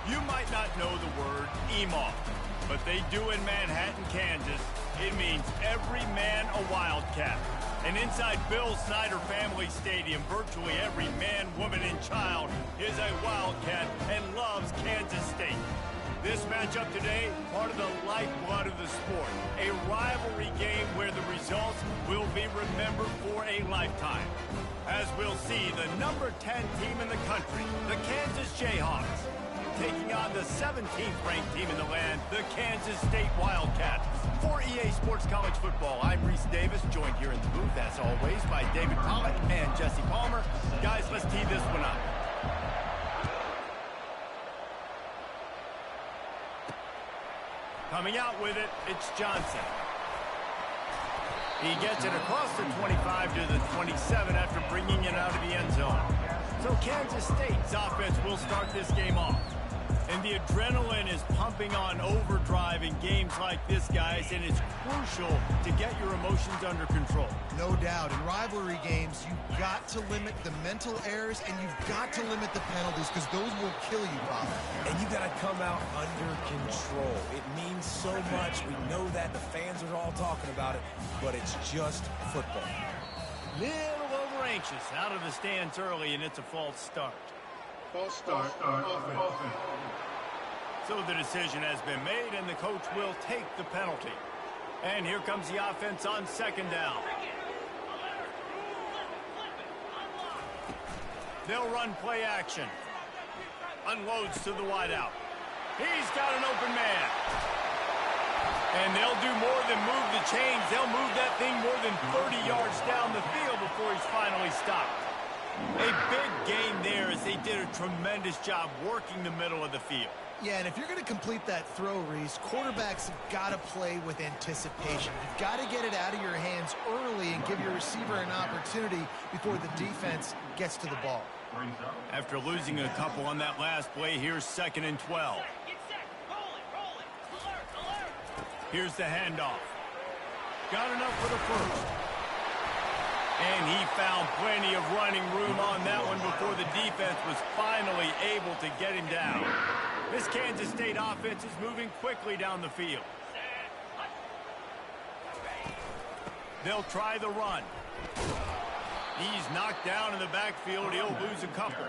You might not know the word EMAW, but they do in Manhattan, Kansas. It means every man a Wildcat. And inside Bill Snyder Family Stadium, virtually every man, woman, and child is a Wildcat and loves Kansas State. This matchup today, part of the lifeblood of the sport. A rivalry game where the results will be remembered for a lifetime. As we'll see, the number 10 team in the country, the Kansas Jayhawks, taking on the 17th ranked team in the land, the Kansas State Wildcats. For EA Sports College Football, I'm Reese Davis, joined here in the booth, as always, by David Pollack and Jesse Palmer. Guys, let's tee this one up. Coming out with it, it's Johnson. He gets it across the 25 to the 27 after bringing it out of the end zone. So Kansas State's offense will start this game off. And the adrenaline is pumping on overdrive in games like this, guys, and it's crucial to get your emotions under control. No doubt. In rivalry games, you've got to limit the mental errors, and you've got to limit the penalties, because those will kill you, Bob. And you got to come out under control. It means so much. We know that. The fans are all talking about it, but it's just football. Little over anxious out of the stands early, and it's a false start. False start. Offense. So the decision has been made, and the coach will take the penalty. And here comes the offense on second down. They'll run play action. Unloads to the wideout. He's got an open man. And they'll do more than move the chains. They'll move that thing more than 30 yards down the field before he's finally stopped. A big game there as they did a tremendous job working the middle of the field. Yeah, and if you're going to complete that throw, Reese, quarterbacks have got to play with anticipation. You've got to get it out of your hands early and give your receiver an opportunity before the defense gets to the ball. After losing a couple on that last play, here's 2nd and 12. Here's the handoff. Got enough for the first. And he found plenty of running room on that one before the defense was finally able to get him down. This Kansas State offense is moving quickly down the field. They'll try the run. He's knocked down in the backfield. He'll lose a couple.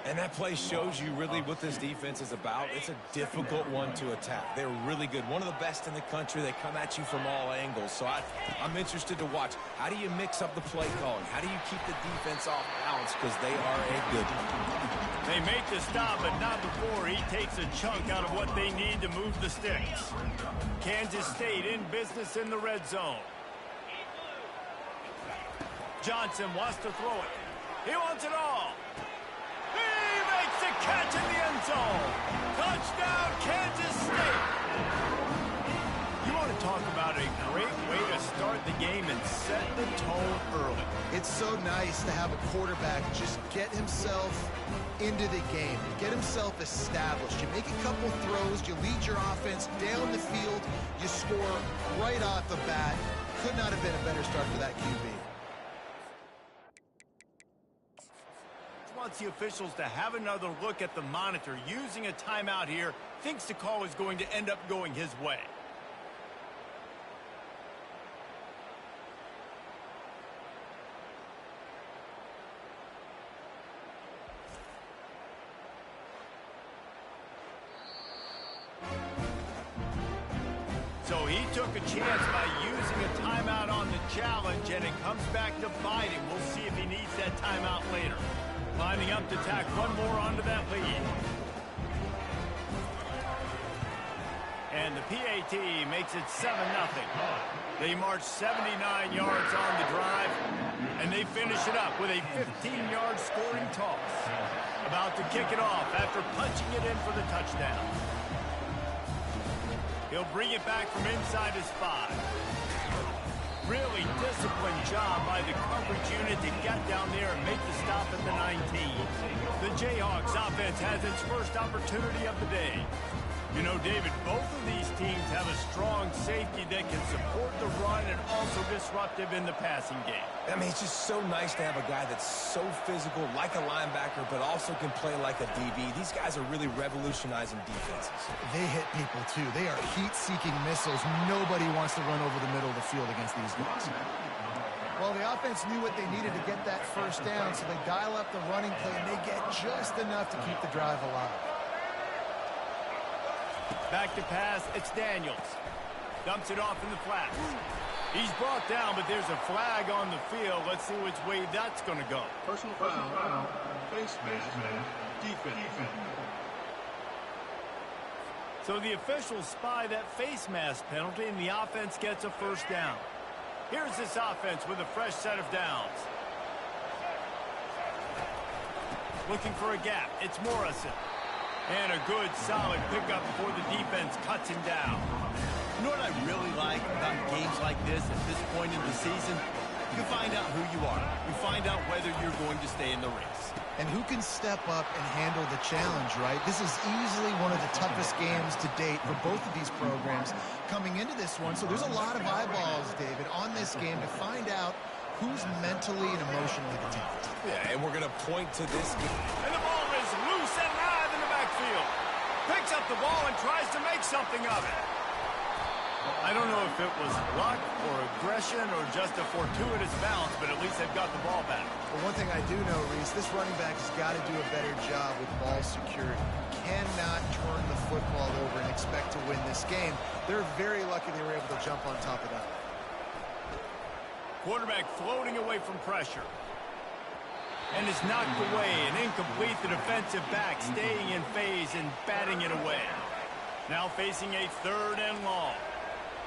And that play shows you really what this defense is about. It's a difficult one to attack. They're really good. One of the best in the country. They come at you from all angles. So I'm interested to watch. How do you mix up the play calling? How do you keep the defense off balance? Because they are a good one. They make the stop, but not before he takes a chunk out of what they need to move the sticks. Kansas State in business in the red zone. Johnson wants to throw it. He wants it all. He makes the catch in the end zone. Touchdown, Kansas State. You want to talk about a great way to start the game and set the tone early. It's so nice to have a quarterback just get himself into the game, get himself established. You make a couple throws, you lead your offense down the field, you score right off the bat. Could not have been a better start for that QB. Wants the officials to have another look at the monitor. Using a timeout here, thinks the call is going to end up going his way. So he took a chance by using a timeout on the challenge, and it comes back to bite him. We'll see if he needs that timeout later. Lining up to tack one more onto that lead. And the PAT makes it 7-0. They march 79 yards on the drive, and they finish it up with a 15-yard scoring toss. About to kick it off after punching it in for the touchdown. He'll bring it back from inside his 5. Really disciplined job by the coverage unit to get down there and make the stop at the 19. The Jayhawks offense has its first opportunity of the day. You know, David, both of these teams have a strong safety that can support the run and also disruptive in the passing game. I mean, it's just so nice to have a guy that's so physical, like a linebacker, but also can play like a DB. These guys are really revolutionizing defenses. They hit people, too. They are heat-seeking missiles. Nobody wants to run over the middle of the field against these guys. Well, the offense knew what they needed to get that first down, so they dial up the running play, and they get just enough to keep the drive alive. Back to pass, it's Daniels. Dumps it off in the flats. He's brought down, but there's a flag on the field. Let's see which way that's going to go. Personal foul. Face mask. Defense. So the officials spy that face mask penalty, and the offense gets a first down. Here's this offense with a fresh set of downs. Looking for a gap. It's Morrison. And a good, solid pickup before the defense cuts him down. You know what I really like about games like this at this point in the season? You find out who you are. You find out whether you're going to stay in the race. And who can step up and handle the challenge, right? This is easily one of the toughest games to date for both of these programs coming into this one. So there's a lot of eyeballs, David, on this game to find out who's mentally and emotionally the toughest. Yeah, and we're going to point to this game. And the ball is loose and live in the backfield. Picks up the ball and tries to make something of it. I don't know if it was luck or aggression or just a fortuitous bounce, but at least they've got the ball back. Well, one thing I do know, Reese, this running back has got to do a better job with ball security. Cannot turn the football over and expect to win this game. They're very lucky they were able to jump on top of that. Quarterback floating away from pressure. And it's knocked away and incomplete. The defensive back staying in phase and batting it away. Now facing a 3rd and long.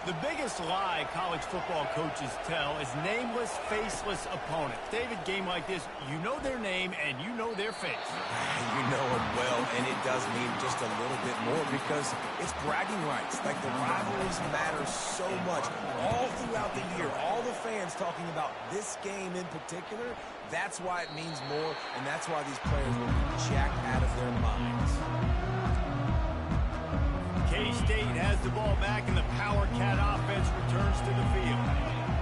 The biggest lie college football coaches tell is nameless, faceless opponents. David, game like this, you know their name and you know their face. You know them well, and it does mean just a little bit more because it's bragging rights. Like the rivalries matter so much. All throughout the year, all the fans talking about this game in particular, that's why it means more, and that's why these players will be jacked out of their minds. K-State has the ball back, and the Power Cat offense returns to the field.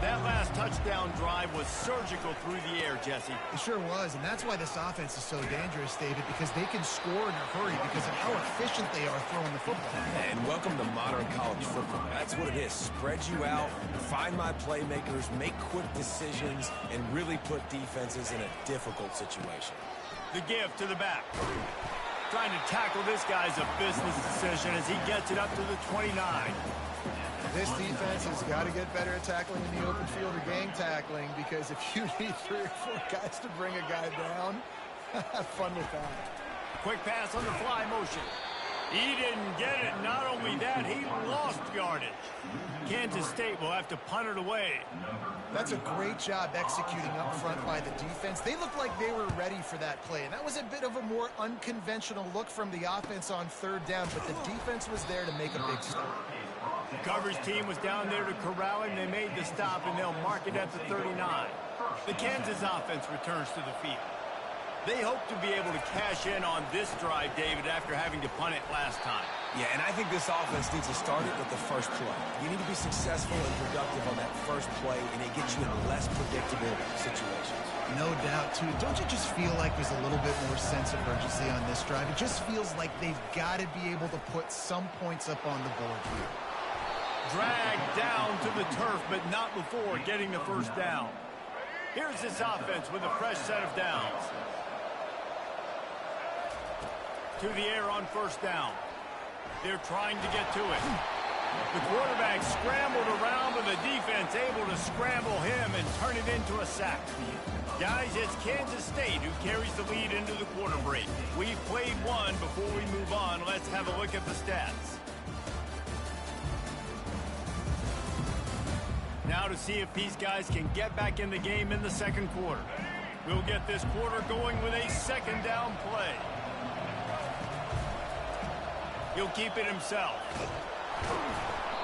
That last touchdown drive was surgical through the air, Jesse. It sure was, and that's why this offense is so dangerous, David, because they can score in a hurry because of how efficient they are throwing the football. And welcome to modern college football. That's what it is. Spread you out, find my playmakers, make quick decisions, and really put defenses in a difficult situation. The give to the back. Trying to tackle this guy's a business decision as he gets it up to the 29. This defense has got to get better at tackling in the open field or gang tackling, because if you need 3 or 4 guys to bring a guy down, have fun with that. Quick pass on the fly motion. He didn't get it. Not only that, he lost yardage. Kansas State will have to punt it away. That's a great job executing up front by the defense. They looked like they were ready for that play, and that was a bit of a more unconventional look from the offense on 3rd down, but the defense was there to make a big stop. The coverage team was down there to corral him. They made the stop, and they'll mark it at the 39. The Kansas offense returns to the field. They hope to be able to cash in on this drive, David, after having to punt it last time. Yeah, and I think this offense needs to start it with the first play. You need to be successful and productive on that first play, and it gets you in less predictable situations. No doubt, too. Don't you just feel like there's a little bit more sense of urgency on this drive? It just feels like they've got to be able to put some points up on the board here. Dragged down to the turf, but not before getting the first down. Here's this offense with a fresh set of downs. To the air on first down. They're trying to get to it. The quarterback scrambled around, but the defense able to scramble him and turn it into a sack. Guys, it's Kansas State who carries the lead into the quarter break. We've played one. Before we move on, let's have a look at the stats. Now to see if these guys can get back in the game in the second quarter. We'll get this quarter going with a 2nd down play. He'll keep it himself.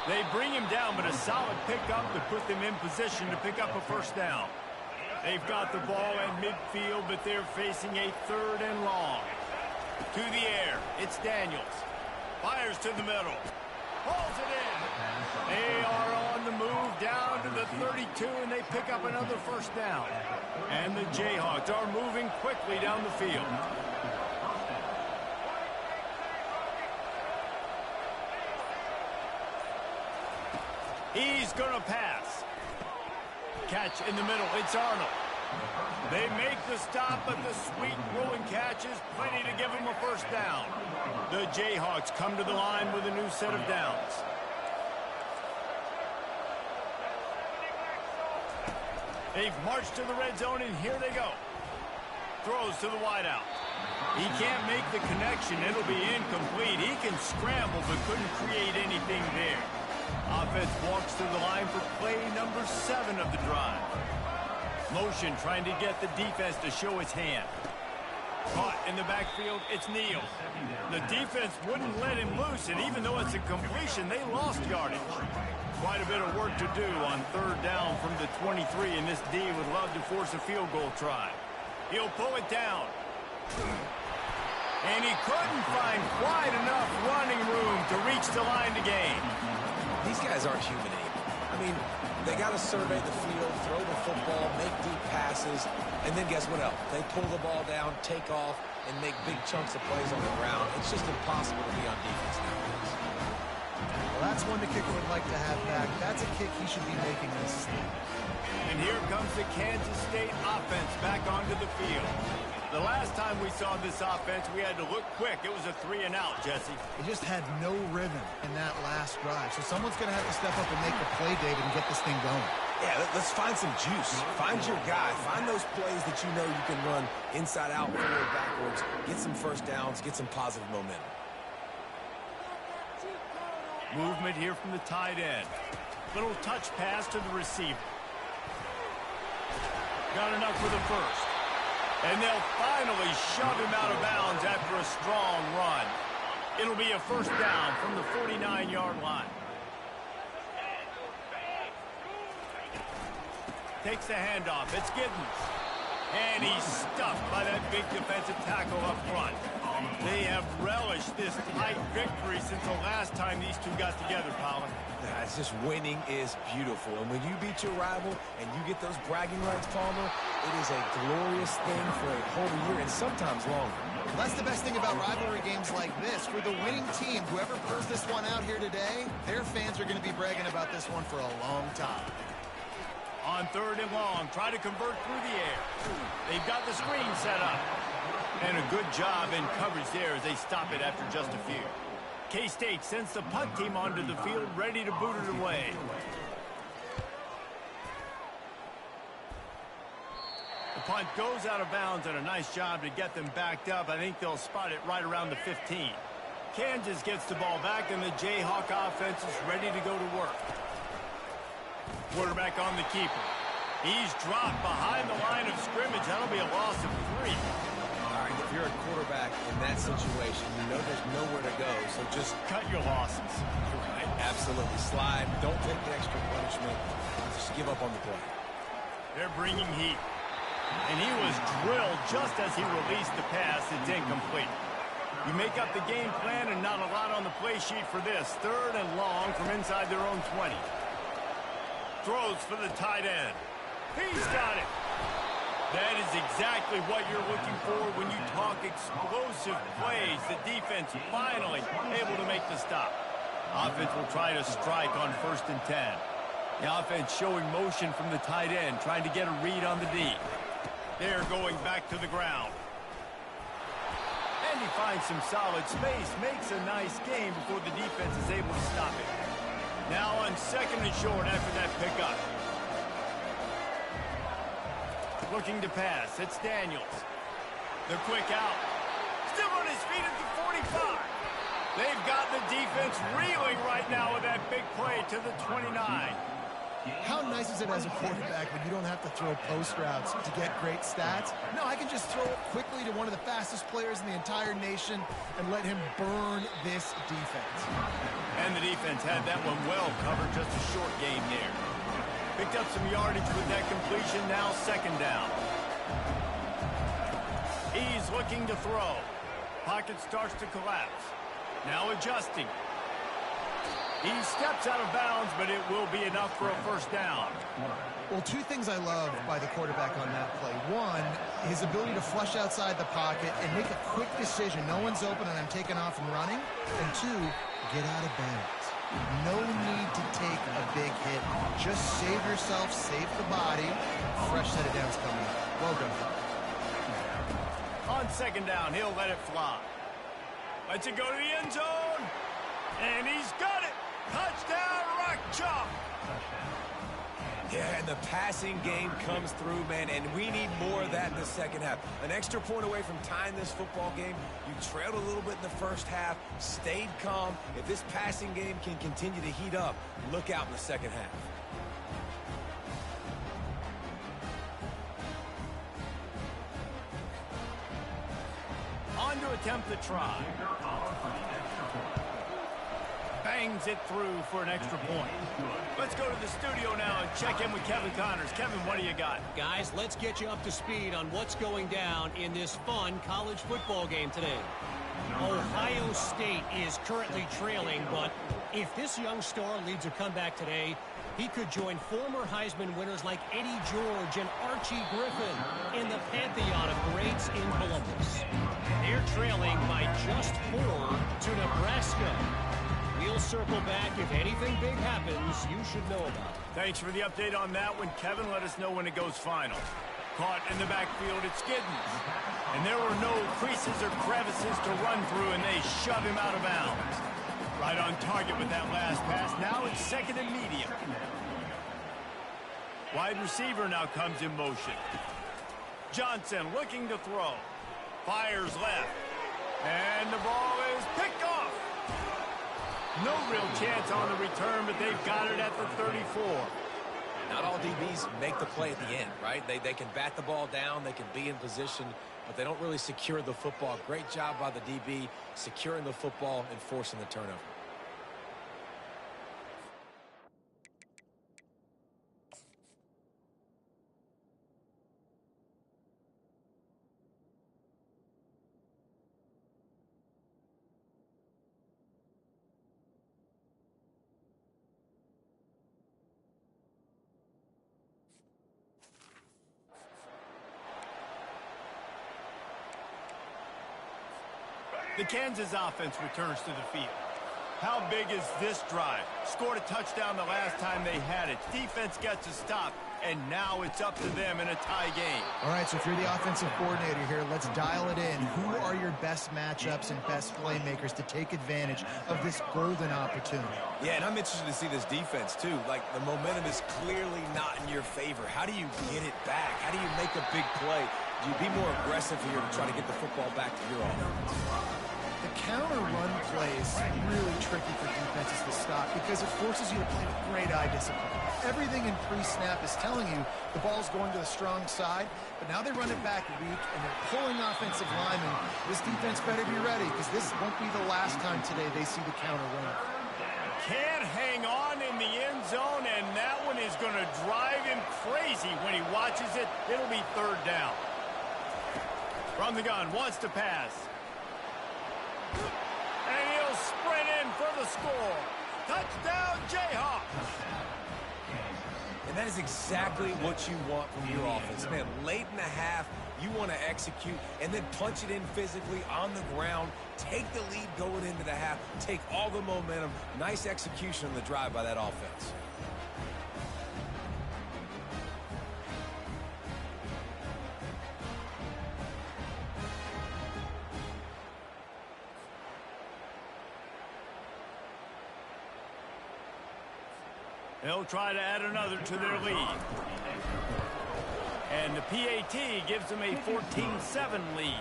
They bring him down, but a solid pickup to put them in position to pick up a first down. They've got the ball at midfield, but they're facing a 3rd and long. To the air, it's Daniels. Fires to the middle. Pulls it in. They are on the move down to the 32, and they pick up another first down. And the Jayhawks are moving quickly down the field. He's going to pass. Catch in the middle. It's Arnold. They make the stop, but the sweet rolling catch is plenty to give them a first down. The Jayhawks come to the line with a new set of downs. They've marched to the red zone, and here they go. Throws to the wideout. He can't make the connection. It'll be incomplete. He can scramble, but couldn't create anything there. Offense walks to the line for play number 7 of the drive. Motion trying to get the defense to show its hand. Caught in the backfield, it's Neal. The defense wouldn't let him loose, and even though it's a completion, they lost yardage. Quite a bit of work to do on third down from the 23, and this D would love to force a field goal try. He'll pull it down. And he couldn't find quite enough running room to reach the line to gain. These guys aren't human anymore. I mean, they got to survey the field, throw the football, make deep passes, and then guess what else? They pull the ball down, take off, and make big chunks of plays on the ground. It's just impossible to be on defense nowadays. Well, that's one the kicker would like to have back. That's a kick he should be making this season. And here comes the Kansas State offense back onto the field. The last time we saw this offense, we had to look quick. It was a 3-and-out, Jesse. He just had no rhythm in that last drive. So someone's going to have to step up and make the play, David, and get this thing going. Yeah, let's find some juice. Find your guy. Find those plays that you know you can run inside out, forward, backwards. Get some first downs. Get some positive momentum. Movement here from the tight end. Little touch pass to the receiver. Got enough for the first. And they'll finally shove him out of bounds after a strong run. It'll be a first down from the 49-yard line. Takes the handoff. It's Giddens. And he's stuffed by that big defensive tackle up front. They have relished this tight victory since the last time these two got together, Pollard. It's just winning is beautiful. And when you beat your rival and you get those bragging rights, Palmer, it is a glorious thing for a whole year and sometimes longer. Well, that's the best thing about rivalry games like this. For the winning team, whoever pulls this one out here today, their fans are going to be bragging about this one for a long time. On third and long, try to convert through the air. They've got the screen set up. And a good job in coverage there as they stop it after just a few. K-State sends the punt team onto the field, ready to boot it away. The punt goes out of bounds, and a nice job to get them backed up. I think they'll spot it right around the 15. Kansas gets the ball back, and the Jayhawk offense is ready to go to work. Quarterback on the keeper. He's dropped behind the line of scrimmage. That'll be a loss of 3. All right, if you're a quarterback in that situation, you know there's nowhere to go, so just cut your losses. Right, absolutely. Slide. Don't take the extra punishment. Just give up on the play. They're bringing heat. And he was drilled just as he released the pass. It's incomplete. You make up the game plan and not a lot on the play sheet for this. Third and long from inside their own 20. Throws for the tight end. He's got it. That is exactly what you're looking for when you talk explosive plays. The defense finally able to make the stop. Offense will try to strike on 1st and 10. The offense showing motion from the tight end, trying to get a read on the D. They're going back to the ground. And he finds some solid space, makes a nice game before the defense is able to stop it. Now on 2nd and short after that pickup. Looking to pass. It's Daniels. The quick out. Still on his feet at the 45. They've got the defense reeling right now with that big play to the 29. How nice is it as a quarterback when you don't have to throw post routes to get great stats? No, I can just throw it quickly to one of the fastest players in the entire nation and let him burn this defense. And the defense had that one well covered, just a short gain there. Picked up some yardage with that completion, now 2nd down. He's looking to throw. Pocket starts to collapse. Now adjusting. He steps out of bounds, but it will be enough for a first down. Well, two things I love by the quarterback on that play. One, his ability to flush outside the pocket and make a quick decision. No one's open and I'm taking off and running. And two, get out of bounds. No need to take a big hit. Just save yourself, save the body. Fresh set of downs coming up. Well done. On second down, he'll let it fly. Lets it go to the end zone. And he's got it. Touchdown, Rock Chalk. Yeah, and the passing game comes through, man, and we need more of that in the second half. An extra point away from tying this football game. You trailed a little bit in the first half, stayed calm. If this passing game can continue to heat up, look out in the second half. On to attempt the try. Bangs it through for an extra point. Let's go to the studio now and check in with Kevin Connors. Kevin, what do you got? Guys, let's get you up to speed on what's going down in this fun college football game today. Ohio State is currently trailing, but if this young star leads a comeback today, he could join former Heisman winners like Eddie George and Archie Griffin in the pantheon of greats in Columbus. They're trailing by just 4 to Nebraska. We'll circle back. If anything big happens, you should know about it. Thanks for the update on that one, Kevin. Let us know when it goes final. Caught in the backfield, it's Giddens. And there were no creases or crevices to run through, and they shove him out of bounds. Right on target with that last pass. Now it's second and medium. Wide receiver now comes in motion. Johnson looking to throw. Fires left. And the ball is picked off. No real chance on the return, but they've got it at the 34. Not all DBs make the play at the end, right? They can bat the ball down, they can be in position, but they don't really secure the football. Great job by the DB securing the football and forcing the turnover. The Kansas offense returns to the field. How big is this drive? Scored a touchdown the last time they had it. Defense gets a stop, and now it's up to them in a tie game. All right, so if you're the offensive coordinator here, let's dial it in. Who are your best matchups and best playmakers to take advantage of this golden opportunity? Yeah, and I'm interested to see this defense, too. Like, the momentum is clearly not in your favor. How do you get it back? How do you make a big play? Do you be more aggressive here to try to get the football back to your offense? The counter run play is really tricky for defenses to stop because it forces you to play with great eye discipline. Everything in pre-snap is telling you the ball's going to the strong side, but now they run it back weak and they're pulling offensive linemen. This defense better be ready because this won't be the last time today they see the counter run. Can't hang on in the end zone, and that one is going to drive him crazy when he watches it. It'll be third down. From the gun, wants to pass. And he'll sprint in for the score. Touchdown, Jayhawks. And that is exactly what you want from your offense. Man, late in the half, you want to execute and then punch it in physically on the ground. Take the lead going into the half. Take all the momentum. Nice execution on the drive by that offense. They'll try to add another to their lead. And the PAT gives them a 14-7 lead.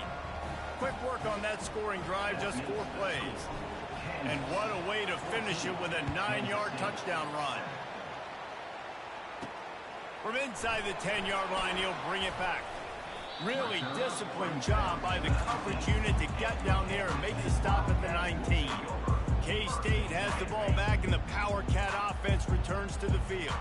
Quick work on that scoring drive, just 4 plays. And what a way to finish it with a 9-yard touchdown run. From inside the 10-yard line, he'll bring it back. Really disciplined job by the coverage unit to get down there and make the stop at the 19. K-State has the ball back, and the Power Cat offense offense returns to the field.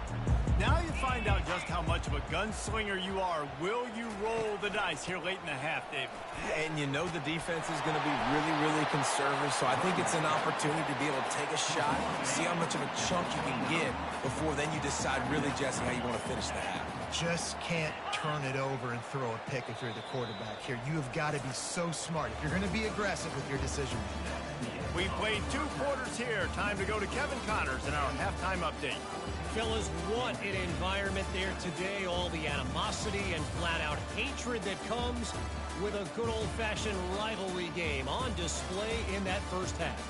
Now you find out just how much of a gunslinger you are. Will you roll the dice here late in the half, David? And you know the defense is going to be really, really conservative, so I think it's an opportunity to be able to take a shot, see how much of a chunk you can get before then you decide really, Jesse, how you want to finish the half. Just can't turn it over and throw a pick if you're the quarterback here. You have got to be so smart if you're going to be aggressive with your decision. We played 2 quarters here. Time to go to Kevin Connors in our halftime update. Fellas, what an environment there today. All the animosity and flat-out hatred that comes with a good old-fashioned rivalry game on display in that first half.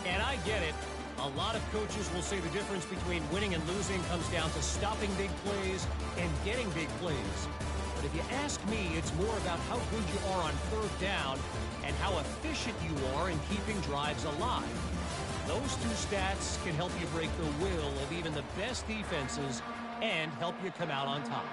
And I get it. A lot of coaches will say the difference between winning and losing comes down to stopping big plays and getting big plays. But if you ask me, it's more about how good you are on third down and how efficient you are in keeping drives alive. Those 2 stats can help you break the will of even the best defenses and help you come out on top.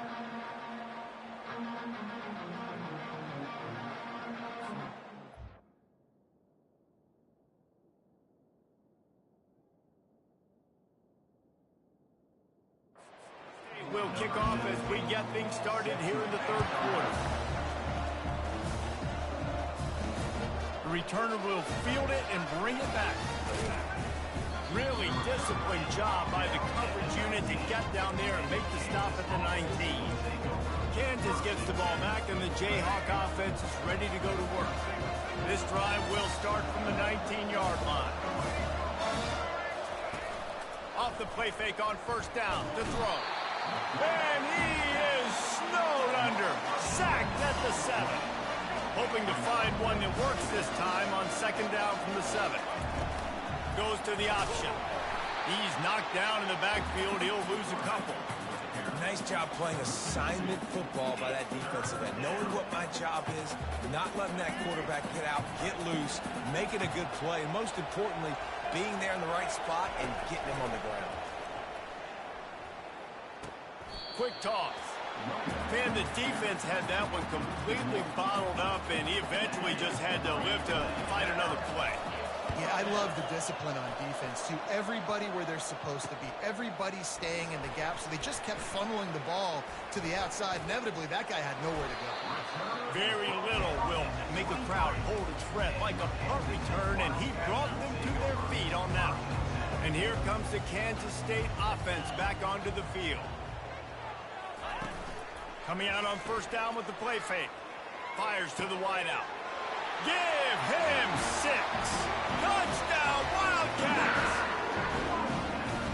We'll kick off as we get things started here in the third quarter. The returner will field it and bring it back. Really disciplined job by the coverage unit to get down there and make the stop at the 19. Kansas gets the ball back, and the Jayhawk offense is ready to go to work. This drive will start from the 19-yard line. Off the play fake on first down to throw. And he is snowed under. Sacked at the 7. Hoping to find one that works this time on second down from the 7. Goes to the option. He's knocked down in the backfield. He'll lose a couple. Nice job playing assignment football by that defensive end. Knowing what my job is, not letting that quarterback get out, get loose, making a good play, and most importantly, being there in the right spot and getting him on the ground. Quick toss. Man, the defense had that one completely bottled up, and he eventually just had to live to find another play. Yeah, I love the discipline on defense, too. Everybody where they're supposed to be. Everybody staying in the gap, so they just kept funneling the ball to the outside. Inevitably, that guy had nowhere to go. Very little will make a crowd hold its breath like a punt return, and he brought them to their feet on that one. And here comes the Kansas State offense back onto the field. Coming out on first down with the play fake. Fires to the wideout. Give him 6. Touchdown, Wildcats!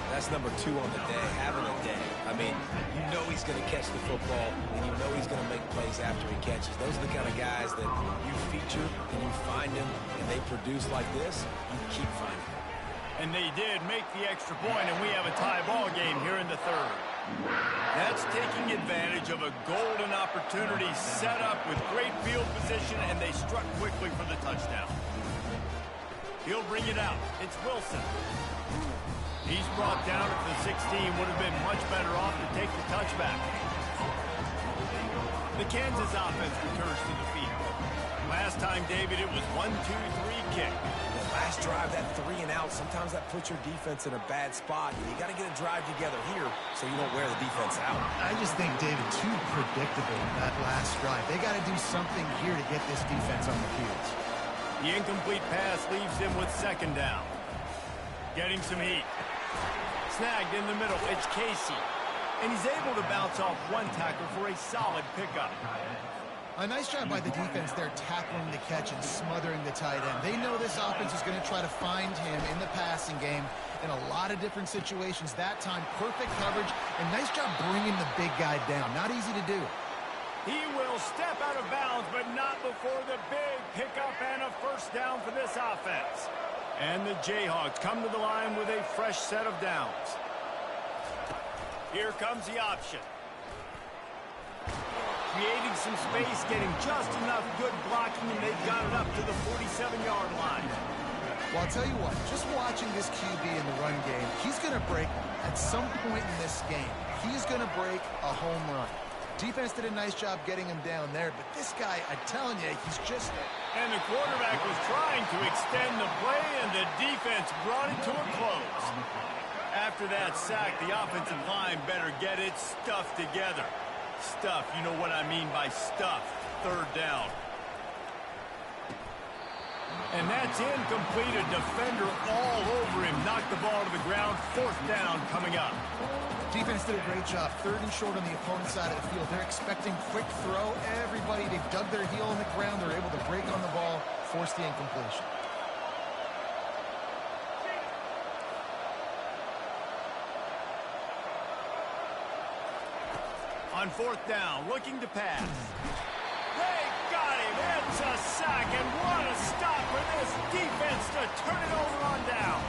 That's number 2 on the day, having a day. I mean, you know he's going to catch the football, and you know he's going to make plays after he catches. Those are the kind of guys that you feature, and you find them, and they produce like this, you keep finding them. And they did make the extra point, and we have a tie ball game here in the third. That's taking advantage of a golden opportunity set up with great field position, and they struck quickly for the touchdown. He'll bring it out. It's Wilson. He's brought down at the 16. Would have been much better off to take the touchback. The Kansas offense returns to the field. Last time, David, it was 1-2-3 kick. Last drive, that 3 and out, sometimes that puts your defense in a bad spot. You got to get a drive together here so you don't wear the defense out. I just think, David, too predictable that last drive. They got to do something here to get this defense on the field. The incomplete pass leaves him with second down. Getting some heat. Snagged in the middle. It's Casey. And he's able to bounce off one tackle for a solid pickup. A nice job by the defense there tackling the catch and smothering the tight end. They know this offense is going to try to find him in the passing game in a lot of different situations. That time, perfect coverage, and nice job bringing the big guy down. Not easy to do. He will step out of bounds, but not before the big pickup and a first down for this offense. And the Jayhawks come to the line with a fresh set of downs. Here comes the option. Creating some space, getting just enough good blocking, and they've got it up to the 47-yard line. Well, I'll tell you what, just watching this QB in the run game, he's going to break at some point in this game. He's going to break a home run. Defense did a nice job getting him down there, but this guy, I'm telling you, he's just... And the quarterback was trying to extend the play, and the defense brought it to a close. After that sack, the offensive line better get its stuff together. Stuff, you know what I mean by stuff. Third down. And that's incomplete. A defender all over him. Knocked the ball to the ground. Fourth down coming up. Defense did a great job. Third and short on the opponent's side of the field. They're expecting quick throw. Everybody, they've dug their heel in the ground. They're able to break on the ball, force the incompletion. On fourth down, looking to pass. They got him. It's a sack, and what a stop for this defense to turn it over on down.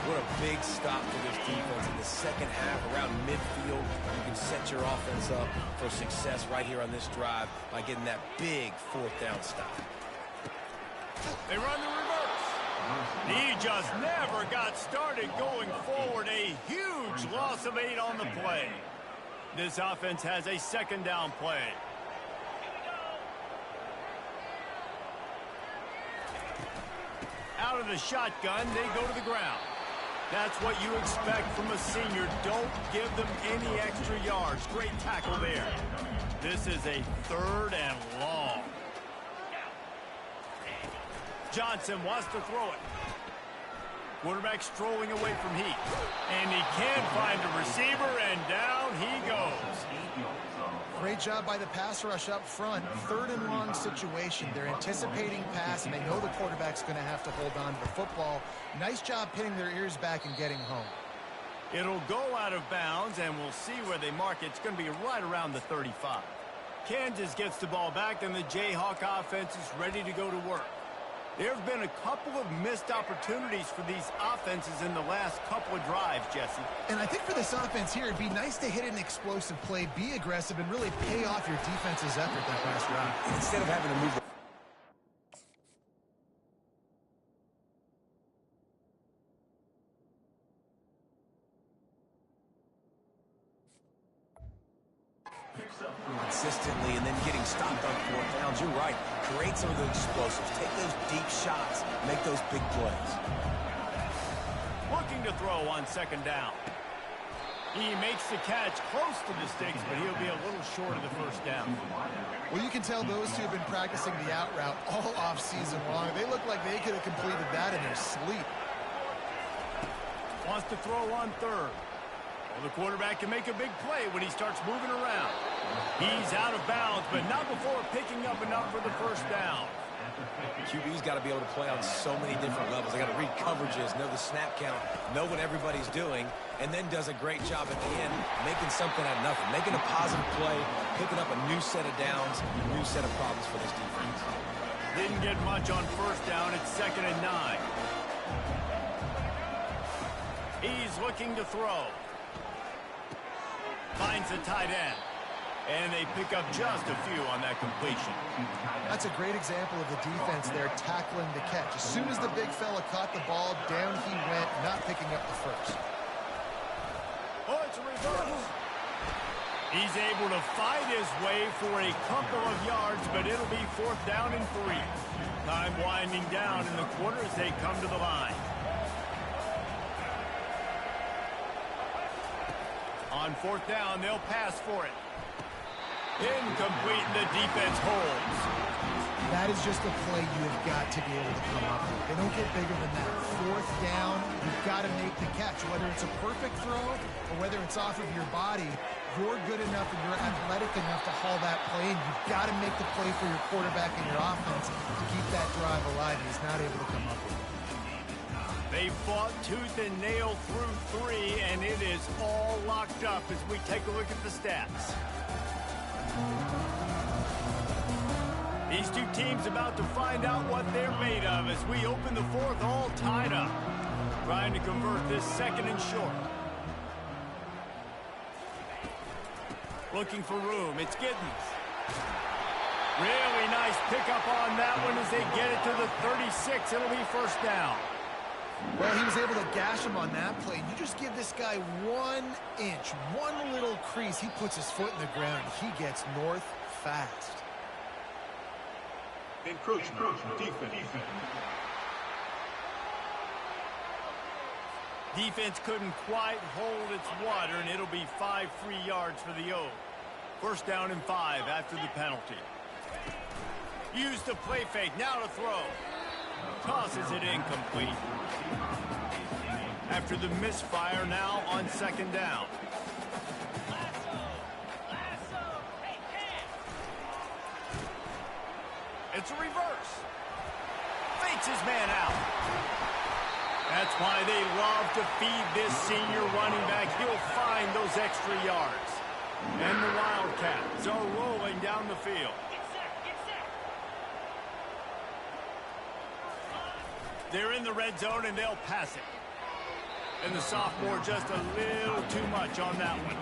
What a big stop for this defense in the second half around midfield. You can set your offense up for success right here on this drive by getting that big fourth down stop. They run the reverse. He just never got started going forward. A huge loss of 8 on the play. This offense has a second down play. Out of the shotgun, they go to the ground. That's what you expect from a senior. Don't give them any extra yards. Great tackle there. This is a third and long. Johnson wants to throw it. Quarterback strolling away from heat. And he can't find a receiver, and down he goes. Great job by the pass rush up front. Third and long situation. They're anticipating pass, and they know the quarterback's going to have to hold on to the football. Nice job pinning their ears back and getting home. It'll go out of bounds, and we'll see where they mark it. It's going to be right around the 35. Kansas gets the ball back, and the Jayhawk offense is ready to go to work. There have been a couple of missed opportunities for these offenses in the last couple of drives, Jesse. And I think for this offense here, it'd be nice to hit an explosive play, be aggressive, and really pay off your defense's effort that last round. Instead of having to move the consistently and then getting stopped on fourth downs. You're right. Create some of those explosives. Take those deep shots. Make those big plays. Looking to throw on second down. He makes the catch close to the sticks, but he'll be a little short of the first down. Well, you can tell those two have been practicing the out route all off-season long. They look like they could have completed that in their sleep. Wants to throw on third. Well, the quarterback can make a big play when he starts moving around. He's out of bounds, but not before picking up enough for the first down. QB's got to be able to play on so many different levels. They got to read coverages, know the snap count, know what everybody's doing, and then does a great job at the end making something out of nothing, making a positive play, picking up a new set of downs, a new set of problems for this defense. Didn't get much on first down. It's 2nd and 9. He's looking to throw. Finds the tight end. And they pick up just a few on that completion. That's a great example of the defense there tackling the catch. As soon as the big fella caught the ball, down he went, not picking up the first. Oh, it's a reverse. He's able to fight his way for a couple of yards, but it'll be 4th down and 3. Time winding down in the quarter as they come to the line. On 4th down, they'll pass for it. Incomplete, the defense holds. That is just a play you have got to be able to come up with. They don't get bigger than that. 4th down, you've got to make the catch. Whether it's a perfect throw or whether it's off of your body, you're good enough and you're athletic enough to haul that play, and you've got to make the play for your quarterback and your offense to keep that drive alive. He's not able to come up with it. They fought tooth and nail through 3, and it is all locked up as we take a look at the stats. These two teams about to find out what they're made of as we open the 4th all tied up. Trying to convert this 2nd and short. Looking for room. It's Giddens. Really nice pickup on that one as they get it to the 36. It'll be 1st down. Well, he was able to gash him on that play. You just give this guy 1 inch, one little crease. He puts his foot in the ground. He gets north fast. Encroachment. Defense. Defense couldn't quite hold its water, and it'll be 5 free yards for the O. First down and 5 after the penalty. Use the play fake, now to throw. Tosses it incomplete. After the misfire, now on second down. It's a reverse. Fakes his man out. That's why they love to feed this senior running back. He'll find those extra yards. And the Wildcats are rolling down the field. They're in the red zone, and they'll pass it. And the sophomore just a little too much on that one.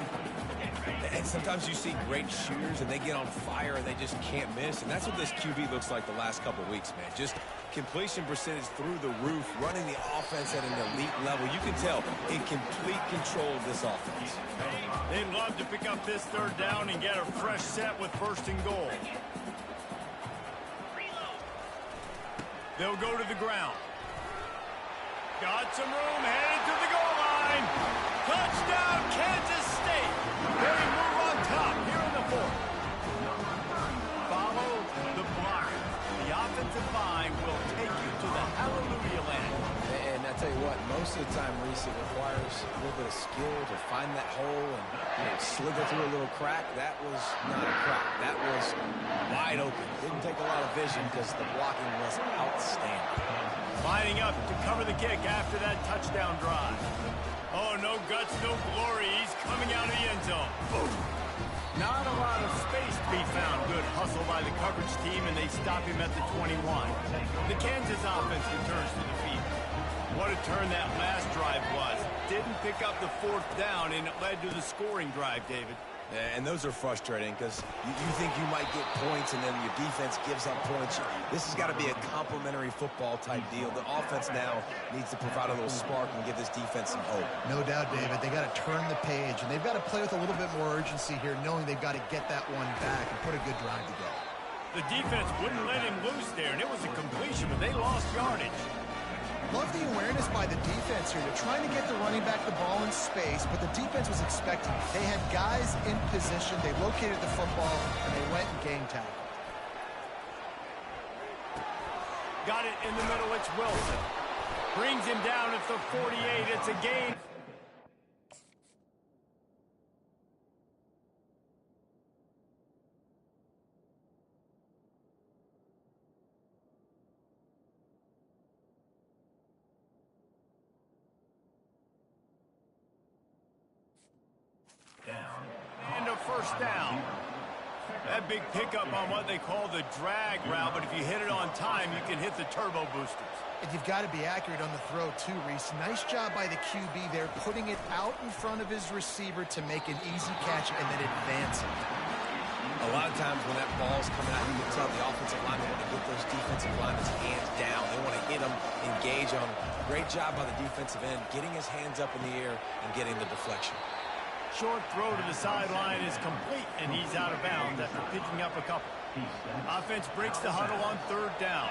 And sometimes you see great shooters, and they get on fire, and they just can't miss. And that's what this QB looks like the last couple of weeks, man. Just completion percentage through the roof, running the offense at an elite level. You can tell in complete control of this offense. They'd love to pick up this third down and get a fresh set with first and goal. They'll go to the ground. Got some room, headed to the goal line. Touchdown, Kansas State. They move on top here in the fourth. Follow the block. The offensive line will take you to the hallelujah land. And I tell you what, most of the time, Reese, it requires a little bit of skill to find that hole and slither through a little crack. That was not a crack. That was wide open. Didn't take a lot of vision because the blocking was outstanding. Lining up to cover the kick after that touchdown drive. Oh, no guts, no glory. He's coming out of the end zone. Boom. Not a lot of space to be found. Good hustle by the coverage team, and they stop him at the 21. The Kansas offense returns to the field. What a turn that last drive was. Didn't pick up the fourth down, and it led to the scoring drive, David. And those are frustrating because you think you might get points and then your defense gives up points. This has got to be a complementary football type deal. The offense now needs to provide a little spark and give this defense some hope. No doubt, David. They got to turn the page, and they've got to play with a little bit more urgency here, knowing they've got to get that one back and put a good drive together. The defense wouldn't let him loose there, and it was a completion, but they lost yardage. Love the awareness by the defense here. They're trying to get the running back the ball in space, but the defense was expecting it. They had guys in position. They located the football, and they went and game tackled. Got it in the middle. It's Wilson. Brings him down at the 48. It's a gain. And a first down. That big pickup on what they call the drag route, but if you hit it on time, you can hit the turbo boosters. And you've got to be accurate on the throw, too, Reese. Nice job by the QB there, putting it out in front of his receiver to make an easy catch and then advance it. A lot of times when that ball's coming out, you can tell the offensive line, they want to get those defensive linemen's hands down. They want to hit them, engage on them. Great job by the defensive end, getting his hands up in the air and getting the deflection. Short throw to the sideline is complete, and he's out of bounds after picking up a couple. Offense breaks the huddle on third down.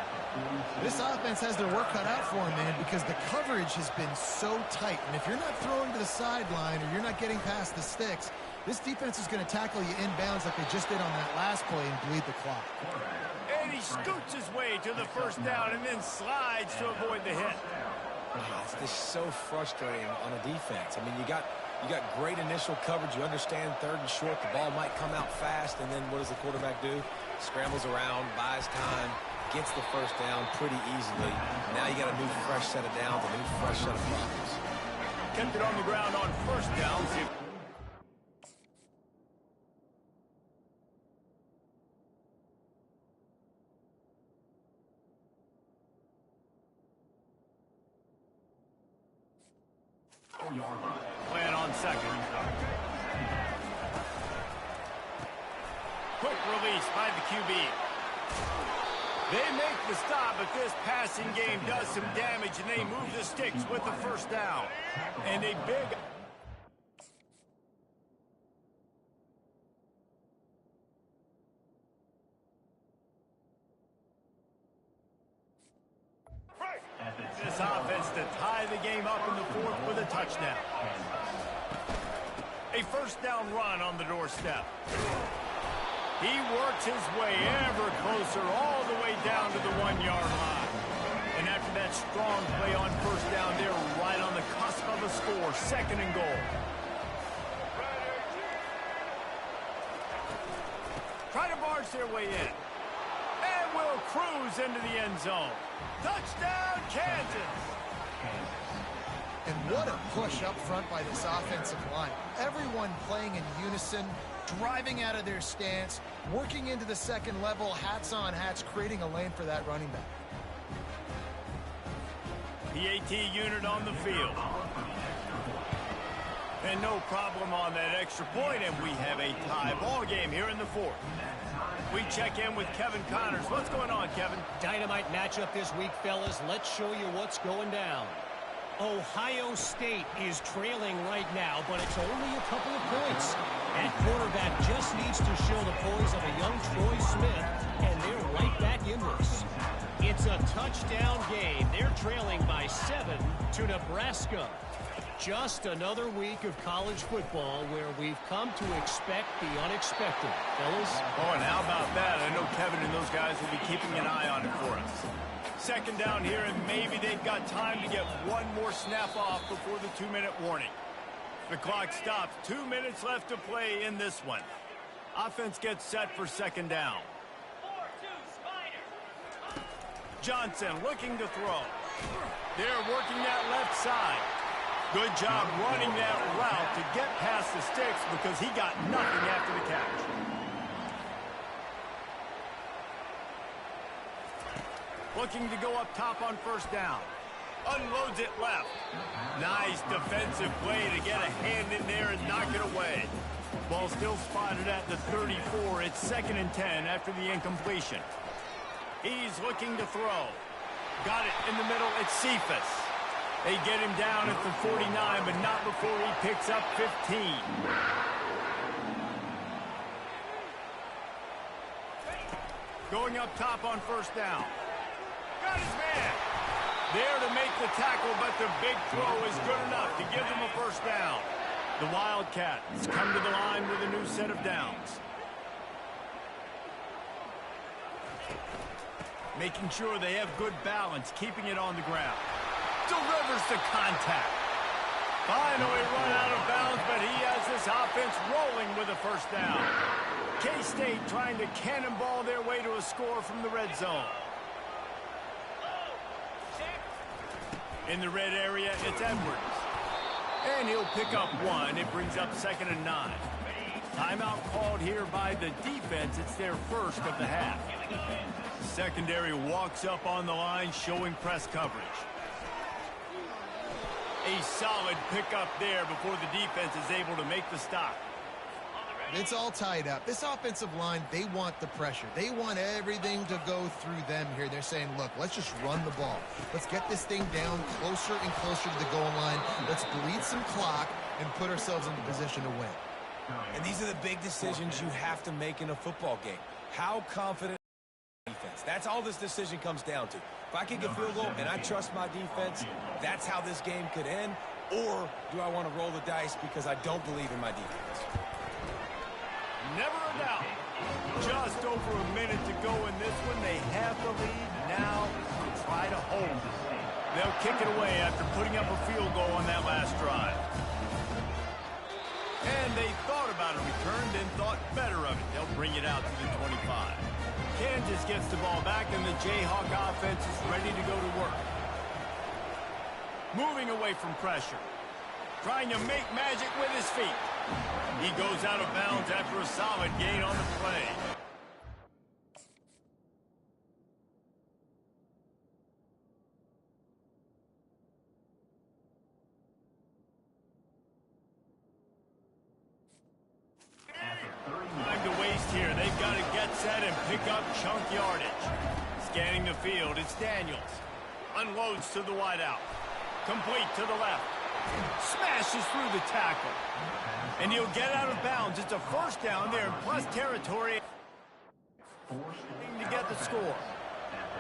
This offense has their work cut out for them, man, because the coverage has been so tight. And if you're not throwing to the sideline or you're not getting past the sticks, this defense is going to tackle you inbounds like they just did on that last play and bleed the clock. And he scoots his way to the first down and then slides to avoid the hit. It's just so frustrating on a defense. I mean, you got great initial coverage. You understand third and short. The ball might come out fast, and then what does the quarterback do? Scrambles around, buys time, gets the first down pretty easily. Now you got a new fresh set of downs, a new fresh set of problems. Kept it on the ground on first down. Playing on second. Quick release by the QB. They make the stop, but this passing game does some damage, and they move the sticks with the first down. And a big... This this offense to tie the game up in the fourth with a touchdown. A first down run on the doorstep. He works his way ever closer all the way down to the 1-yard line. And after that strong play on first down, they're right on the cusp of a score, 2nd and goal. Try to barge their way in. And will cruise into the end zone. Touchdown, Kansas! And what a push up front by this offensive line. Everyone playing in unison, driving out of their stance, working into the second level, hats on hats, creating a lane for that running back. PAT unit on the field. And no problem on that extra point, and we have a tie ball game here in the fourth. We check in with Kevin Connors. What's going on, Kevin? Dynamite matchup this week, fellas. Let's show you what's going down. Ohio State is trailing right now, but it's only a couple of points. At quarterback just needs to show the poise of a young Troy Smith, and they're right back in this. It's a touchdown game. They're trailing by 7 to Nebraska. Just another week of college football where we've come to expect the unexpected. Fellas? Oh, and how about that? I know Kevin and those guys will be keeping an eye on it for us. 2nd down here, and maybe they've got time to get one more snap off before the 2-minute warning. The clock stops. 2 minutes left to play in this one. Offense gets set for 2nd down. Johnson looking to throw. They're working that left side. Good job running that route to get past the sticks because he got nothing after the catch. Looking to go up top on first down. Unloads it left. Nice defensive play to get a hand in there and knock it away. Ball still spotted at the 34. It's 2nd and 10 after the incompletion. He's looking to throw. Got it in the middle. It's Cephas. They get him down at the 49, but not before he picks up 15. Going up top on first down. Got his man. There to make the tackle, but the big throw is good enough to give them a first down. The Wildcats come to the line with a new set of downs. Making sure they have good balance, keeping it on the ground. Delivers the contact. Finally run out of bounds, but he has this offense rolling with a first down. K-State trying to cannonball their way to a score from the red zone. In the red area, it's Edwards. And he'll pick up 1. It brings up 2nd and 9. Timeout called here by the defense. It's their first of the half. Secondary walks up on the line, showing press coverage. A solid pickup there before the defense is able to make the stop. It's all tied up. This offensive line, they want the pressure. They want everything to go through them here. They're saying, look, let's just run the ball. Let's get this thing down closer and closer to the goal line. Let's bleed some clock and put ourselves in the position to win. And these are the big decisions you have to make in a football game. How confident defense? That's all this decision comes down to. If I kick a field goal and I trust my defense, that's how this game could end. Or do I want to roll the dice because I don't believe in my defense? Never a doubt. Just over a minute to go in this one. They have the lead now to try to hold it. They'll kick it away after putting up a field goal on that last drive. And they thought about a return, then thought better of it. They'll bring it out to the 25. Kansas gets the ball back, and the Jayhawk offense is ready to go to work. Moving away from pressure. Trying to make magic with his feet. He goes out of bounds after a solid gain on the play. Time to waste here. They've got to get set and pick up chunk yardage. Scanning the field, it's Daniels. Unloads to the wideout. Complete to the left. Smashes through the tackle. And he'll get out of bounds. It's a first down there in plus territory to get the score.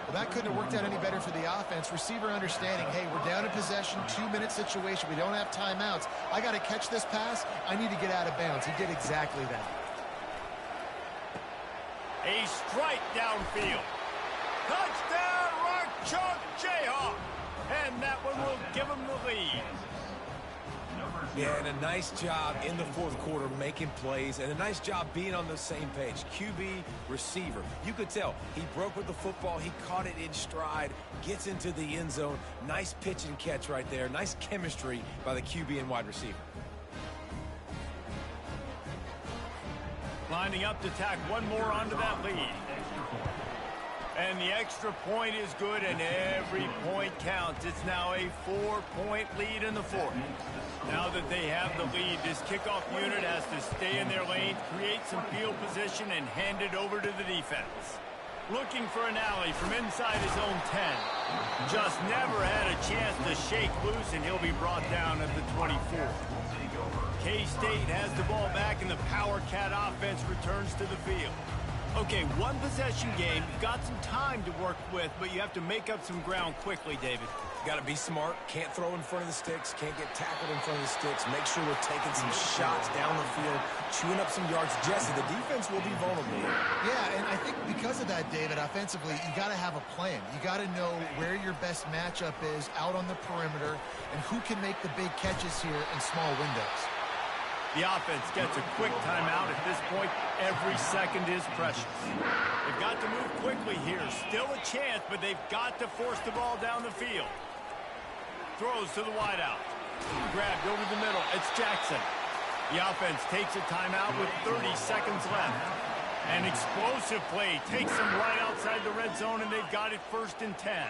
Well, that couldn't have worked out any better for the offense. Receiver understanding, hey, we're down in possession, 2-minute situation. We don't have timeouts. I got to catch this pass. I need to get out of bounds. He did exactly that. A strike downfield. Touchdown, Rock Chalk Jayhawks. And that one will give them the lead. Yeah, and a nice job in the fourth quarter making plays, and a nice job being on the same page. QB, receiver. You could tell he broke with the football. He caught it in stride, gets into the end zone. Nice pitch and catch right there. Nice chemistry by the QB and wide receiver. Lining up to tack one more onto that lead. And the extra point is good, and every point counts. It's now a 4-point lead in the fourth. Now that they have the lead, this kickoff unit has to stay in their lane, create some field position, and hand it over to the defense. Looking for an alley from inside his own 10. Just never had a chance to shake loose, and he'll be brought down at the 24. K-State has the ball back, and the Power Cat offense returns to the field. Okay, one possession game. You've got some time to work with, but you have to make up some ground quickly, David. Got to be smart. Can't throw in front of the sticks. Can't get tackled in front of the sticks. Make sure we're taking some shots down the field, chewing up some yards. Jesse, the defense will be vulnerable. Yeah, and I think because of that, David, offensively, you got to have a plan. You got to know where your best matchup is out on the perimeter and who can make the big catches here in small windows. The offense gets a quick timeout. At this point, every second is precious. They've got to move quickly here. Still a chance, but they've got to force the ball down the field. Throws to the wideout. Grabbed over the middle. It's Jackson. The offense takes a timeout with 30 seconds left. An explosive play takes them right outside the red zone, and they've got it 1st and 10.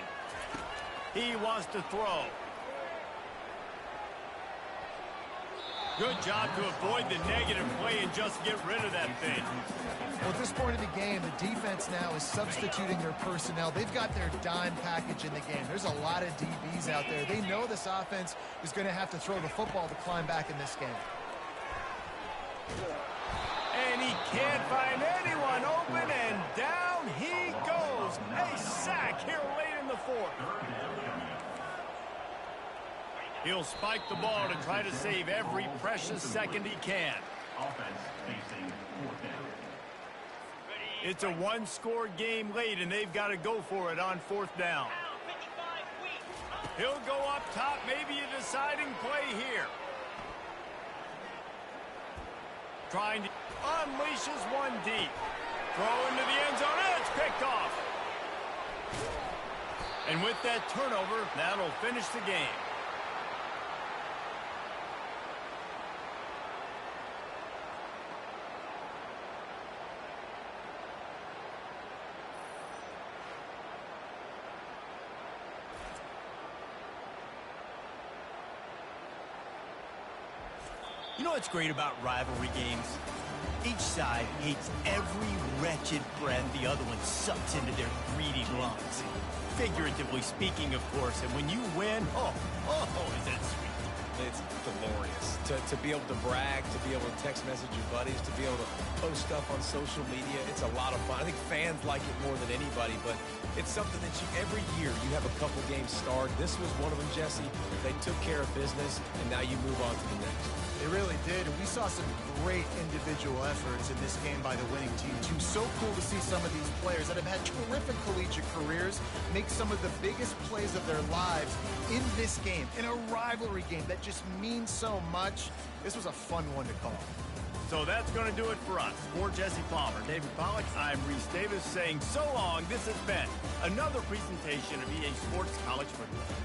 He wants to throw. Good job to avoid the negative play and just get rid of that thing. Well, at this point of the game, the defense now is substituting their personnel. They've got their dime package in the game. There's a lot of DBs out there. They know this offense is going to have to throw the football to climb back in this game. And he can't find anyone open, and down he goes. A sack here late in the fourth. He'll spike the ball to try to save every precious second he can. It's a one-score game late, and they've got to go for it on 4th down. He'll go up top, maybe a deciding play here. Trying to unleashes one deep. Throw into the end zone, and it's picked off. And with that turnover, that'll finish the game. You know what's great about rivalry games? Each side hates every wretched breath the other one sucks into their greedy lungs. Figuratively speaking, of course, and when you win, is that sweet. It's glorious to be able to brag, to be able to text message your buddies, to be able to post stuff on social media. It's a lot of fun. I think fans like it more than anybody, but it's something that every year you have a couple games start. This was one of them, Jesse. They took care of business, and now you move on to the next. They really did, and we saw some great individual efforts in this game by the winning team, too. So cool to see some of these players that have had terrific collegiate careers make some of the biggest plays of their lives in this game, in a rivalry game that just means so much. This was a fun one to call. So that's going to do it for us. For Jesse Palmer, David Pollack, I'm Reese Davis saying so long. This has been another presentation of EA Sports College Football.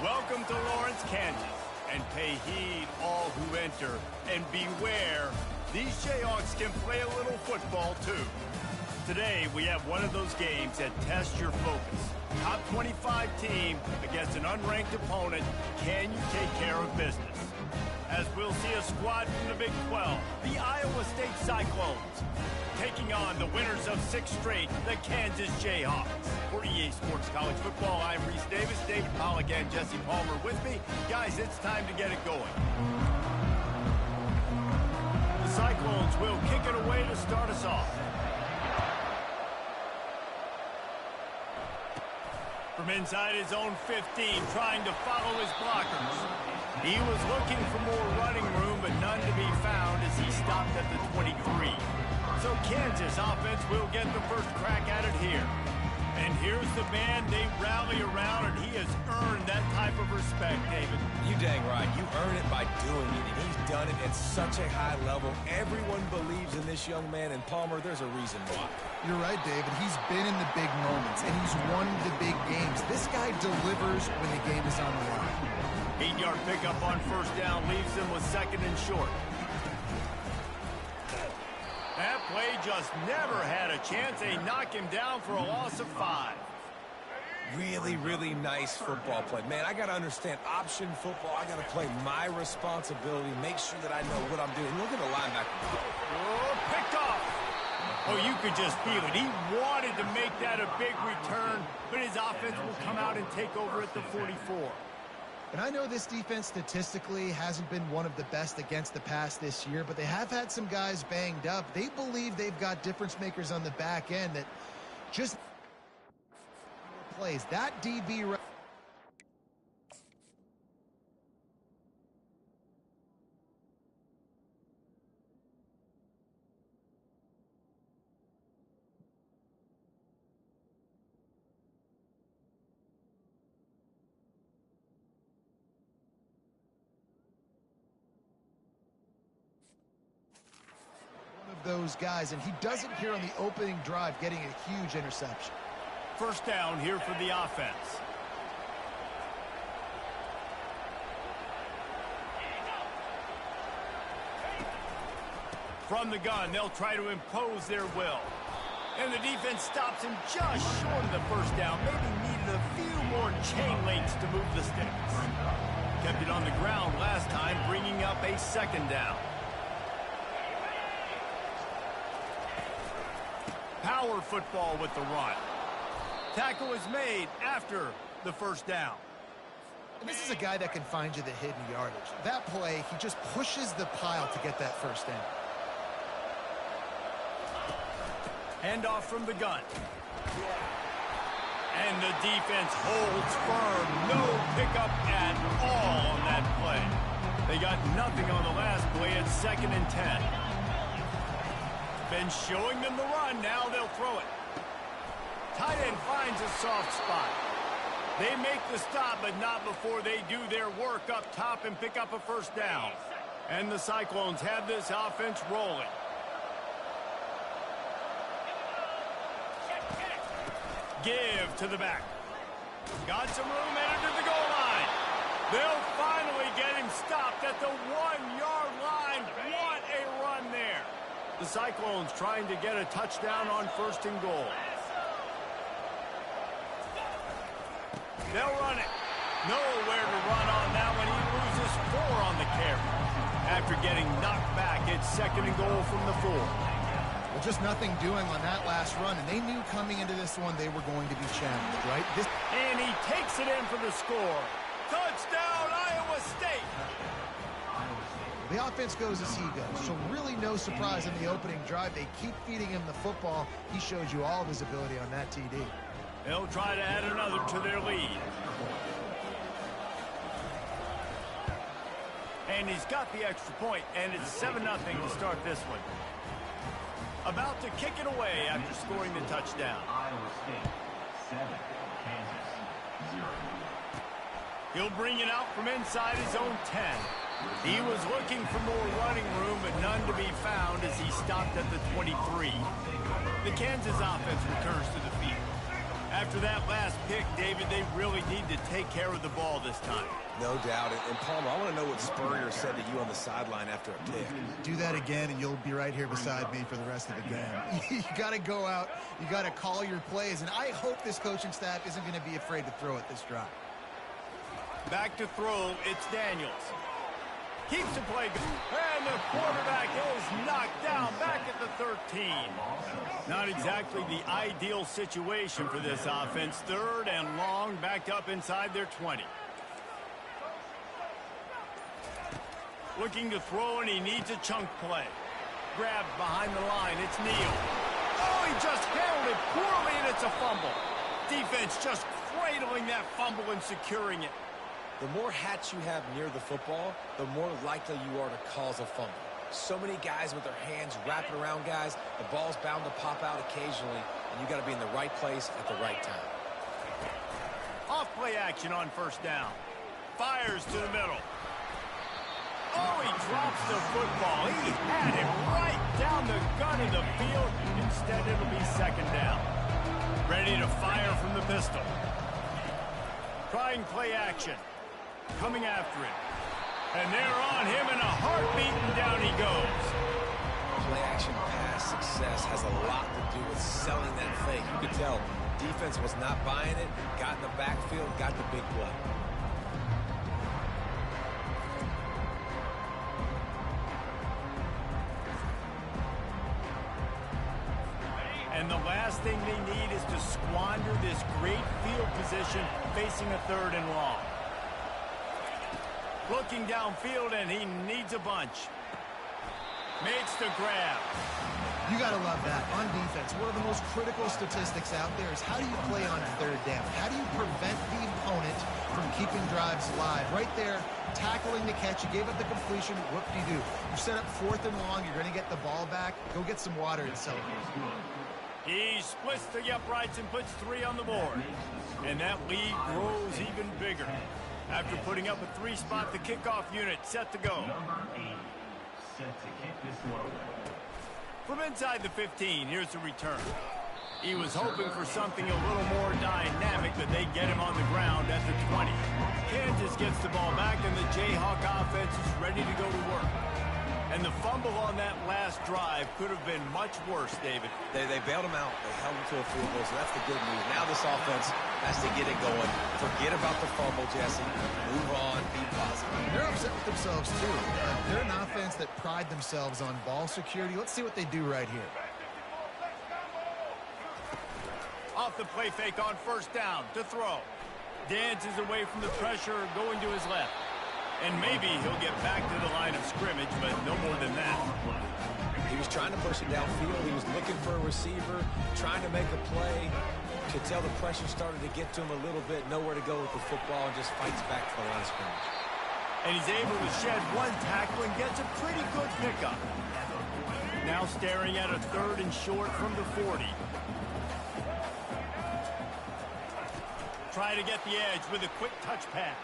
Welcome to Lawrence, Kansas. And pay heed all who enter. And beware, these Jayhawks can play a little football too. Today, we have one of those games that tests your focus. Top 25 team against an unranked opponent. Can you take care of business? As we'll see a squad from the Big 12, the Iowa State Cyclones, taking on the winners of 6 straight, the Kansas Jayhawks. For EA Sports College Football, I'm Reese Davis, David Pollack, and Jesse Palmer with me. Guys, it's time to get it going. The Cyclones will kick it away to start us off. From inside his own 15, trying to follow his blockers. He was looking for more running room, but none to be found as he stopped at the 23. So Kansas offense will get the first crack at it here. And here's the man they rally around, and he has earned that type of respect, David. You dang right. You earn it by doing it, and he's done it at such a high level. Everyone believes in this young man, and Palmer, there's a reason why. You're right, David. He's been in the big moments, and he's won the big games. This guy delivers when the game is on the line. 8-yard pickup on first down leaves them with 2nd and short. That play just never had a chance. They knock him down for a loss of 5. Really, really nice football play. Man, I got to understand option football. I got to play my responsibility, make sure that I know what I'm doing. Look at the linebacker. Oh, picked off. Oh, you could just feel it. He wanted to make that a big return, but his offense will come out and take over at the 44. And I know this defense statistically hasn't been one of the best against the pass this year, but they have had some guys banged up. They believe they've got difference makers on the back end that just plays. That DB... those guys, and he does it here on the opening drive, getting a huge interception. First down here for the offense. From the gun, they'll try to impose their will. And the defense stops him just short of the first down. Maybe needed a few more chain links to move the sticks. Kept it on the ground last time, bringing up a 2nd down. Power football with the run. Tackle is made after the first down. And this is a guy that can find you the hidden yardage. That play, he just pushes the pile to get that first down. Handoff from the gun. And the defense holds firm. No pickup at all on that play. They got nothing on the last play at 2nd and 10. Been showing them the run, now they'll throw it. Tight end finds a soft spot. They make the stop, but not before they do their work up top and pick up a first down. And the Cyclones have this offense rolling. Give to the back. Got some room headed to the goal line. They'll finally get him stopped at the 1-yard line. What a run there. The Cyclones trying to get a touchdown on 1st and goal. They'll run it. Nowhere to run on that one. He loses 4 on the carry. After getting knocked back, it's 2nd and goal from the 4. Well, just nothing doing on that last run, and they knew coming into this one they were going to be challenged, right? And he takes it in for the score. Touchdown, Iowa State! The offense goes as he goes, so really no surprise in the opening drive. They keep feeding him the football. He shows you all of his ability on that TD. They'll try to add another to their lead. And he's got the extra point, and it's 7-0 to start this one. About to kick it away after scoring the touchdown. Iowa State, 7, Kansas, 0. He'll bring it out from inside his own 10. He was looking for more running room, but none to be found as he stopped at the 23. The Kansas offense returns to the field. After that last pick, David, they really need to take care of the ball this time. No doubt. And Palmer, I want to know what Spurrier said to you on the sideline after a pick. Do that again, and you'll be right here beside me for the rest of the game. You got to go out. You got to call your plays, and I hope this coaching staff isn't going to be afraid to throw it this drive. Back to throw, it's Daniels. Keeps the play going, and the quarterback is knocked down back at the 13. Not exactly the ideal situation for this offense. Third and long, backed up inside their 20. Looking to throw, and he needs a chunk play. Grabbed behind the line, it's Neal. Oh, he just handled it poorly, and it's a fumble. Defense just cradling that fumble and securing it. The more hats you have near the football, the more likely you are to cause a fumble. So many guys with their hands wrapping around guys, the ball's bound to pop out occasionally, and you got to be in the right place at the right time. Off play action on first down. Fires to the middle. Oh, he drops the football. He had it right down the gun of the field. Instead, it'll be second down. Ready to fire from the pistol. Trying play action. Coming after it. And they're on him in a heartbeat, and down he goes. Play action pass success has a lot to do with selling that fake. You could tell defense was not buying it, got in the backfield, got the big play. And the last thing they need is to squander this great field position facing a third and long. Looking downfield, and he needs a bunch. Makes the grab. You got to love that. On defense, one of the most critical statistics out there is how do you play on third down? How do you prevent the opponent from keeping drives alive? Right there, tackling the catch. You gave up the completion. Whoop-de-doo. You set up fourth and long. You're going to get the ball back. Go get some water and celebrate. He splits the uprights and puts 3 on the board. And that lead grows even bigger. After putting up a 3-spot, the kickoff unit set to go. Number 8, set to kick this one away. From inside the 15, here's the return. He was hoping for something a little more dynamic, but they get him on the ground at the 20. Kansas gets the ball back, and the Jayhawk offense is ready to go to work. And the fumble on that last drive could have been much worse, David. They bailed him out. They held him to a field goal, so that's the good news. Now this offense has to get it going. Forget about the fumble, Jesse. Move on. Be positive. They're upset with themselves, too. They're an offense that pride themselves on ball security. Let's see what they do right here. Off the play fake on first down to throw. Dances away from the pressure, going to his left. And maybe he'll get back to the line of scrimmage, but no more than that. He was trying to push it downfield. He was looking for a receiver, trying to make a play. Could tell the pressure started to get to him a little bit, nowhere to go with the football, and just fights back to the line of scrimmage. And he's able to shed one tackle and gets a pretty good pickup. Now staring at a third and short from the 40. Try to get the edge with a quick touch pass.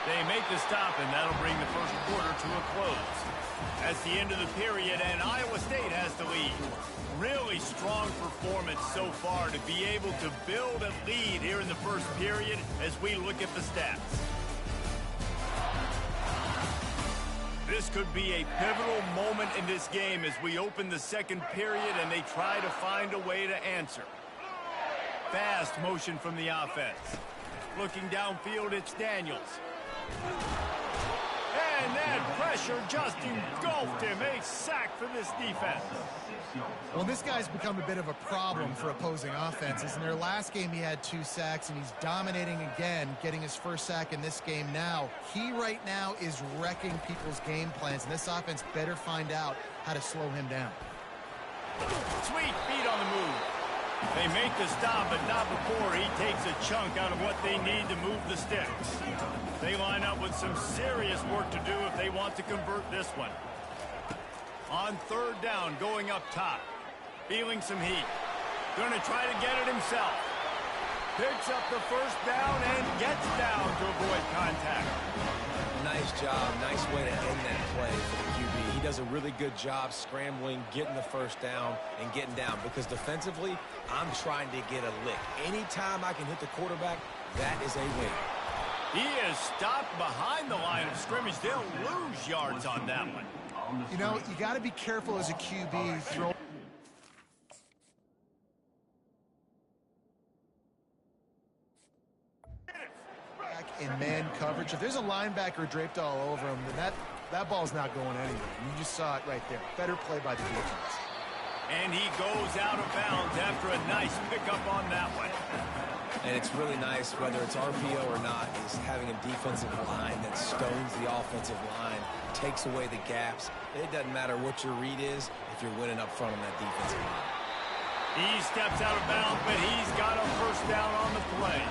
They make the stop, and that'll bring the first quarter to a close. That's the end of the period, and Iowa State has the lead. Really strong performance so far to be able to build a lead here in the first period as we look at the stats. This could be a pivotal moment in this game as we open the second period and they try to find a way to answer. Fast motion from the offense. Looking downfield, it's Daniels. And that pressure just engulfed him. A sack for this defense. Well, this guy's become a bit of a problem for opposing offenses. In their last game, he had 2 sacks, and he's dominating again, getting his first sack in this game now. He right now is wrecking people's game plans, and this offense better find out how to slow him down. Sweet feet on the move. They make the stop, but not before he takes a chunk out of what they need to move the sticks. They line up with some serious work to do if they want to convert this one. On third down, going up top. Feeling some heat. Going to try to get it himself. Picks up the first down and gets down to avoid contact. Nice job. Nice way to end that play for the QB. He does a really good job scrambling, getting the first down, and getting down. Because defensively, I'm trying to get a lick. Anytime I can hit the quarterback, that is a win. He is stopped behind the line of scrimmage. They'll lose yards on that one. You know, you got to be careful as a QB throwing. In man coverage, if there's a linebacker draped all over him, then that ball's not going anywhere. You just saw it right there. Better play by the defense. And he goes out of bounds after a nice pickup on that one. And it's really nice, whether it's RPO or not, is having a defensive line that stones the offensive line, takes away the gaps. It doesn't matter what your read is if you're winning up front on that defensive line. He steps out of bounds, but he's got a first down on the play.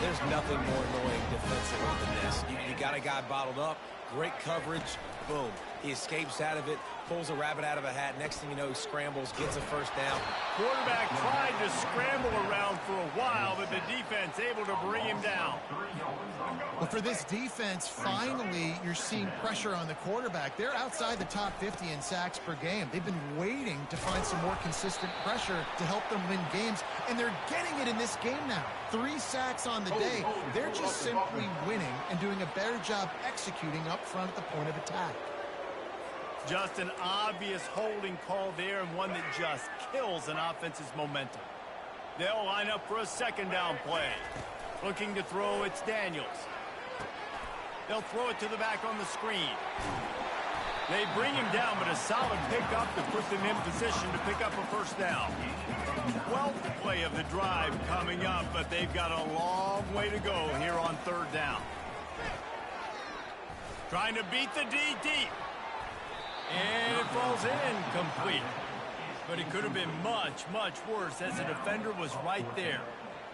There's nothing more annoying defensively than this. You got a guy bottled up, great coverage, boom. He escapes out of it, pulls a rabbit out of a hat. Next thing you know, he scrambles, gets a first down. Quarterback tried to scramble around for a while, but the defense able to bring him down. Well, for this defense, finally, you're seeing pressure on the quarterback. They're outside the top 50 in sacks per game. They've been waiting to find some more consistent pressure to help them win games, and they're getting it in this game now. 3 sacks on the day. They're just simply winning and doing a better job executing up front at the point of attack. Just an obvious holding call there, and one that just kills an offense's momentum. They'll line up for a second down play. Looking to throw, it's Daniels. They'll throw it to the back on the screen. They bring him down, but a solid pickup to put them in position to pick up a first down. 12th play of the drive coming up, but they've got a long way to go here on third down. Trying to beat the D deep. And it falls incomplete. But it could have been much, much worse as the defender was right there.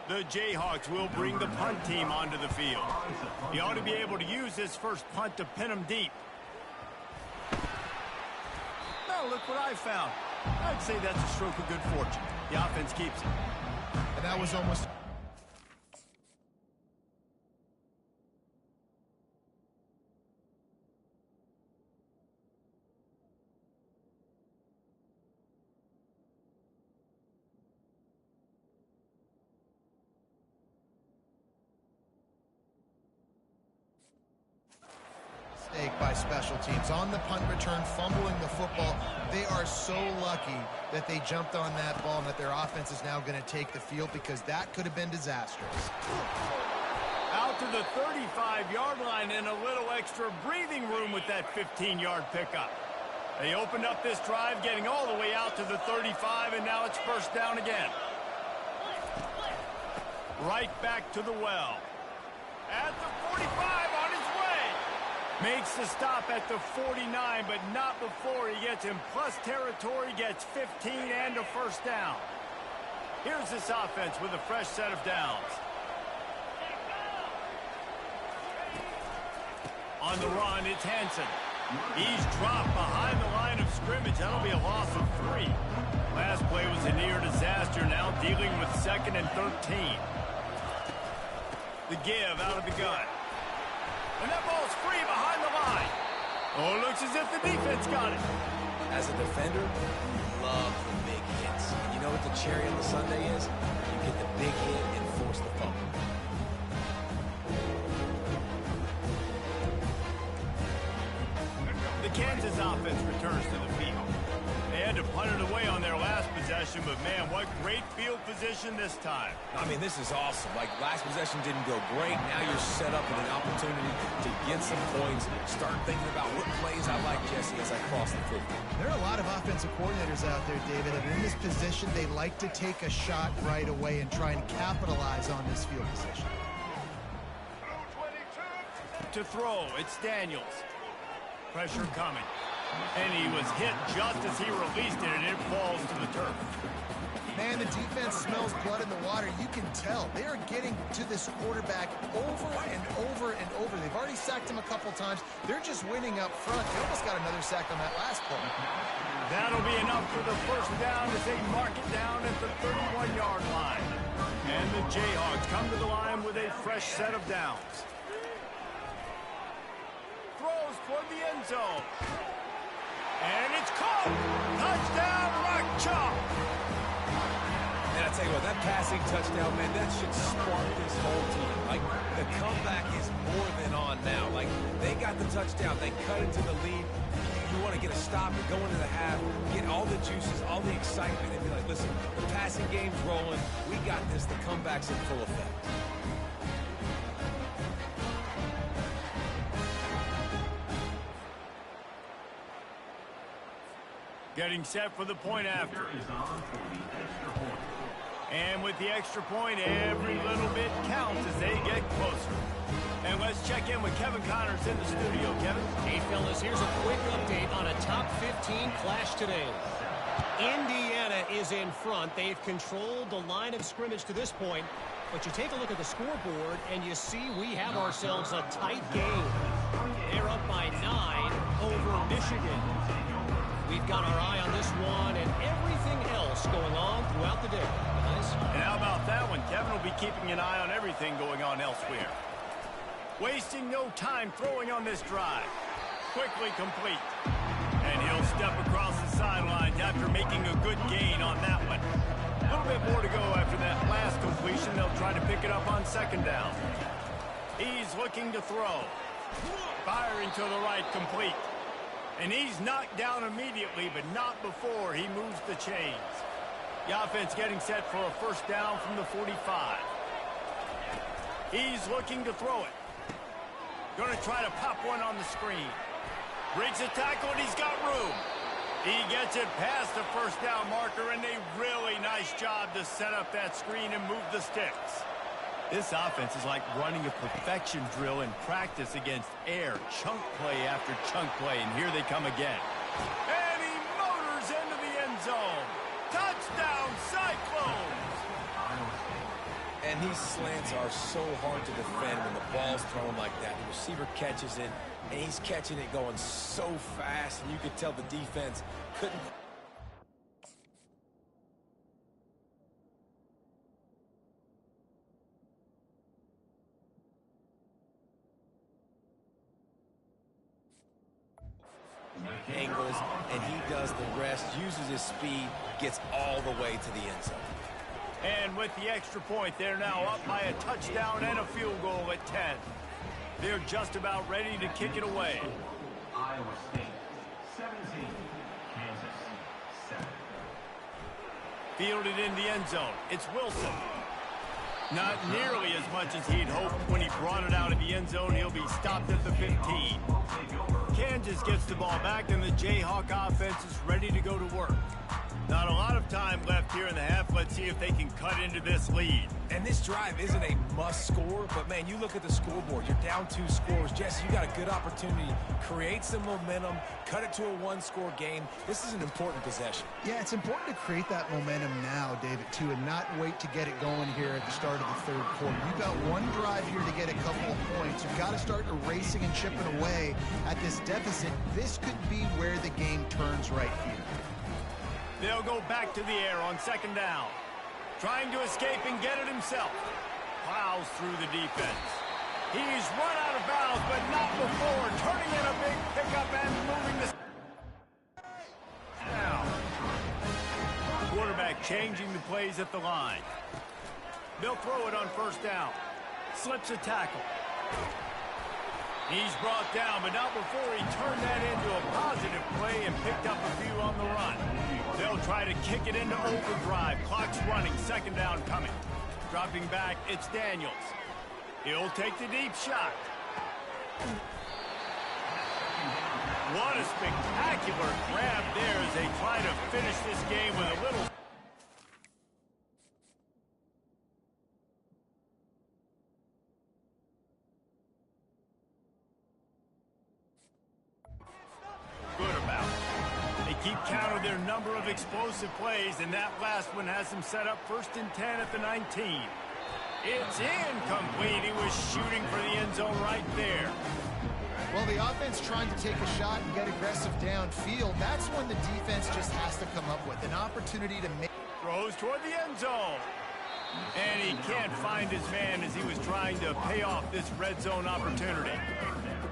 The Jayhawks will bring the punt team onto the field. He ought to be able to use this first punt to pin him deep. Now look what I found. I'd say that's a stroke of good fortune. The offense keeps it. And that was almost... by special teams. On the punt return, fumbling the football. They are so lucky that they jumped on that ball and that their offense is now going to take the field, because that could have been disastrous. Out to the 35-yard line and a little extra breathing room with that 15-yard pickup. They opened up this drive, getting all the way out to the 35, and now it's first down again. Right back to the well. At the 45, on his way. Makes the stop at the 49, but not before he gets in plus territory, gets 15 and a first down. Here's this offense with a fresh set of downs. On the run, it's Hansen. He's dropped behind the line of scrimmage. That'll be a loss of 3. Last play was a near disaster, now dealing with 2nd and 13. The give out of the gun. And that ball's free behind the line. Oh, it looks as if the defense got it. As a defender, love the big hits. And you know what the cherry on the sundae is? You get the big hit and force the fumble. The Kansas offense returns to the field. They had to punt it away on their last possession, but man, what great field position this time. I mean, this is awesome. Like, last possession didn't go great. Now you're set up with an opportunity to get some points, start thinking about what plays I like, Jesse, as I cross the 50. There are a lot of offensive coordinators out there, David, and in this position, they like to take a shot right away and try and capitalize on this field position. To throw, it's Daniels. Pressure coming. And he was hit just as he released it, and it falls to the turf. Man, the defense smells blood in the water. You can tell. They are getting to this quarterback over and over and over. They've already sacked him a couple times. They're just winning up front. They almost got another sack on that last play. That'll be enough for the first down as they mark it down at the 31-yard line. And the Jayhawks come to the line with a fresh set of downs. Throws toward the end zone. And it's caught. Touchdown, Rock Chalk. And I tell you what, that passing touchdown, man, that should spark this whole team. Like, the comeback is more than on now. Like, they got the touchdown. They cut into the lead. You want to get a stop and go into the half, get all the juices, all the excitement, and be like, listen, the passing game's rolling. We got this. The comeback's in full effect. Getting set for the point after. And with the extra point, every little bit counts as they get closer. And let's check in with Kevin Connors in the studio. Kevin? Hey, fellas, here's a quick update on a top 15 clash today. Indiana is in front. They've controlled the line of scrimmage to this point. But you take a look at the scoreboard, and you see we have ourselves a tight game. They're up by 9 over Michigan. We've got our eye on this one and everything else going on throughout the day, guys. And how about that one? Kevin will be keeping an eye on everything going on elsewhere. Wasting no time throwing on this drive. Quickly complete. And he'll step across the sidelines after making a good gain on that one. A little bit more to go after that last completion. They'll try to pick it up on second down. He's looking to throw. Firing to the right, complete. And he's knocked down immediately, but not before he moves the chains. The offense getting set for a first down from the 45. He's looking to throw it. Going to try to pop one on the screen. Breaks the tackle, and he's got room. He gets it past the first down marker, and a really nice job to set up that screen and move the sticks. This offense is like running a perfection drill in practice against air. Chunk play after chunk play, and here they come again. And he motors into the end zone. Touchdown, Cyclones! And these slants are so hard to defend when the ball's thrown like that. The receiver catches it, and he's catching it going so fast, and you could tell the defense couldn't... angles, and he does the rest, uses his speed, gets all the way to the end zone. And with the extra point, they're now up by a touchdown and a field goal at 10. They're just about ready to kick it away. Iowa State, 17. Kansas, 7. Fielded in the end zone. It's Wilson. Not nearly as much as he'd hoped when he brought it out of the end zone. He'll be stopped at the 15. Kansas gets the ball back, and the Jayhawk offense is ready to go to work. Not a lot of time left here in the half. Let's see if they can cut into this lead. And this drive isn't a must score, but man, you look at the scoreboard, you're down 2 scores. Jesse, you got a good opportunity. Create some momentum, cut it to a 1-score game. This is an important possession. Yeah, it's important to create that momentum now, David, too, and not wait to get it going here at the start of the third quarter. You've got one drive here to get a couple of points. You've got to start erasing and chipping away at this deficit. This could be where the game turns right here. They'll go back to the air on second down. Trying to escape and get it himself. Plows through the defense. He's run out of bounds, but not before. Turning in a big pickup and moving the... Now, quarterback changing the plays at the line. They'll throw it on first down. Slips a tackle. He's brought down, but not before he turned that into a positive play and picked up a few on the run. They'll try to kick it into overdrive. Clock's running. Second down coming. Dropping back, it's Daniels. He'll take the deep shot. What a spectacular grab there as they try to finish this game with a little... good about it. They keep count of their number of explosive plays, and that last one has them set up 1st and 10 at the 19. It's incomplete. He was shooting for the end zone right there. Well, the offense trying to take a shot and get aggressive downfield. That's when the defense just has to come up with an opportunity to make... Throws toward the end zone. And he can't find his man as he was trying to pay off this red zone opportunity.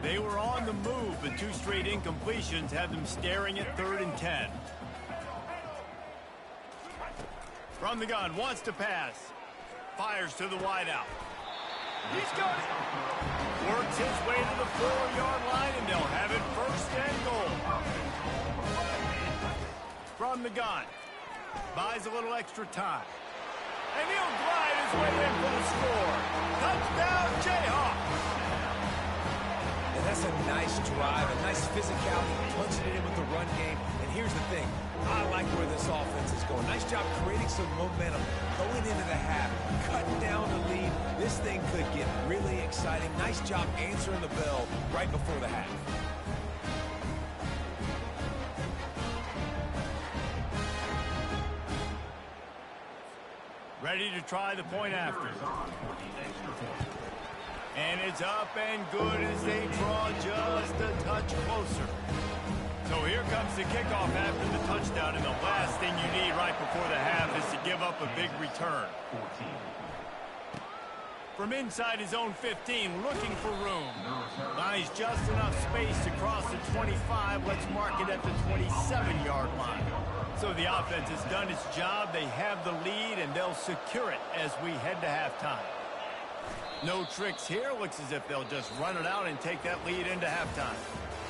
They were on the move, but 2 straight incompletions have them staring at 3rd and 10. From the gun, wants to pass. Fires to the wideout. He's got it. Works his way to the 4-yard line, and they'll have it 1st and goal. From the gun. Buys a little extra time. And he'll glide his way in for the score. Touchdown, Jayhawks. And that's a nice drive, a nice physicality, punching it in with the run game. And here's the thing. I like where this offense is going. Nice job creating some momentum, going into the half, cutting down the lead. This thing could get really exciting. Nice job answering the bell right before the half. Ready to try the point after. And it's up and good as they draw just a touch closer. So here comes the kickoff after the touchdown, and the last thing you need right before the half is to give up a big return. From inside his own 15, looking for room. Buys just enough space to cross the 25. Let's mark it at the 27-yard line. So the offense has done its job. They have the lead, and they'll secure it as we head to halftime. No tricks here. Looks as if they'll just run it out and take that lead into halftime.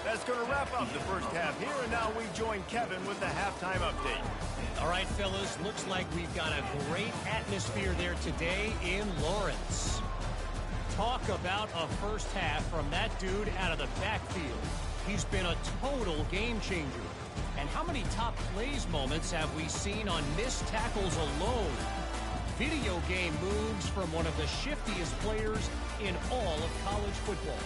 That's going to wrap up the first half here, and now we join Kevin with the halftime update. All right, fellas, looks like we've got a great atmosphere there today in Lawrence. Talk about a first half from that dude out of the backfield. He's been a total game changer. And how many top plays moments have we seen on missed tackles alone? Video game moves from one of the shiftiest players in all of college football.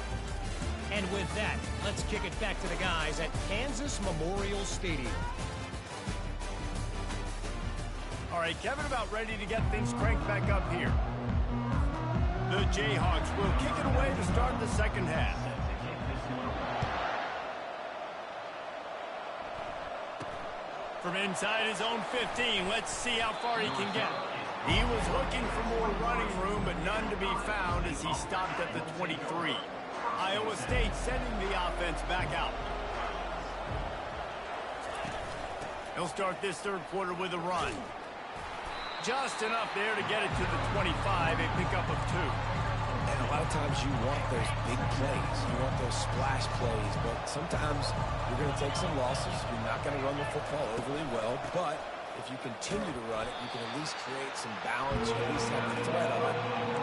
And with that, let's kick it back to the guys at Kansas Memorial Stadium. All right, Kevin, about ready to get things cranked back up here. The Jayhawks will kick it away to start the second half. From inside his own 15, let's see how far he can get. He was looking for more running room, but none to be found as he stopped at the 23. Iowa State sending the offense back out. He'll start this third quarter with a run. Just enough there to get it to the 25, a pickup of 2. And a lot of times you want those big plays. You want those splash plays, but sometimes you're going to take some losses. You're not going to run the football overly well, but if you continue to run it, you can at least create some balance. You at least have the threat of it.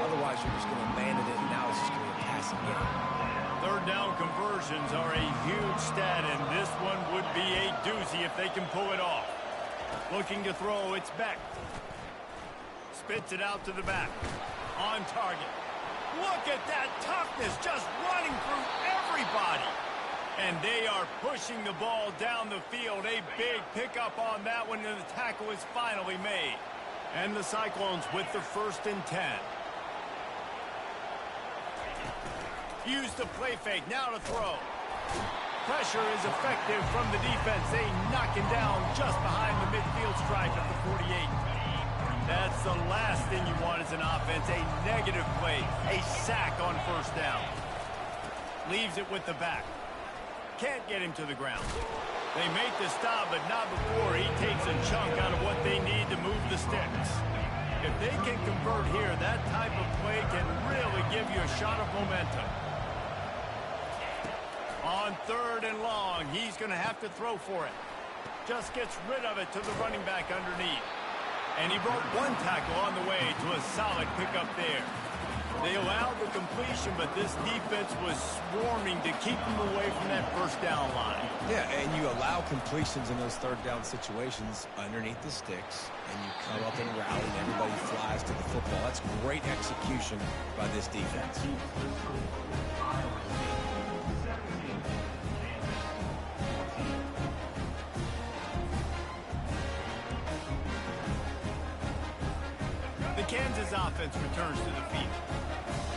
Otherwise, you're just going to abandon it, and now it's just going to be a passing game. Third down conversions are a huge stat, and this one would be a doozy if they can pull it off. Looking to throw, it's Beck. Spits it out to the back. On target. Look at that toughness, just running through everybody. And they are pushing the ball down the field. A big pickup on that one, and the tackle is finally made. And the Cyclones with the 1st and 10. Use the play fake, now to throw. Pressure is effective from the defense. They knock him down just behind the midfield stripe at the 48. That's the last thing you want as an offense, a negative play, a sack on first down. Leaves it with the back. Can't get him to the ground. They make the stop, but not before he takes a chunk out of what they need to move the sticks. If they can convert here, that type of play can really give you a shot of momentum. On 3rd and long, he's going to have to throw for it. Just gets rid of it to the running back underneath. And he broke one tackle on the way to a solid pickup there. They allowed the completion, but this defense was swarming to keep them away from that first down line. Yeah, and you allow completions in those third down situations underneath the sticks, and you come up and rally, and everybody flies to the football. That's great execution by this defense. The Kansas offense returns to the field.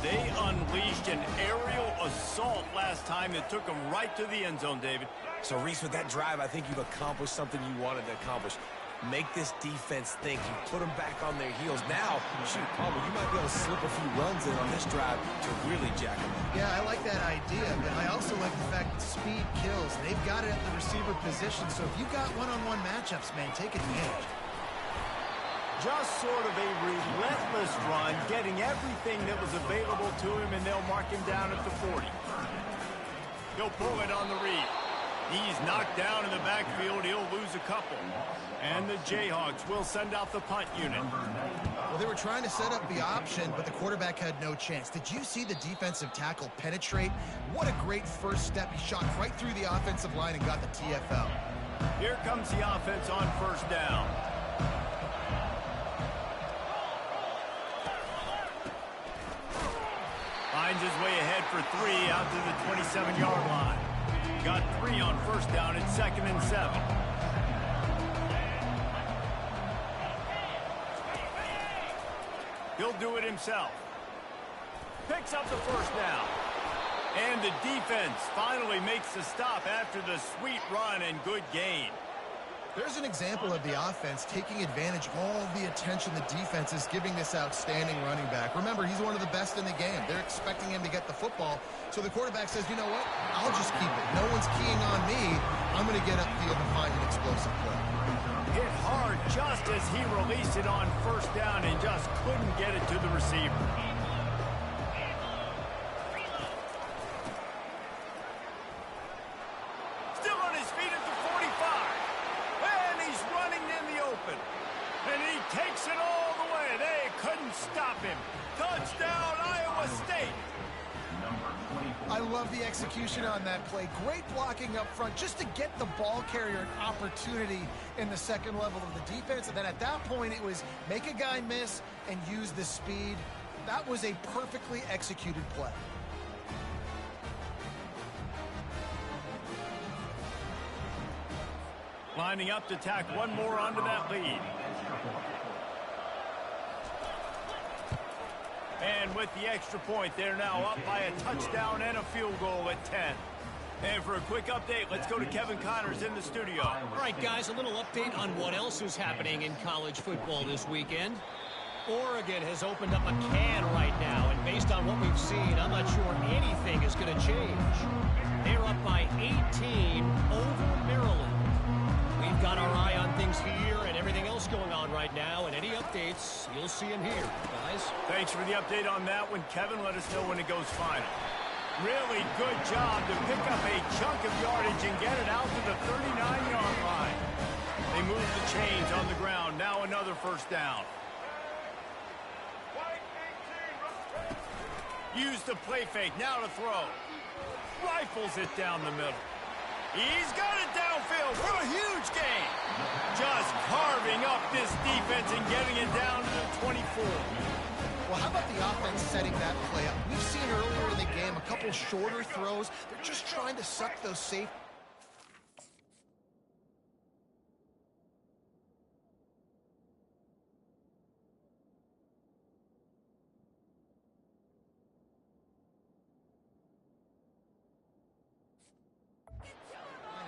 They unleashed an aerial assault last time that took them right to the end zone, David. So, Reese, with that drive, I think you've accomplished something you wanted to accomplish. make this defense think. You put them back on their heels. Now, shoot, Palmer, you might be able to slip a few runs in on this drive to really jack them up. Yeah, I like that idea, but I also like the fact that speed kills. They've got it at the receiver position, so if you've got one-on-one matchups, man, take advantage. Just sort of a relentless run, getting everything that was available to him, and they'll mark him down at the 40. He'll pull it on the read. He's knocked down in the backfield. He'll lose a couple. And the Jayhawks will send out the punt unit. Well, they were trying to set up the option, but the quarterback had no chance. Did you see the defensive tackle penetrate? What a great first step. He shot right through the offensive line and got the TFL. Here comes the offense on first down. Finds his way ahead for 3 out to the 27-yard line. Got 3 on first down at 2nd and 7. He'll do it himself. Picks up the first down. And the defense finally makes the stop after the sweet run and good gain. There's an example of the offense taking advantage of all the attention the defense is giving this outstanding running back. Remember, he's one of the best in the game. They're expecting him to get the football. So the quarterback says, you know what? I'll just keep it. No one's keying on me. I'm going to get upfield and find an explosive play. Hit hard just as he released it on first down and just couldn't get it to the receiver. Still on his feet at the 45. And he's running in the open. And he takes it all the way. They couldn't stop him. Touchdown, Iowa State. I love the execution on that play. Great blocking up front just to get the ball carrier an opportunity in the second level of the defense. And then at that point, it was make a guy miss and use the speed. That was a perfectly executed play. Lining up to tack one more onto that lead. And with the extra point, they're now up by a touchdown and a field goal at 10. And for a quick update, let's go to Kevin Connors in the studio. All right, guys, a little update on what else is happening in college football this weekend. Oregon has opened up a can right now, and based on what we've seen, I'm not sure anything is going to change. They're up by 18 over Maryland. We've got our eye on things here and everything else going on right now, and any updates, you'll see them here, guys. Thanks for the update on that one, Kevin. Let us know when it goes final. Really good job to pick up a chunk of yardage and get it out to the 39-yard line. They move the chains on the ground. Now another first down. Use the play fake. Now to throw. Rifles it down the middle. He's got it downfield for a huge gain. Just carving up this defense and getting it down to the 24. Well, how about the offense setting that play up? We've seen earlier in the game a couple shorter throws. They're just trying to suck those safe.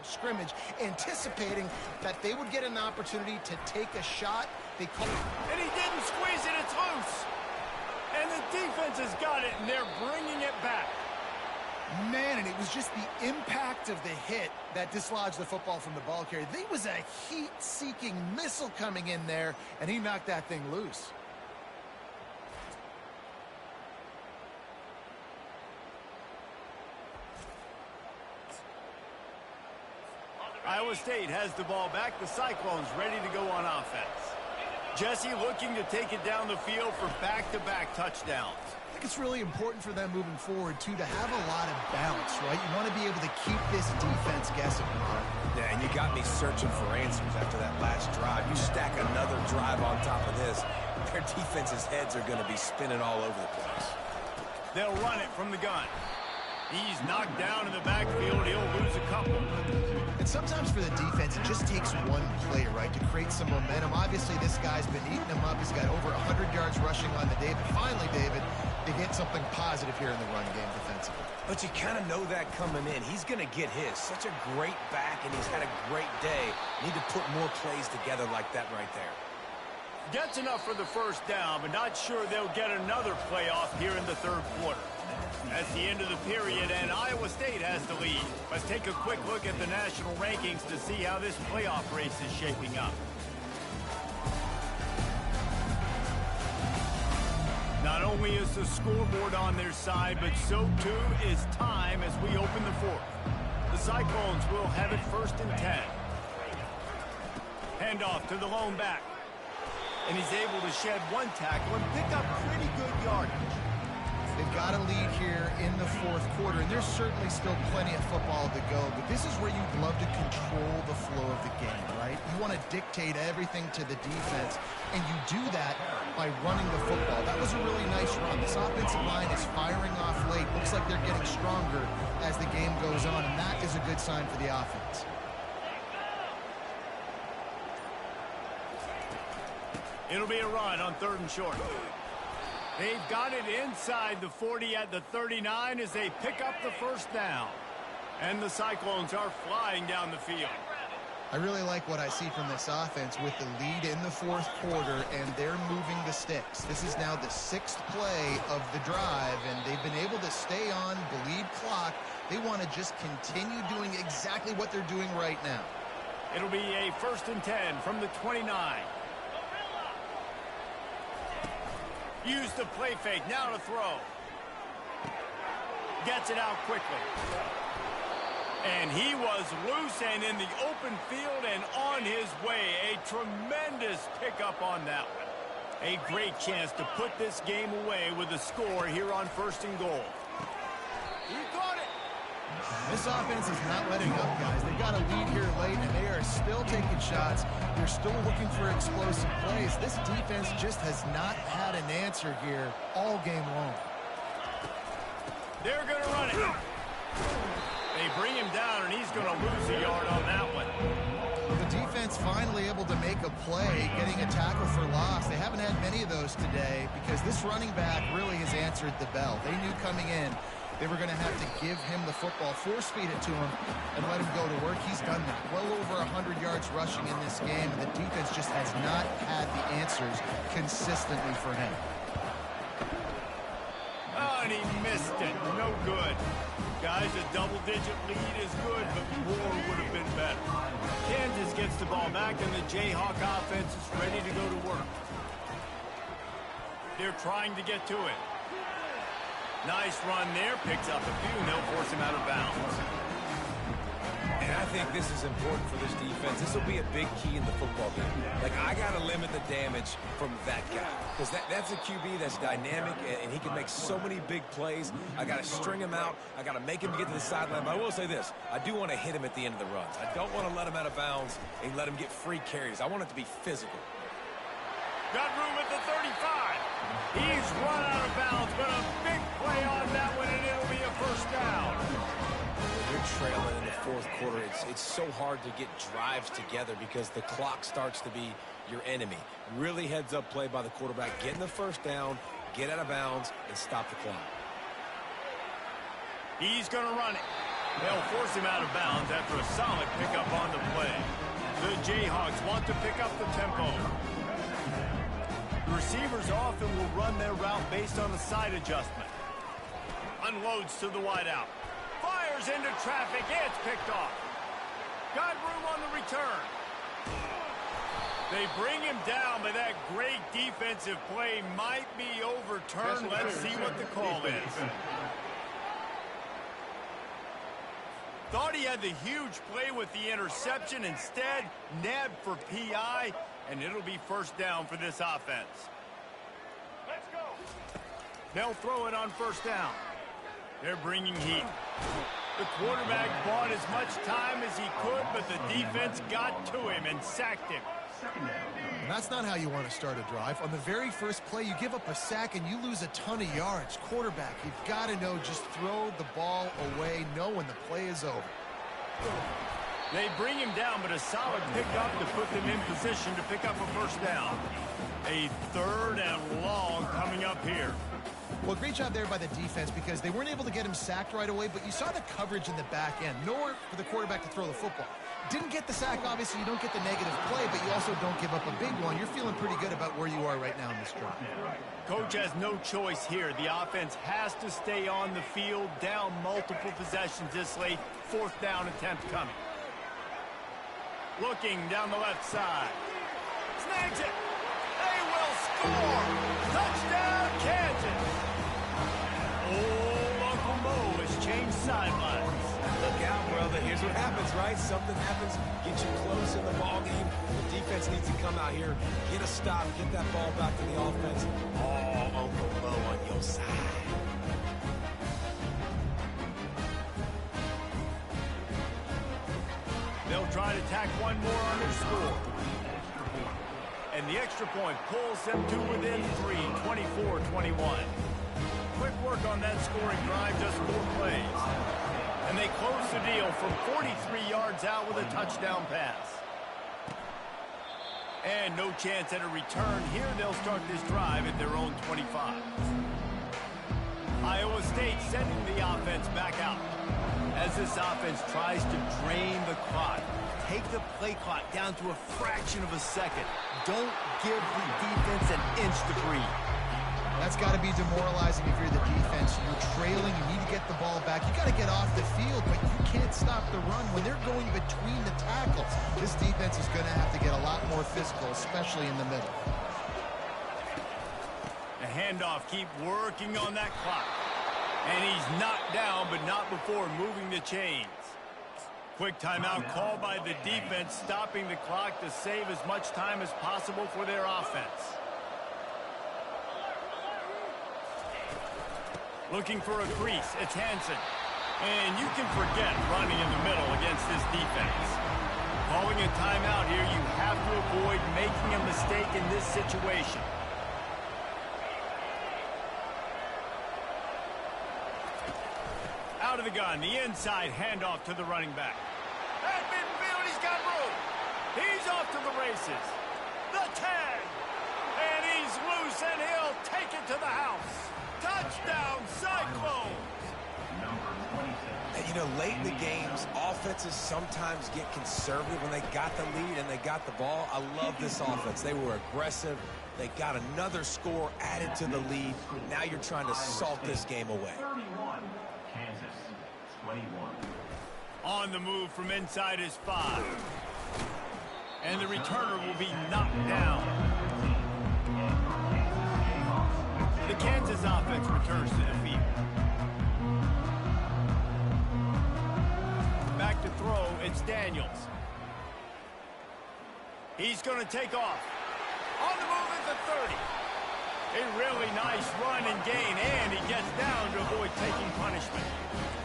Scrimmage, anticipating that they would get an opportunity to take a shot. They called it. And he didn't squeeze it, it's loose. And the defense has got it, and they're bringing it back. Man, and it was just the impact of the hit that dislodged the football from the ball carrier. There was a heat-seeking missile coming in there, and he knocked that thing loose. Iowa State has the ball back. The Cyclones ready to go on offense. Jesse looking to take it down the field for back-to-back touchdowns. I think it's really important for them moving forward, too, to have a lot of balance, right? You want to be able to keep this defense guessing. Yeah, and you got me searching for answers after that last drive. You stack another drive on top of this, their defense's heads are going to be spinning all over the place. They'll run it from the gun. He's knocked down in the backfield. He'll lose a couple. And sometimes for the defense, it just takes one play, right, to create some momentum. Obviously, this guy's been eating them up. He's got over 100 yards rushing on the day. But finally, David, to get something positive here in the run game defensively. But you kind of know that coming in. He's going to get his. Such a great back, and he's had a great day. Need to put more plays together like that right there. Gets enough for the first down, but not sure they'll get another playoff here in the third quarter. That's the end of the period, and Iowa State has the lead. Let's take a quick look at the national rankings to see how this playoff race is shaping up. Not only is the scoreboard on their side, but so too is time as we open the fourth. The Cyclones will have it 1st and 10. Handoff to the lone back. And he's able to shed one tackle and pick up pretty good yardage. They've got a lead here in the fourth quarter, and there's certainly still plenty of football to go, but this is where you'd love to control the flow of the game, right? You want to dictate everything to the defense, and you do that by running the football. That was a really nice run. This offensive line is firing off late. Looks like they're getting stronger as the game goes on, and that is a good sign for the offense. It'll be a run on 3rd and short. They've got it inside the 40 at the 39 as they pick up the first down. And the Cyclones are flying down the field. I really like what I see from this offense with the lead in the fourth quarter, and they're moving the sticks. This is now the 6th play of the drive, and they've been able to stay on, bleed clock. They want to just continue doing exactly what they're doing right now. It'll be a 1st and 10 from the 29. Use the play fake, now to throw. Gets it out quickly. And he was loose and in the open field and on his way. A tremendous pickup on that one. A great chance to put this game away with a score here on 1st and goal. He caught it. This offense is not letting up, guys. They've got a lead here late, and they are still taking shots. They're still looking for explosive plays. This defense just has not had an answer here all game long. They're going to run it. They bring him down, and he's going to lose a yard on that one. The defense finally able to make a play, getting a tackle for loss. They haven't had many of those today because this running back really has answered the bell. They knew coming in they were going to have to give him the football, force-feed it to him, and let him go to work. He's done that. Well over 100 yards rushing in this game. The defense just has not had the answers consistently for him. Oh, and he missed it. No good. Guys, a double-digit lead is good, but more would have been better. Kansas gets the ball back, and the Jayhawk offense is ready to go to work. They're trying to get to it. Nice run there. Picks up a few, and they'll force him out of bounds. And I think this is important for this defense. This will be a big key in the football game. Like, I got to limit the damage from that guy. Because that's a QB that's dynamic, and he can make so many big plays. I got to string him out. I got to make him get to the sideline. But I will say this. I do want to hit him at the end of the runs. I don't want to let him out of bounds and let him get free carries. I want it to be physical. Got room at the 35. He's run out of bounds, but a big play on that one, and it'll be a first down. You're trailing in the fourth quarter. It's so hard to get drives together because the clock starts to be your enemy. Really heads-up play by the quarterback. Getting the first down, get out of bounds, and stop the clock. He's going to run it. They'll force him out of bounds after a solid pickup on the play. The Jayhawks want to pick up the tempo. The receivers often will run their route based on a side adjustment. Unloads to the wideout. Fires into traffic. It's picked off. Got room on the return. They bring him down, but that great defensive play might be overturned. Let's see what the call is. Thought he had the huge play with the interception. Instead, nabbed for PI. And it'll be first down for this offense. Let's go. They'll throw it on first down. They're bringing heat. The quarterback bought as much time as he could, but the defense got to him and sacked him. And that's not how you want to start a drive. On the very first play, you give up a sack and you lose a ton of yards. Quarterback, you've got to know, just throw the ball away, know when the play is over. They bring him down, but a solid pickup to put them in position to pick up a first down. A 3rd and long coming up here. Well, great job there by the defense because they weren't able to get him sacked right away, but you saw the coverage in the back end. Nowhere for the quarterback to throw the football. Didn't get the sack, obviously. You don't get the negative play, but you also don't give up a big one. You're feeling pretty good about where you are right now in this drive. Coach has no choice here. The offense has to stay on the field, down multiple possessions this late. 4th down attempt coming. Looking down the left side. Snags it. They will score. Touchdown, Kansas. Oh, Uncle Mo has changed sidelines. Look out, brother. Here's what happens, right? Something happens, get you close in the ball game. The defense needs to come out here, get a stop, get that ball back to the offense. Oh, Uncle Mo on your side. They'll try to tack one more on their score. And the extra point pulls them to within 3, 24-21. Quick work on that scoring drive, just 4 plays. And they close the deal from 43 yards out with a touchdown pass. And no chance at a return. Here they'll start this drive at their own 25. Iowa State sending the offense back out. As this offense tries to drain the clock, take the play clock down to a fraction of a second. Don't give the defense an inch to breathe. That's got to be demoralizing if you're the defense. You're trailing. You need to get the ball back. You got to get off the field, but you can't stop the run when they're going between the tackles. This defense is going to have to get a lot more physical, especially in the middle. The handoff, keep working on that clock. And he's knocked down, but not before moving the chains. Quick timeout called by the defense, stopping the clock to save as much time as possible for their offense. Looking for a crease, it's Hansen. And you can forget running in the middle against this defense. Calling a timeout here, you have to avoid making a mistake in this situation. Out of the gun, the inside handoff to the running back. At midfield, he's got room. He's off to the races. The tag. And he's loose, and he'll take it to the house. Touchdown, Cyclones! And, you know, late in the games, offenses sometimes get conservative when they got the lead and they got the ball. I love this offense. They were aggressive. They got another score added to the lead. Now you're trying to salt this game away. 31, Kansas, 21. On the move from inside his 5. And the returner will be knocked down. The Kansas offense returns to the field. Back to throw, it's Daniels. He's going to take off. On the move at the 30. A really nice run and gain, and he gets down to avoid taking punishment.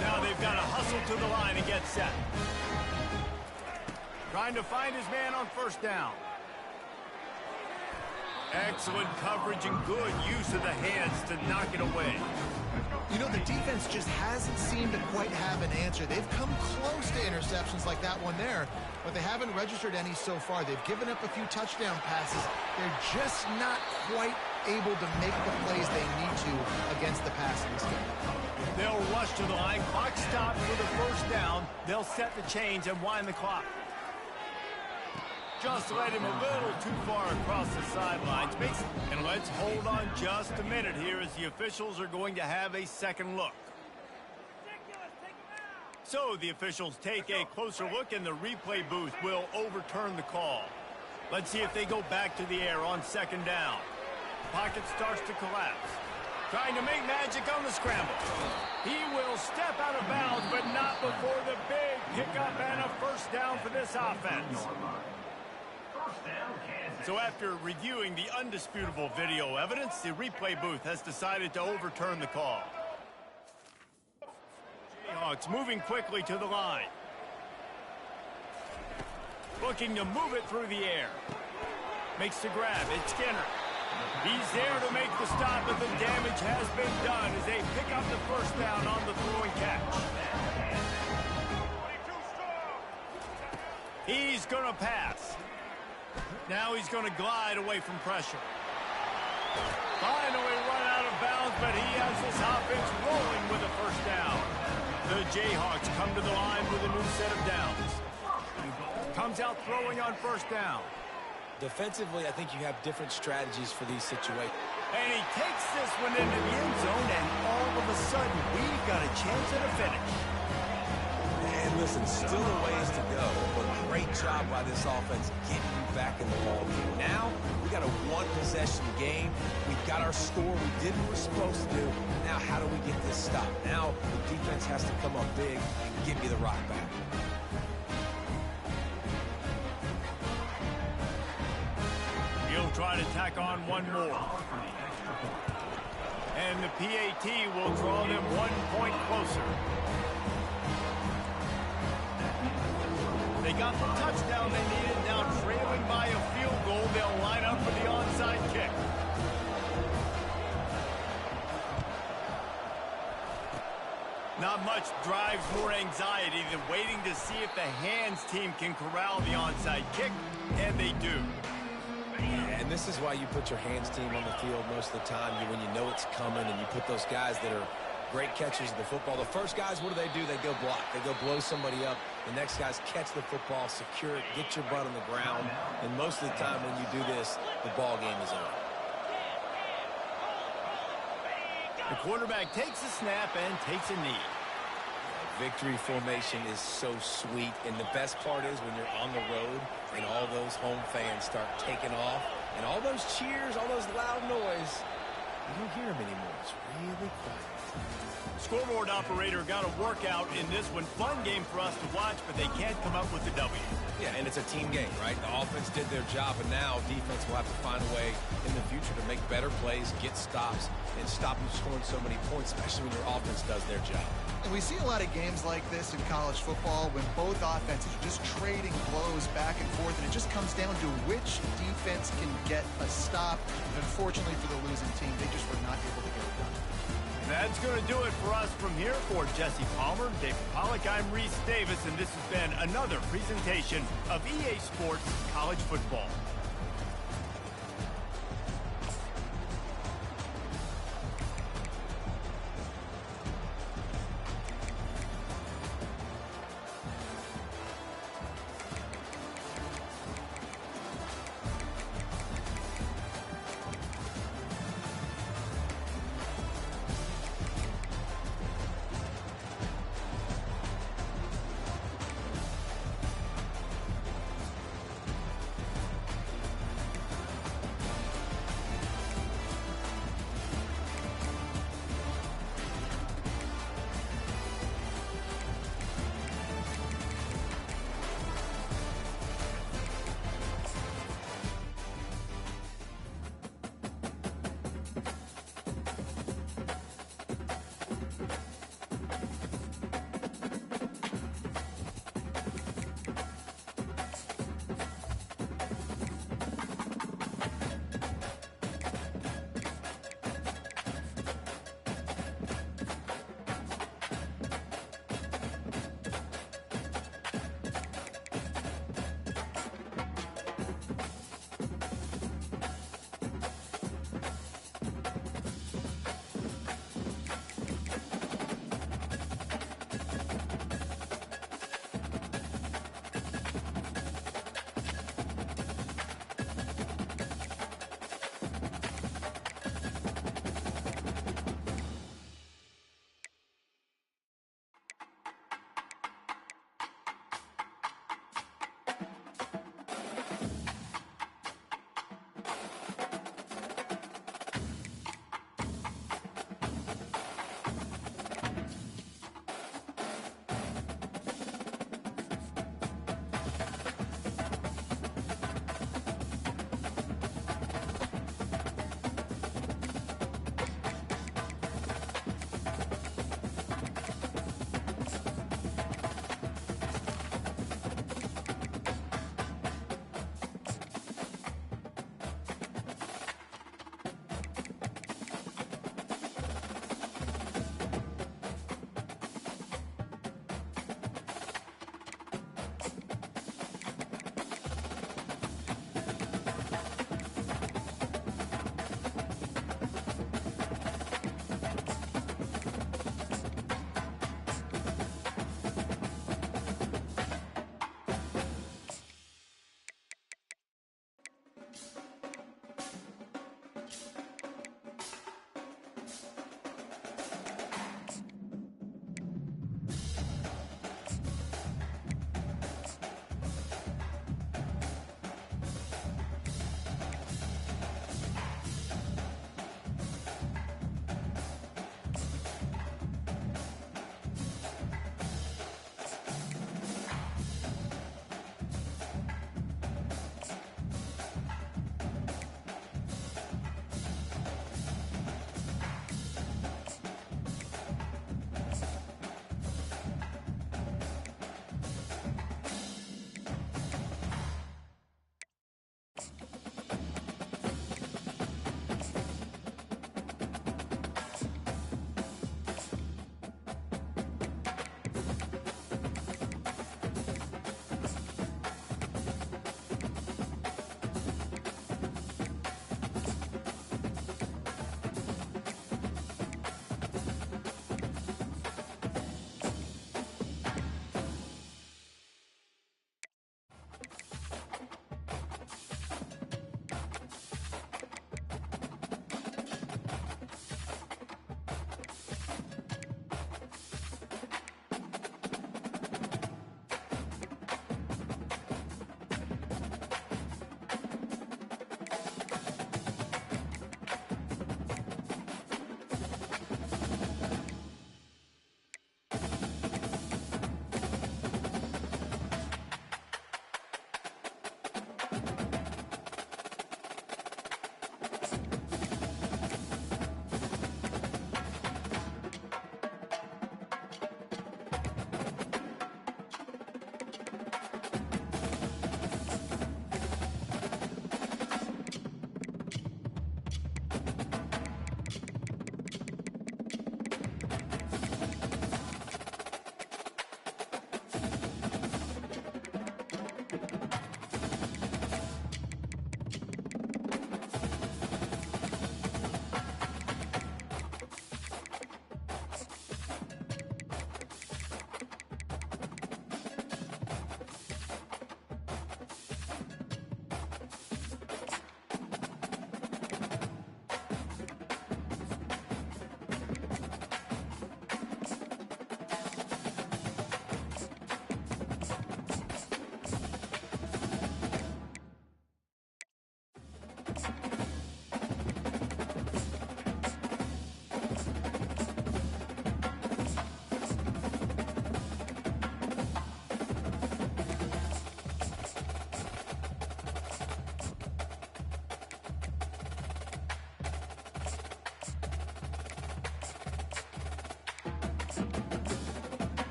Now they've got to hustle to the line and get set. Trying to find his man on 1st down. Excellent coverage and good use of the hands to knock it away. You know, the defense just hasn't seemed to quite have an answer. They've come close to interceptions like that one there, but they haven't registered any so far. They've given up a few touchdown passes. They're just not quite able to make the plays they need to against the pass in this game. They'll rush to the line. Clock stopped for the 1st down. They'll set the chains and wind the clock. Just let him a little too far across the sidelines. And let's hold on just a minute here as the officials are going to have a second look. So the officials take a closer look and the replay booth will overturn the call. Let's see if they go back to the air on 2nd down. Pocket starts to collapse. Trying to make magic on the scramble. He will step out of bounds, but not before the big pickup and a 1st down for this offense. So after reviewing the undisputable video evidence, the replay booth has decided to overturn the call. Jayhawks moving quickly to the line. Looking to move it through the air. Makes the grab. It's Skinner. He's there to make the stop, but the damage has been done as they pick up the 1st down on the throwing catch. He's going to pass. Now he's going to glide away from pressure. Finally run out of bounds, but he has this offense rolling with a first down. The Jayhawks come to the line with a new set of downs. Comes out throwing on first down. Defensively, I think you have different strategies for these situations. And he takes this one into the end zone, and all of a sudden, we've got a chance at a finish. And listen, still a ways to go, but great job by this offense getting you back in the ball game. Now, we got a one-possession game. We got our score. We did what we're supposed to do. Now, how do we get this stopped? Now, the defense has to come up big and give me the rock back. He'll try to tack on one more. And the PAT will draw them 1 point closer. They got the touchdown they needed. Now trailing by a field goal, they'll line up for the onside kick. Not much drives more anxiety than waiting to see if the hands team can corral the onside kick, and they do. And this is why you put your hands team on the field most of the time, when you know it's coming, and you put those guys that are great catchers of the football. The first guys, what do? They go block. They go blow somebody up. The next guys catch the football, secure it, get your butt on the ground. And most of the time when you do this, the ball game is over. The quarterback takes a snap and takes a knee. Victory formation is so sweet, and the best part is when you're on the road and all those home fans start taking off, and all those cheers, all those loud noise, you don't hear them anymore. It's really quiet. Scoreboard operator got a workout in this one. Fun game for us to watch, but they can't come up with the W. Yeah, and it's a team game, right? The offense did their job, and now defense will have to find a way in the future to make better plays, get stops, and stop them scoring so many points, especially when your offense does their job. And we see a lot of games like this in college football when both offenses are just trading blows back and forth, and it just comes down to which defense can get a stop. And unfortunately for the losing team, they just were not able to get it done. That's going to do it for us from here. For Jesse Palmer, David Pollack, I'm Reese Davis, and this has been another presentation of EA Sports College Football.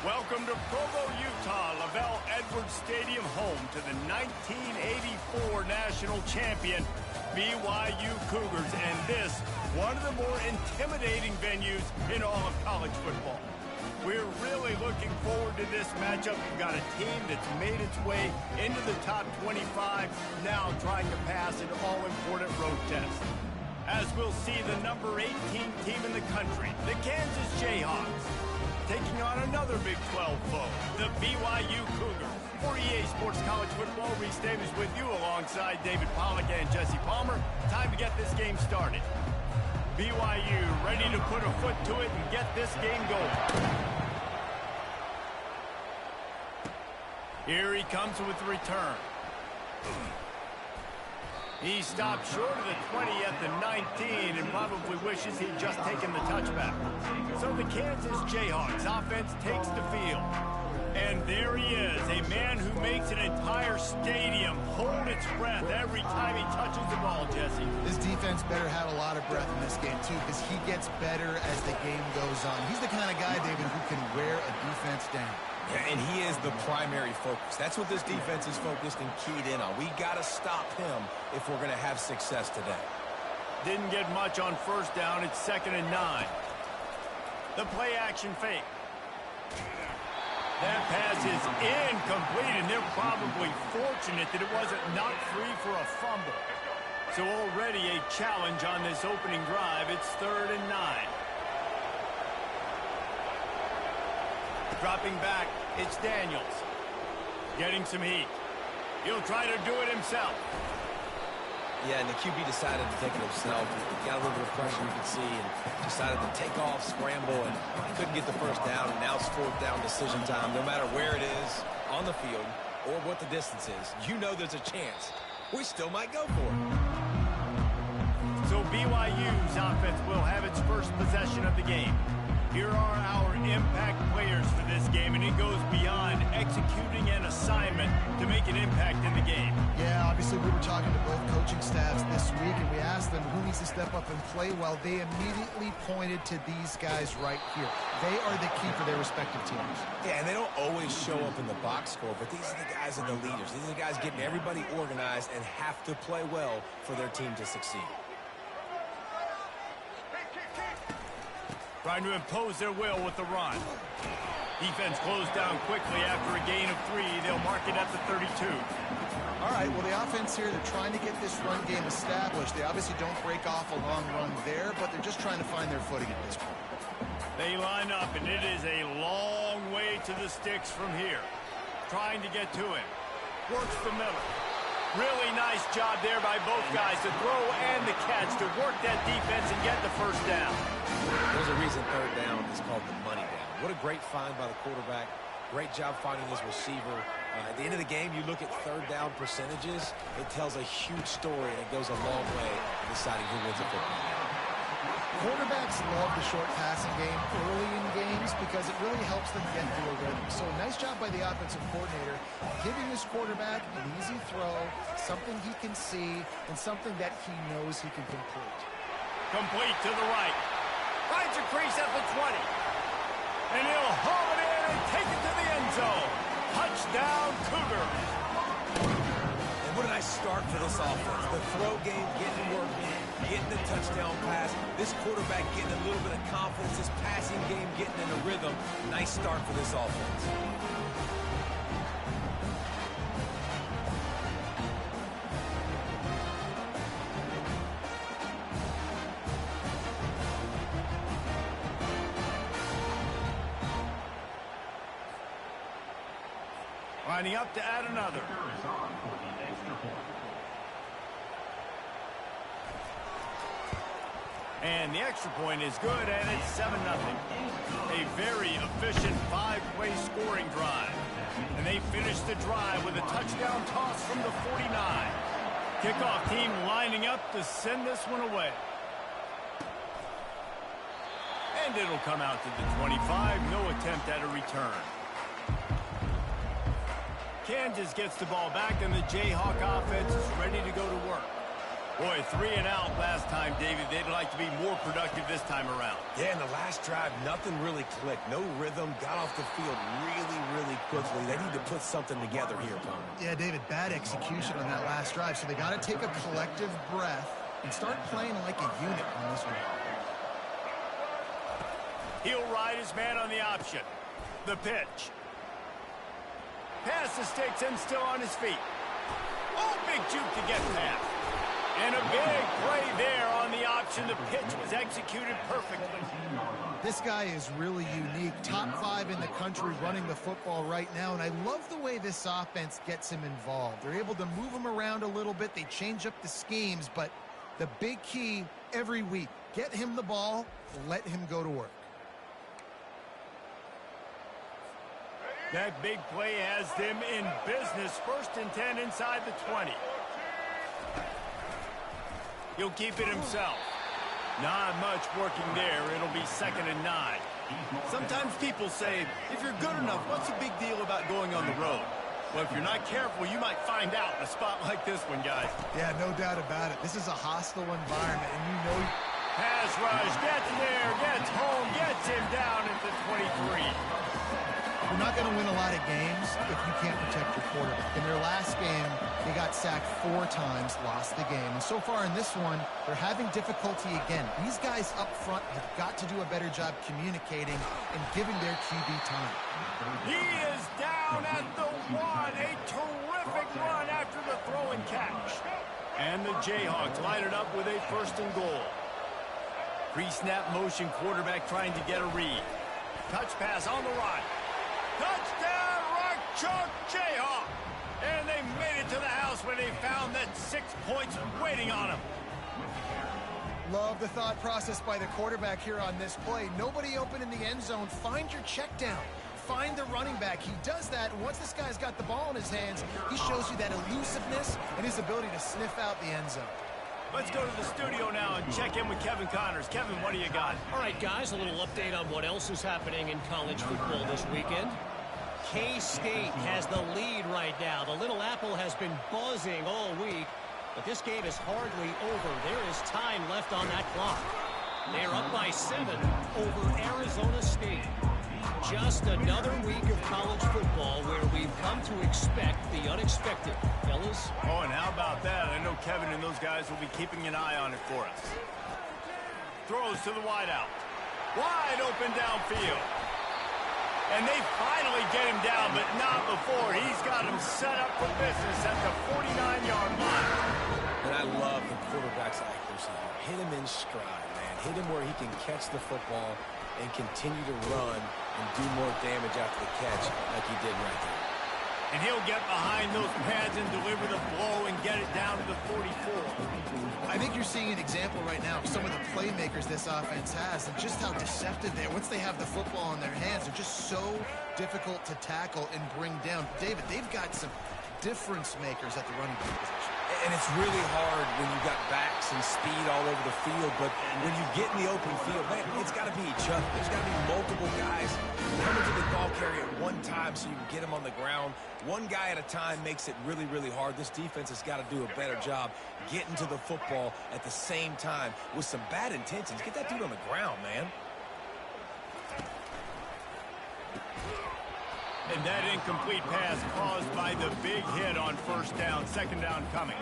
Welcome to Provo, Utah, Lavelle Edwards Stadium, home to the 1984 national champion BYU Cougars, and this, one of the more intimidating venues in all of college football. We're really looking forward to this matchup. We've got a team that's made its way into the top 25, now trying to pass an all-important road test. As we'll see the number 18 team in the country, the Kansas Jayhawks, taking on another Big 12 foe, the BYU Cougars. For EA Sports College Football, Reese Davis with you alongside David Pollack and Jesse Palmer. Time to get this game started. BYU ready to put a foot to it and get this game going. Here he comes with the return. He stopped short of the 20 at the 19 and probably wishes he'd just taken the touchback. So the Kansas Jayhawks offense takes the field. And there he is, a man who makes an entire stadium hold its breath every time he touches the ball, Jesse. This defense better have a lot of breath in this game, too, because he gets better as the game goes on. He's the kind of guy, David, who can wear a defense down. Yeah, and he is the primary focus. That's what this defense is focused and keyed in on. We got to stop him if we're going to have success today. Didn't get much on first down. It's 2nd and 9. The play action fake. That pass is incomplete, and they're probably fortunate that it wasn't knocked free for a fumble. So already a challenge on this opening drive. It's 3rd and 9. Dropping back, it's Daniels. Getting some heat. He'll try to do it himself. Yeah, and the QB decided to take it himself. He got a little bit of pressure, you can see, and decided to take off, scramble, and couldn't get the first down. And now it's 4th down decision time. No matter where it is on the field or what the distance is, you know there's a chance. We still might go for it. So BYU's offense will have its first possession of the game. Here are our impact players for this game, and it goes beyond executing an assignment to make an impact in the game. Yeah, obviously we were talking to both coaching staffs this week, and we asked them who needs to step up and play well. They immediately pointed to these guys right here. They are the key for their respective teams. Yeah, and they don't always show up in the box score, but these are the guys that are the leaders. These are the guys getting everybody organized and have to play well for their team to succeed. Trying to impose their will with the run. Defense closed down quickly after a gain of 3. They'll mark it at the 32. All right, well, the offense here, they're trying to get this run game established. They obviously don't break off a long run there, but they're just trying to find their footing at this point. They line up, and it is a long way to the sticks from here. Trying to get to him. Works the middle. Really nice job there by both guys to throw and the catch to work that defense and get the first down. There's a reason 3rd down is called the money down. What a great find by the quarterback. Great job finding his receiver. At the end of the game, you look at 3rd down percentages. It tells a huge story, and it goes a long way in deciding who wins a football game. Quarterbacks love the short passing game early in games because it really helps them get into a rhythm. So nice job by the offensive coordinator, giving his quarterback an easy throw, something he can see, and something that he knows he can complete. Complete to the right. Finds a crease at the 20. And he'll haul it in and take it to the end zone. Touchdown, Cougars. And what a nice start for this offense. The throw game getting working, getting the touchdown pass. This quarterback getting a little bit of confidence. This passing game getting in a rhythm. Nice start for this offense. Lining up to add another. And the extra point is good, and it's 7-0. A very efficient 5-play scoring drive. And they finish the drive with a touchdown toss from the 49. Kickoff team lining up to send this one away. And it'll come out to the 25. No attempt at a return. Kansas gets the ball back, and the Jayhawk offense is ready to go to work. Boy, 3 and out last time, David. They'd like to be more productive this time around. Yeah, in the last drive, nothing really clicked. No rhythm, got off the field really quickly. They need to put something together here, Connor. Yeah, David, bad execution on that last drive, so they got to take a collective breath and start playing like a unit on this one. He'll ride his man on the option. The pitch. Past the sticks and still on his feet. Oh, big juke to get past. And a big play there on the option. The pitch was executed perfectly. This guy is really unique. Top 5 in the country running the football right now, and I love the way this offense gets him involved. They're able to move him around a little bit. They change up the schemes, but the big key every week, get him the ball, let him go to work. That big play has them in business. 1st and 10 inside the 20. He'll keep it himself. Not much working there. It'll be 2nd and 9. Sometimes people say, if you're good enough, what's the big deal about going on the road? Well, if you're not careful, you might find out in a spot like this one, guys. Yeah, no doubt about it. This is a hostile environment, and you know... Pass rush, gets there, gets home, gets him down at the 23. You're not going to win a lot of games if you can't protect your quarterback. In their last game, they got sacked 4 times, lost the game. And so far in this one, they're having difficulty again. These guys up front have got to do a better job communicating and giving their QB time. He is down at the 1. A terrific run after the throw and catch. And the Jayhawks line it up with a 1st and goal. Pre-snap motion, quarterback trying to get a read. Touch pass on the run. Touchdown, Rock Chalk Jayhawk! And they made it to the house when they found that 6 points waiting on them. Love the thought process by the quarterback here on this play. Nobody open in the end zone. Find your check down. Find the running back. He does that, and once this guy's got the ball in his hands, he shows you that elusiveness and his ability to sniff out the end zone. Let's go to the studio now and check in with Kevin Connors. Kevin, what do you got? All right, guys, a little update on what else is happening in college football this weekend. K-State has the lead right now. The Little Apple has been buzzing all week, but this game is hardly over. There is time left on that clock. They're up by 7 over Arizona State. Just another week of college football where we've come to expect the unexpected. Fellas? Oh, and how about that? I know Kevin and those guys will be keeping an eye on it for us. Throws to the wideout. Wide open downfield. And they finally get him down, but not before. He's got him set up for business at the 49-yard line. And I love the quarterback's accuracy. Hit him in stride, man. Hit him where he can catch the football and continue to run and do more damage after the catch like he did right there. And he'll get behind those pads and deliver the blow and get it down to the 44. I think you're seeing an example right now of some of the playmakers this offense has and just how deceptive they are. Once they have the football in their hands, they're just so difficult to tackle and bring down. David, they've got some difference makers at the running back position. And it's really hard when you got backs and speed all over the field, but when you get in the open field, man, it's got to be each other. There's got to be multiple guys coming to the ball carrier at one time so you can get them on the ground. One guy at a time makes it really, really hard. This defense has got to do a better job getting to the football at the same time with some bad intentions. Get that dude on the ground, man. And that incomplete pass caused by the big hit on 1st down, 2nd down coming.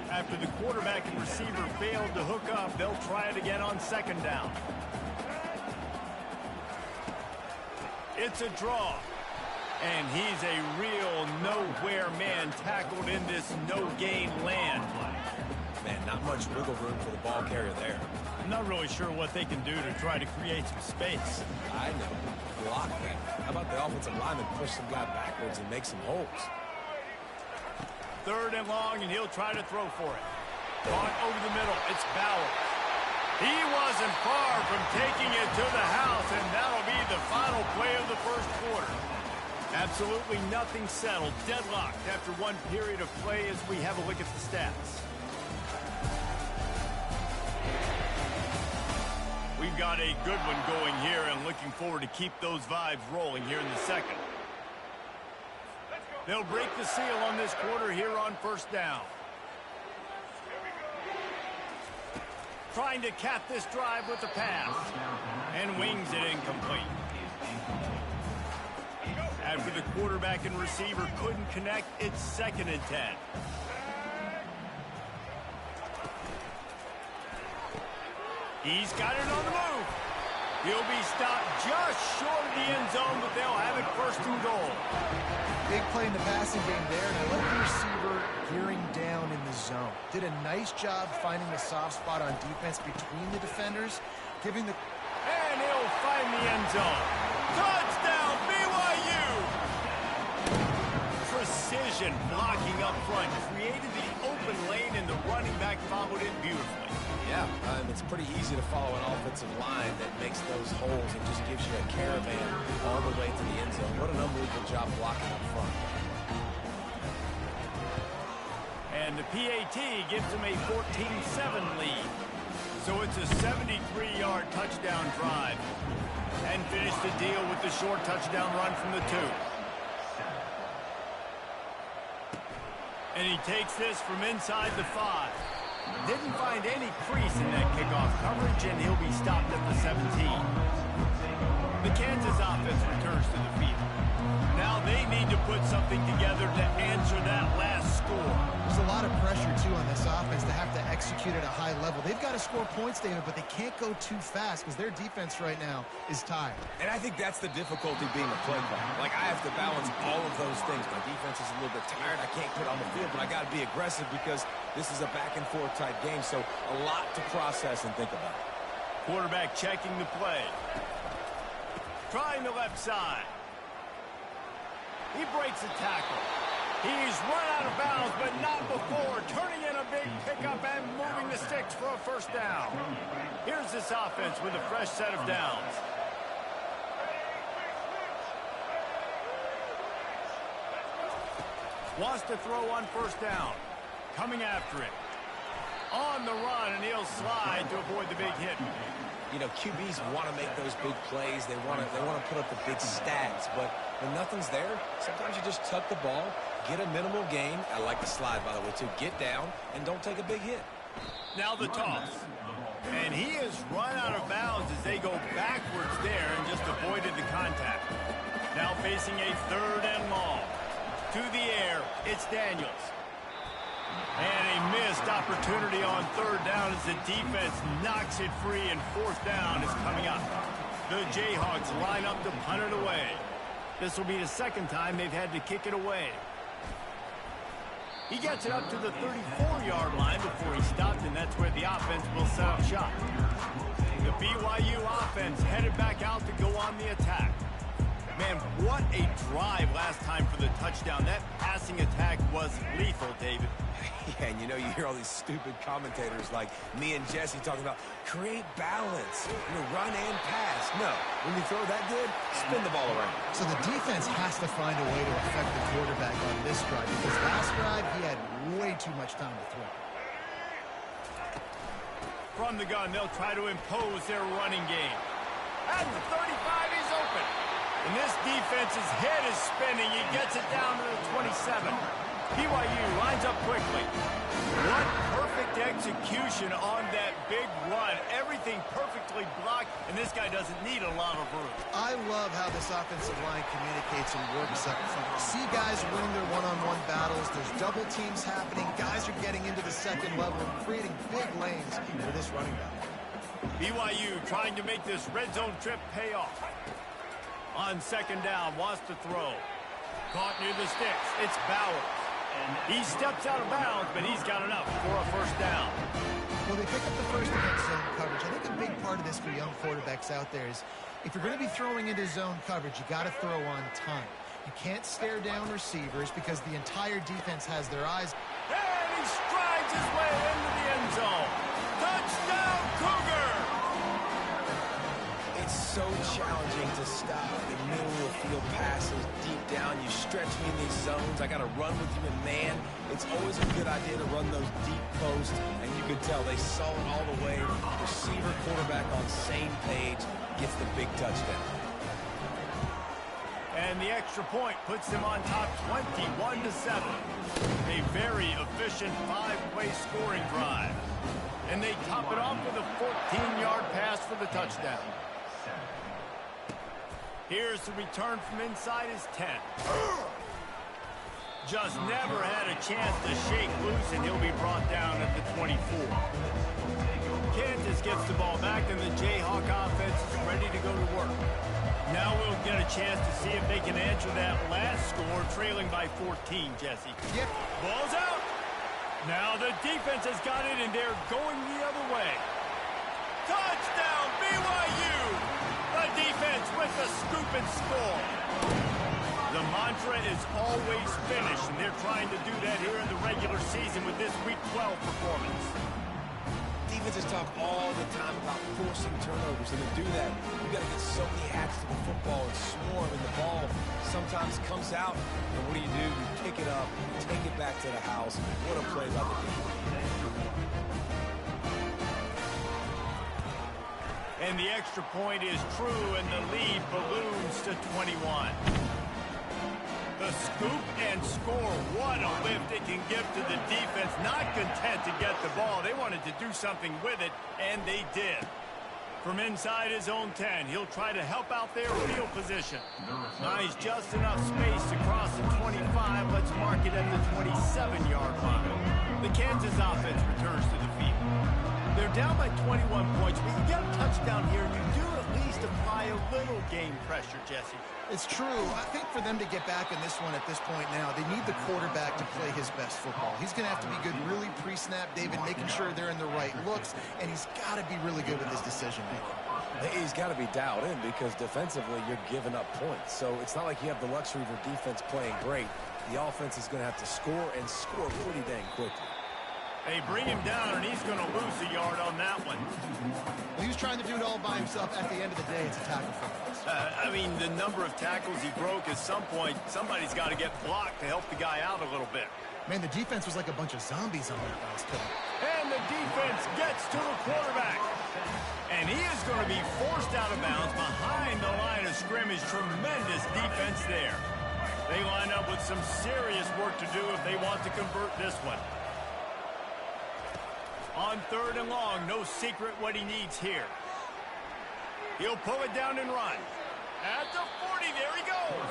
After the quarterback and receiver failed to hook up, they'll try it again on 2nd down. It's a draw. And he's a real nowhere man tackled in this no-gain land. Man, not much wiggle room for the ball carrier there. I'm not really sure what they can do to try to create some space. I know. Block that. How about the offensive lineman push some guy backwards and make some holes? 3rd and long, and he'll try to throw for it. Caught over the middle. It's Bauer. He wasn't far from taking it to the house, and that'll be the final play of the 1st quarter. Absolutely nothing settled. Deadlocked after one period of play as we have a look at the stats. We've got a good one going here and looking forward to keep those vibes rolling here in the 2nd. They'll break the seal on this quarter here on 1st down. Trying to cap this drive with the pass. And wings it incomplete. After the quarterback and receiver couldn't connect, it's 2nd and 10. He's got it on the move. He'll be stopped just short of the end zone, but they'll have it 1st and goal. Big play in the passing game there, and I like the receiver gearing down in the zone. Did a nice job finding the soft spot on defense between the defenders, giving the... And he'll find the end zone. Touchdown, BYU! Precision blocking up front created the open lane, and the running back followed it beautifully. Yeah, it's pretty easy to follow an offensive line that makes those holes and just gives you a caravan all the way to the end zone. What an unbelievable job blocking up front. And the PAT gives them a 14-7 lead. So it's a 73-yard touchdown drive. And finish the deal with the short touchdown run from the 2. And he takes this from inside the 5. Didn't find any crease in that kickoff coverage, and he'll be stopped at the 17. The Kansas offense returns to the field. Now they need to put something together to answer that last score. There's a lot of pressure, too, on this offense to have to execute at a high level. They've got to score points, David, but they can't go too fast because their defense right now is tired. And I think that's the difficulty being a play caller. Like, I have to balance all of those things. My defense is a little bit tired. I can't put on the field, but I got to be aggressive because this is a back-and-forth type game, so a lot to process and think about. Quarterback checking the play. Trying the left side. He breaks a tackle. He's run out of bounds, but not before. Turning in a big pickup and moving the sticks for a 1st down. Here's this offense with a fresh set of downs. Wants to throw on 1st down. Coming after it. On the run, and he'll slide to avoid the big hit. You know, QBs want to make those big plays. They want to put up the big stats, but when nothing's there, sometimes you just tuck the ball, get a minimal gain. I like the slide, by the way, too. Get down and don't take a big hit. Now the toss. And he has run out of bounds as they go backwards there and just avoided the contact. Now facing a 3rd and long. To the air, it's Daniels. And a missed opportunity on 3rd down as the defense knocks it free, and 4th down is coming up. The Jayhawks line up to punt it away. This will be the 2nd time they've had to kick it away. He gets it up to the 34-yard line before he stopped, and that's where the offense will set up shop. The BYU offense headed back out to go on the attack. Man, what a drive last time for the touchdown. That passing attack was lethal, David. Yeah, and you know, you hear all these stupid commentators like me and Jesse talking about create balance, run and pass. No, when you throw that good, spin the ball around. So the defense has to find a way to affect the quarterback on this drive because last drive he had way too much time to throw. From the gun, they'll try to impose their running game. At the 35, he's open. And this defense's head is spinning. He gets it down to the 27. BYU lines up quickly. What perfect execution on that big run. Everything perfectly blocked, and this guy doesn't need a lot of room. I love how this offensive line communicates and works up front. You see guys winning their one-on-one battles. There's double teams happening. Guys are getting into the 2nd level and creating big lanes for this running back. BYU trying to make this red zone trip pay off. On 2nd down, wants to throw. Caught near the sticks. It's Bowers. He steps out of bounds, but he's got enough for a 1st down. Well, they pick up the first against zone coverage. I think a big part of this for young quarterbacks out there is if you're going to be throwing into zone coverage, you got to throw on time. You can't stare down receivers because the entire defense has their eyes. And he strides his way into the end zone. Touchdown, Cougar! It's so challenging to stop the middle of the field passes deep down. You stretch me in these zones. I got to run with you in man. It's always a good idea to run those deep posts, and you can tell they saw it all the way. Receiver, quarterback on same page, gets the big touchdown. And the extra point puts them on top 21-0. 7. A very efficient 5-play scoring drive. And they top it off with a 14-yard pass for the touchdown. Here's the return from inside his 10. Just never had a chance to shake loose, and he'll be brought down at the 24. Kansas gets the ball back, and the Jayhawk offense is ready to go to work. Now we'll get a chance to see if they can answer that last score, trailing by 14, Jesse. Yep. Ball's out. Now the defense has got it, and they're going the other way. Touchdown, BYU! The defense with the scoop and score. The mantra is always finish, and they're trying to do that here in the regular season with this Week 12 performance. Defenses talk all the time about forcing turnovers, and to do that, you got to get so many hats to the football and swarm, and the ball sometimes comes out, and what do? You pick it up, take it back to the house. What a play by the defense. And the extra point is true, and the lead balloons to 21. The scoop and score. What a lift it can give to the defense. Not content to get the ball. They wanted to do something with it, and they did. From inside his own 10, he'll try to help out their field position. Nice, just enough space to cross the 25. Let's mark it at the 27-yard line. The Kansas offense returns to the field. They're down by 21 points, but you get a touchdown here, and you do at least apply a little game pressure, Jesse. It's true. I think for them to get back in this one at this point now, they need the quarterback to play his best football. He's going to have to be good really pre-snap, David, making sure they're in the right looks, and he's got to be really good with his decision-making. He's got to be dialed in because defensively you're giving up points. So it's not like you have the luxury of your defense playing great. The offense is going to have to score and score pretty dang quickly. They bring him down, and he's going to lose a yard on that one. He was trying to do it all by himself. At the end of the day, it's a tackle for us. I mean, the number of tackles he broke, at some point, somebody's got to get blocked to help the guy out a little bit. Man, the defense was like a bunch of zombies on that last play. And the defense gets to the quarterback. And he is going to be forced out of bounds behind the line of scrimmage. Tremendous defense there. They line up with some serious work to do if they want to convert this one. On 3rd and long, no secret what he needs here. He'll pull it down and run. At the 40, there he goes.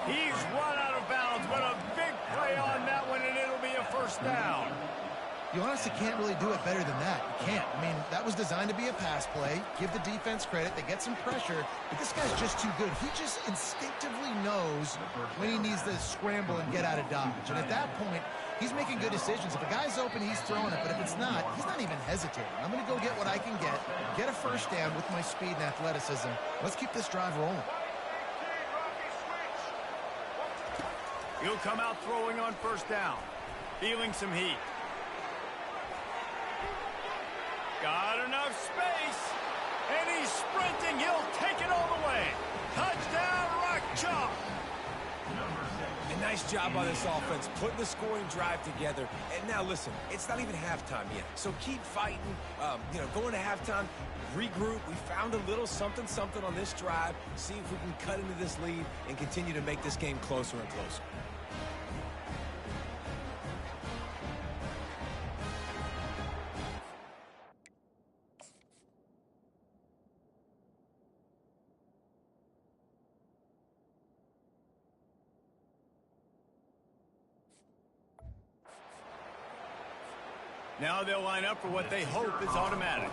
He's run out of bounds, but a big play on that one, and it'll be a first down. You honestly can't really do it better than that. You can't. I mean, that was designed to be a pass play. Give the defense credit. They get some pressure, but this guy's just too good. He just instinctively knows when he needs to scramble and get out of dodge. And at that point, he's making good decisions. If a guy's open, he's throwing it. But if it's not, he's not even hesitating. I'm going to go get what I can get a first down with my speed and athleticism. Let's keep this drive rolling. He'll come out throwing on first down. Feeling some heat. Got enough space. And he's sprinting. He'll take it all the way. Touchdown, Rock Chalk. A nice job by this offense, putting the scoring drive together. And now, listen, it's not even halftime yet. So keep fighting, going to halftime, regroup. We found a little something on this drive. See if we can cut into this lead and continue to make this game closer and closer. Now they'll line up for what they hope is automatic.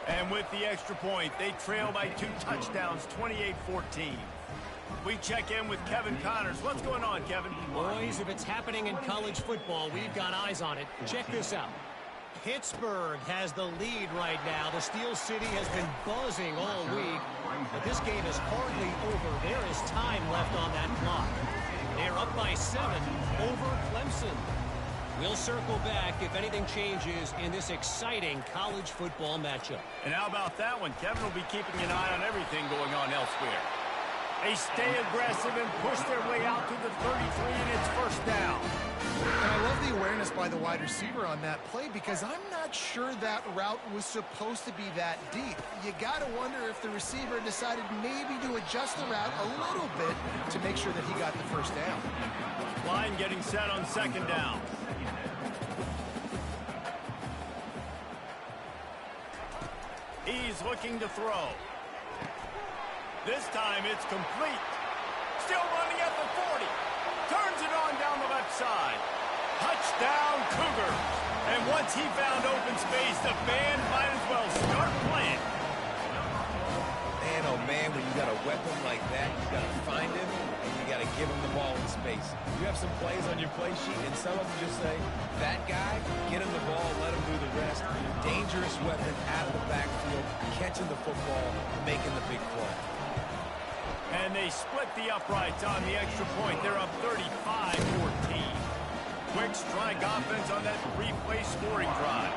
And with the extra point, they trail by 2 touchdowns, 28-14. We check in with Kevin Connors. What's going on, Kevin? Boys, if it's happening in college football, we've got eyes on it. Check this out. Pittsburgh has the lead right now. The Steel City has been buzzing all week, but this game is hardly over. There is time left on that clock. They're up by 7 over Clemson. We'll circle back if anything changes in this exciting college football matchup. And how about that one? Kevin will be keeping an eye on everything going on elsewhere. They stay aggressive and push their way out to the 33, and it's first down. And I love the awareness by the wide receiver on that play because I'm not sure that route was supposed to be that deep. You got to wonder if the receiver decided maybe to adjust the route a little bit to make sure that he got the first down. line getting set on second down. He's looking to throw. This time it's complete. Still running at the 40. Turns it on down the left side. Touchdown Cougars. And once he found open space, the band might as well start playing. Man, oh man, when you got a weapon like that, you got to find him and you got to give him the ball in space. You have some plays on your play sheet, and some of them just say, that guy, get him the ball, let him do the rest. Dangerous weapon out of the backfield, catching the football, making the big play. And they split the uprights on the extra point. They're up 35-14. Quick strike offense on that three-play scoring drive.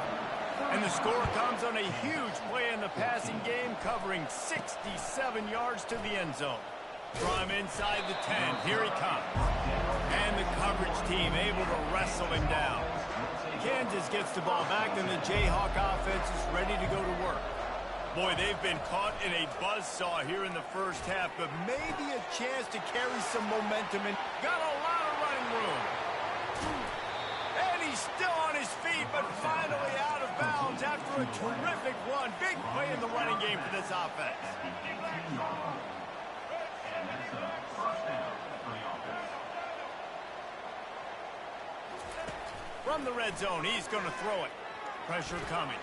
And the score comes on a huge play in the passing game, covering 67 yards to the end zone. Draw him inside the 10. Here he comes. And the coverage team able to wrestle him down. Kansas gets the ball back, and the Jayhawk offense is ready to go to work. Boy, they've been caught in a buzzsaw here in the first half, but maybe a chance to carry some momentum and got a lot of running room. And he's still on his feet, but finally out of bounds after a terrific run. Big play in the running game for this offense. From the red zone, he's going to throw it. Pressure coming.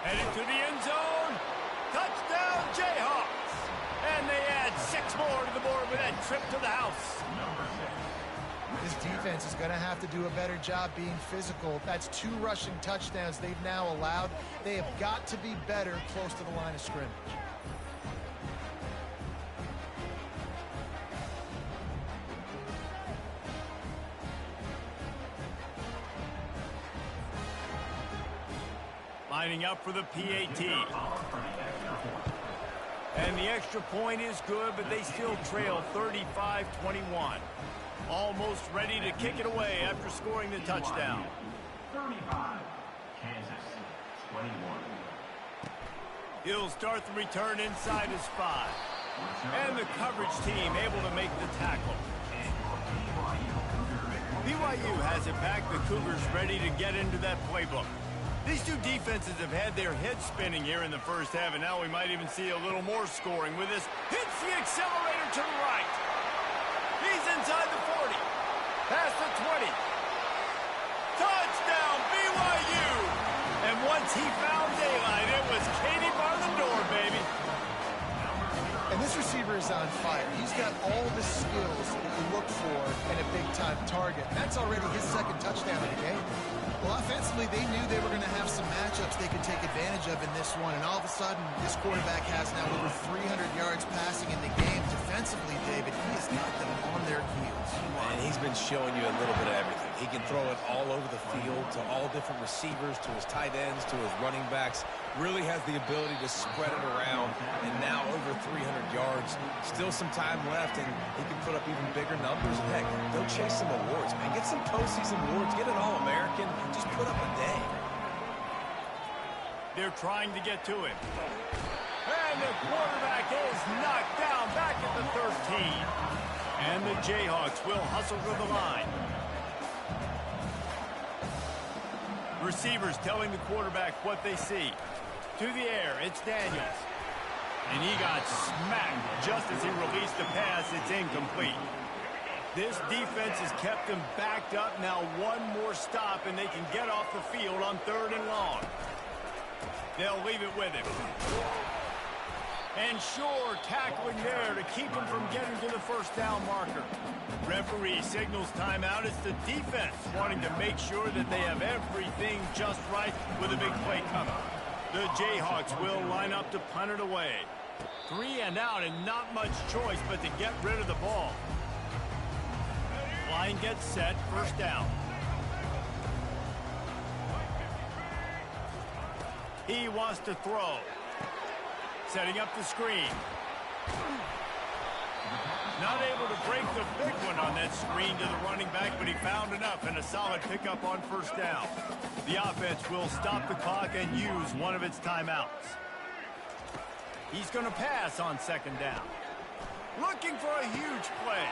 Headed to the end zone. Touchdown, Jayhawks. And they add 6 more to the board with that trip to the house. This defense is going to have to do a better job being physical. That's 2 rushing touchdowns they've now allowed. They have got to be better close to the line of scrimmage. Lining up for the PAT. And the extra point is good, but they still trail 35-21. Almost ready to kick it away after scoring the touchdown. 35, Kansas, 21. He'll start the return inside his 5. And the coverage team able to make the tackle. BYU has it back. The Cougars ready to get into that playbook. These two defenses have had their heads spinning here in the first half, and now we might even see a little more scoring with this. Hits the accelerator to the right. He's inside the 40. Past the 20. Touchdown, BYU! And once he found daylight, it was Katie bar the door, baby. And this receiver is on fire. He's got all the skills that you look for in a big-time target. That's already his 2nd touchdown of the game. Well, offensively, they knew they were going to have some matchups they could take advantage of in this one, and all of a sudden, this quarterback has now over 300 yards passing in the game. Defensively, David, he has got them on their heels. And he's been showing you a little bit of everything. He can throw it all over the field to all different receivers, to his tight ends, to his running backs. Really has the ability to spread it around, and now over 300 yards. Still some time left, and he can put up even bigger numbers. And heck, go chase some awards, man. Get some postseason awards. Get an All-American. Just put up a day. They're trying to get to him. And the quarterback is knocked down back at the 13. And the Jayhawks will hustle to the line. Receivers telling the quarterback what they see. To the air, it's Daniels. And he got smacked just as he released the pass. It's incomplete. This defense has kept them backed up. Now one more stop, and they can get off the field on 3rd and long. They'll leave it with him. And sure, tackling there to keep him from getting to the 1st down marker. Referee signals timeout. It's the defense wanting to make sure that they have everything just right with a big play coming. The Jayhawks will line up to punt it away. 3 and out, and not much choice but to get rid of the ball. Line gets set, 1st down. He wants to throw. Setting up the screen. Not able to break the big one on that screen to the running back, but he found enough and a solid pickup on 1st down. The offense will stop the clock and use one of its timeouts. He's going to pass on 2nd down. Looking for a huge play.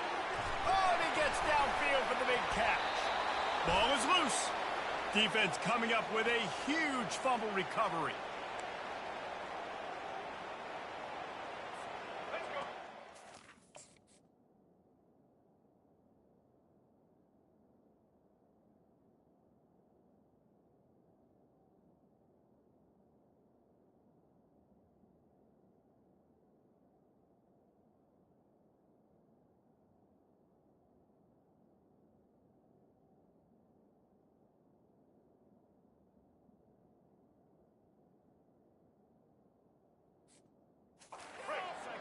Oh, and he gets downfield Ball is loose. Defense coming up with a huge fumble recovery.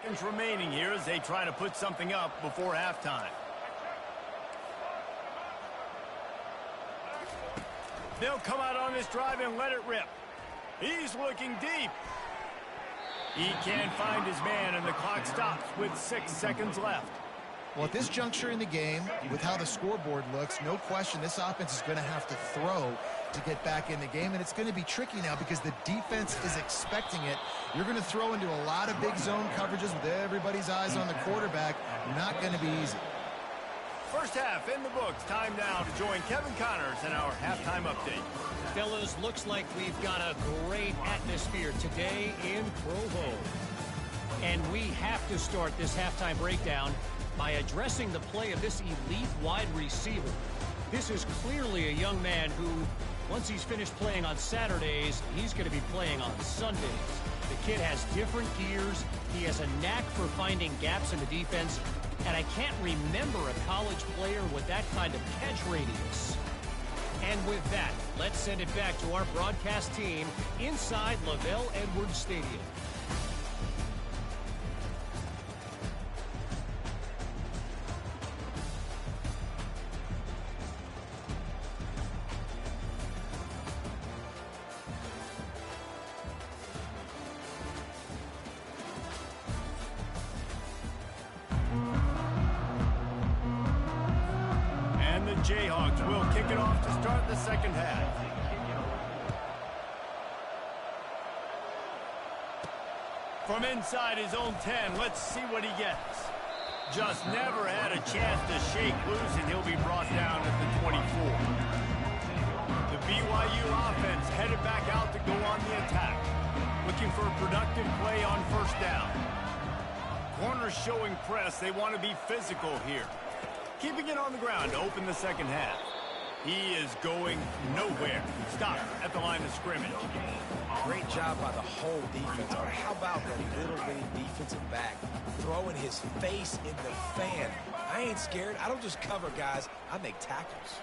Seconds remaining here as they try to put something up before halftime. They'll come out on this drive and let it rip. He's looking deep. He can't find his man, and the clock stops with 6 seconds left. Well, at this juncture in the game, with how the scoreboard looks, no question this offense is going to have to throw to get back in the game, and it's going to be tricky now because the defense is expecting it. You're going to throw into a lot of big zone coverages with everybody's eyes on the quarterback. Not going to be easy. First half in the books. Time now to join Kevin Connors in our halftime update. Fellas, looks like we've got a great atmosphere today in Provo. And we have to start this halftime breakdown by addressing the play of this elite wide receiver. This is clearly a young man who, once he's finished playing on Saturdays, he's going to be playing on Sundays. The kid has different gears. He has a knack for finding gaps in the defense. And I can't remember a college player with that kind of catch radius. And with that, let's send it back to our broadcast team inside LaVell Edwards Stadium. Jayhawks will kick it off to start the second half. From inside his own 10, let's see what he gets. Just never had a chance to shake loose, and he'll be brought down at the 24. The BYU offense headed back out to go on the attack, looking for a productive play on first down. Corners showing press. They want to be physical here. Keeping it on the ground to open the second half. He is going nowhere. Stop at the line of scrimmage. Great job by the whole defense. Or how about that little bitty defensive back throwing his face in the fan? I ain't scared. I don't just cover guys. I make tackles.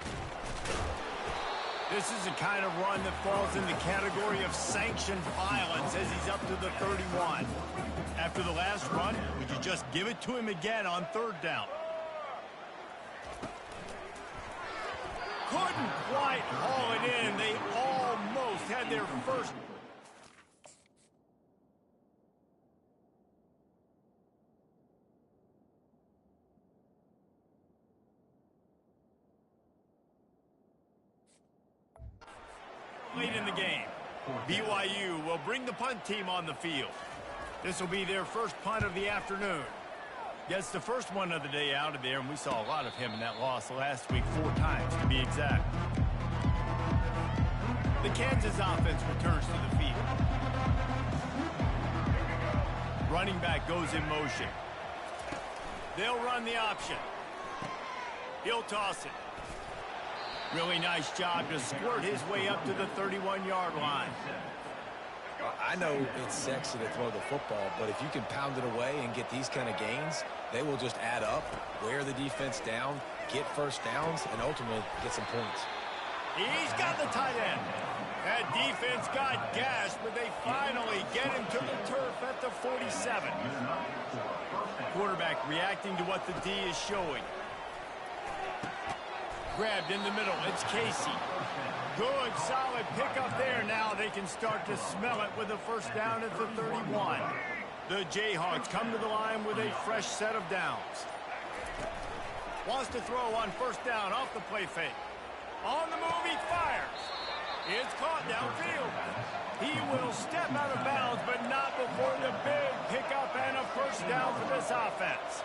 This is the kind of run that falls in the category of sanctioned violence as he's up to the 31. After the last run, would you just give it to him again on third down? Couldn't quite haul it in. They almost had their first. Late in the game, BYU will bring the punt team on the field. This will be their first punt of the afternoon. Gets the first one of the day out of there, and we saw a lot of him in that loss last week, 4 times to be exact. The Kansas offense returns to the field. Running back goes in motion. They'll run the option. He'll toss it. Really nice job to squirt his way up to the 31-yard line. I know it's sexy to throw the football, but if you can pound it away and get these kind of gains, they will just add up, wear the defense down, get first downs, and ultimately get some points. He's got the tight end. That defense got gashed, but they finally get him to the turf at the 47. Quarterback reacting to what the D is showing. Grabbed in the middle. It's Casey. Good, solid pickup there. Now they can start to smell it with a first down at the 31. The Jayhawks come to the line with a fresh set of downs. Wants to throw on first down off the play fake. On the move, he fires. It's caught downfield. He will step out of bounds, but not before the big pickup and a first down for this offense.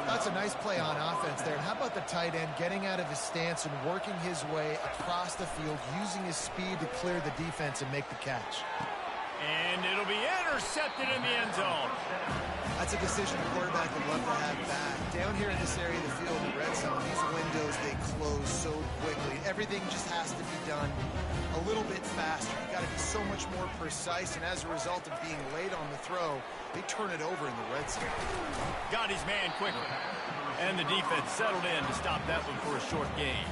That's a nice play on offense there. And how about the tight end getting out of his stance and working his way across the field, using his speed to clear the defense and make the catch. And it'll be intercepted in the end zone. That's a decision a quarterback would love to have back. Down here in this area of the field in the red zone, these windows, they close so quickly. Everything just has to be done a little bit faster. You got to be so much more precise, and as a result of being late on the throw, they turn it over in the red zone. Got his man quickly. And the defense settled in to stop that one for a short gain.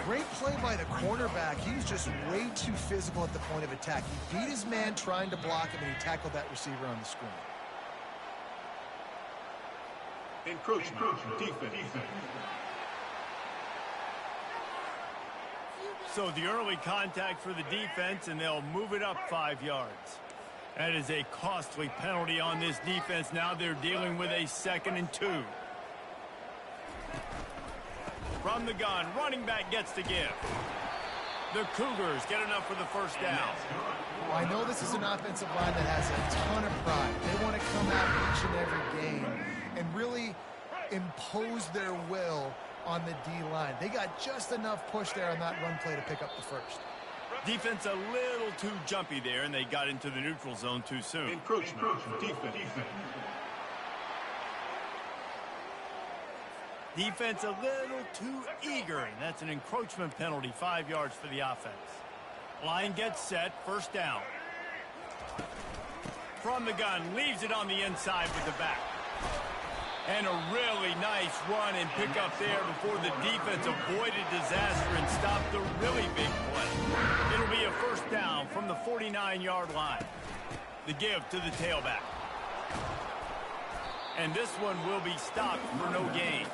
Great play by the cornerback. He was just way too physical at the point of attack. He beat his man trying to block him, and he tackled that receiver on the screen. Encroachment. Defense. So the early contact for the defense, and they'll move it up 5 yards. That is a costly penalty on this defense. Now they're dealing with a 2nd and 2. From the gun, running back gets to give. The Cougars get enough for the first down. Well, I know this is an offensive line that has a ton of pride. They want to come out each and every game and really impose their will on the D-line. They got just enough push there on that run play to pick up the first. Defense a little too jumpy there, and they got into the neutral zone too soon. Encroachment. Defense. Defense a little too eager, and that's an encroachment penalty, 5 yards for the offense. Line gets set, first down. From the gun, leaves it on the inside with the back. And a really nice run and pick up there before the defense avoided disaster and stopped the really big play. It'll be a first down from the 49-yard line. The give to the tailback. And this one will be stopped for no gain.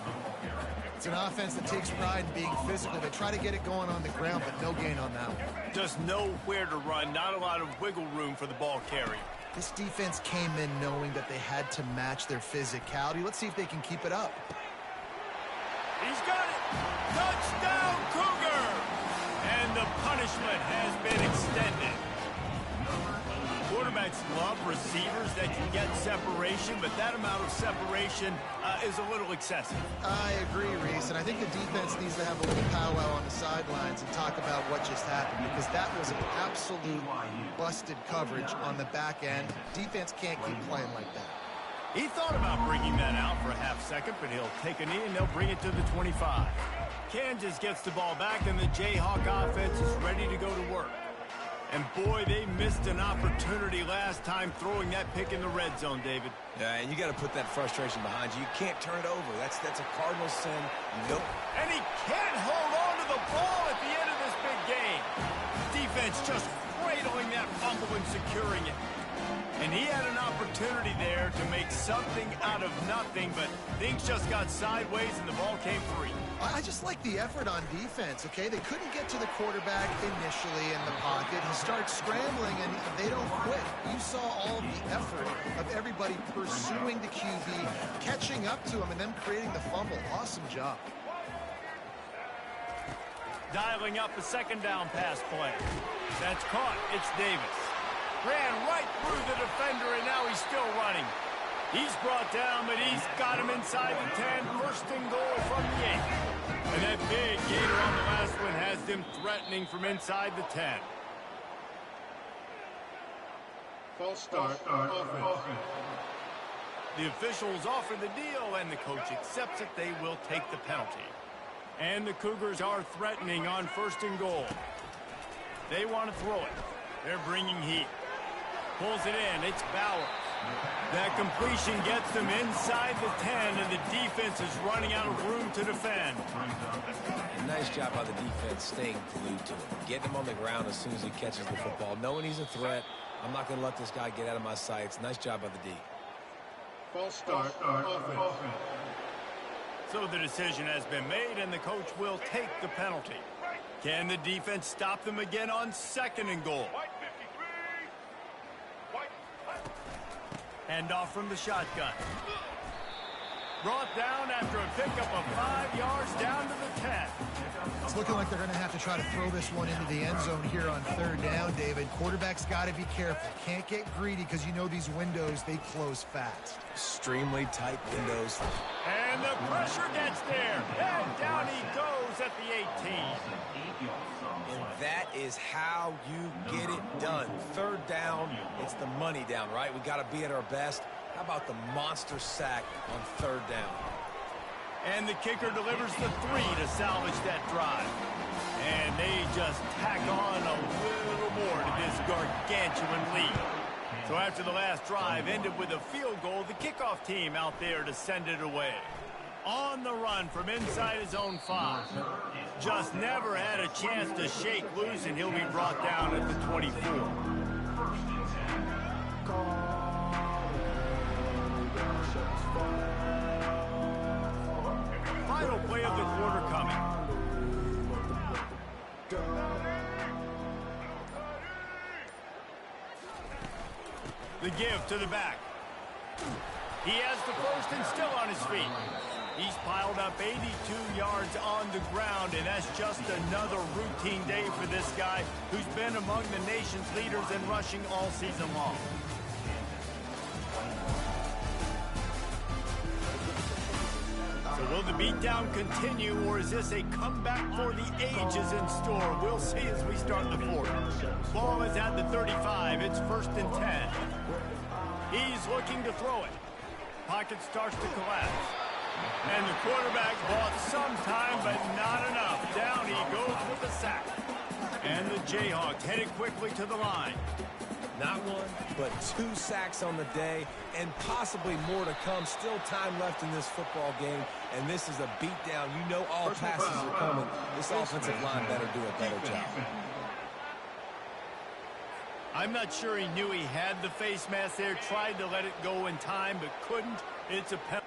It's an offense that takes pride in being physical. They try to get it going on the ground, but no gain on that one. Just nowhere to run, not a lot of wiggle room for the ball carrier. This defense came in knowing that they had to match their physicality. Let's see if they can keep it up. He's got it! Touchdown, Cougar! And the punishment has been extended. Quarterbacks love receivers that can get separation, but that amount of separation is a little excessive. I agree, Reese, and I think the defense needs to have a little powwow on the sidelines and talk about what just happened, because that was an absolute busted coverage on the back end. Defense can't keep playing like that. He thought about bringing that out for a half second, but he'll take a knee and they'll bring it to the 25. Kansas gets the ball back, and the Jayhawk offense is ready to go to work. And boy, they missed an opportunity last time throwing that pick in the red zone, David. Yeah, and you got to put that frustration behind you. You can't turn it over. That's a cardinal sin. Nope. And he can't hold on to the ball at the end of this big game. Defense just cradling that fumble and securing it. And he had an opportunity there to make something out of nothing, but things just got sideways and the ball came free. I just like the effort on defense, okay? They couldn't get to the quarterback initially in the pocket. He starts scrambling, and they don't quit. You saw all of the effort of everybody pursuing the QB, catching up to him, and then creating the fumble. Awesome job. Dialing up a second down pass play. That's caught. It's Davis. Ran right through the defender, and now he's still running. He's brought down, but he's got him inside the 10. First and goal from the 8. And that big gator on the last one has them threatening from inside the 10. False start. Offense. The officials offer the deal, and the coach accepts it. They will take the penalty. And the Cougars are threatening on first and goal. They want to throw it. They're bringing heat. Pulls it in. It's Bauer. That completion gets them inside the 10, and the defense is running out of room to defend. Nice job by the defense staying glued to him. Getting him on the ground as soon as he catches the football. Knowing he's a threat. I'm not going to let this guy get out of my sights. Nice job by the D. False start. Offense. So the decision has been made, and the coach will take the penalty. Can the defense stop them again on second and goal? Hand off from the shotgun. Brought down after a pickup of 5 yards down to the 10. It's looking like they're going to have to try to throw this one into the end zone here on third down, David. Quarterback's got to be careful. Can't get greedy because you know these windows, they close fast. Extremely tight windows. And the pressure gets there. And down he goes at the 18. And that is how you get it done. Third down, it's the money down, right? We got to be at our best. How about the monster sack on third down? And the kicker delivers the 3 to salvage that drive. And they just tack on a little more to this gargantuan lead. So after the last drive ended with a field goal, the kickoff team out there to send it away. On the run from inside his own 5. Just never had a chance to shake loose, and he'll be brought down at the 24. Final play of the quarter coming. The give to the back. He has the first and still on his feet. He's piled up 82 yards on the ground, and that's just another routine day for this guy who's been among the nation's leaders in rushing all season long. So will the beatdown continue, or is this a comeback for the ages in store? We'll see as we start the fourth. Ball is at the 35. It's 1st and 10. He's looking to throw it. Pocket starts to collapse. And the quarterback bought some time, but not enough. Down he goes with the sack. And the Jayhawks headed quickly to the line. Not one, but 2 sacks on the day, and possibly more to come. Still time left in this football game, and this is a beatdown. You know all passes are coming. This offensive line better do a better job. I'm not sure he knew he had the face mask there. Tried to let it go in time, but couldn't. It's a penalty.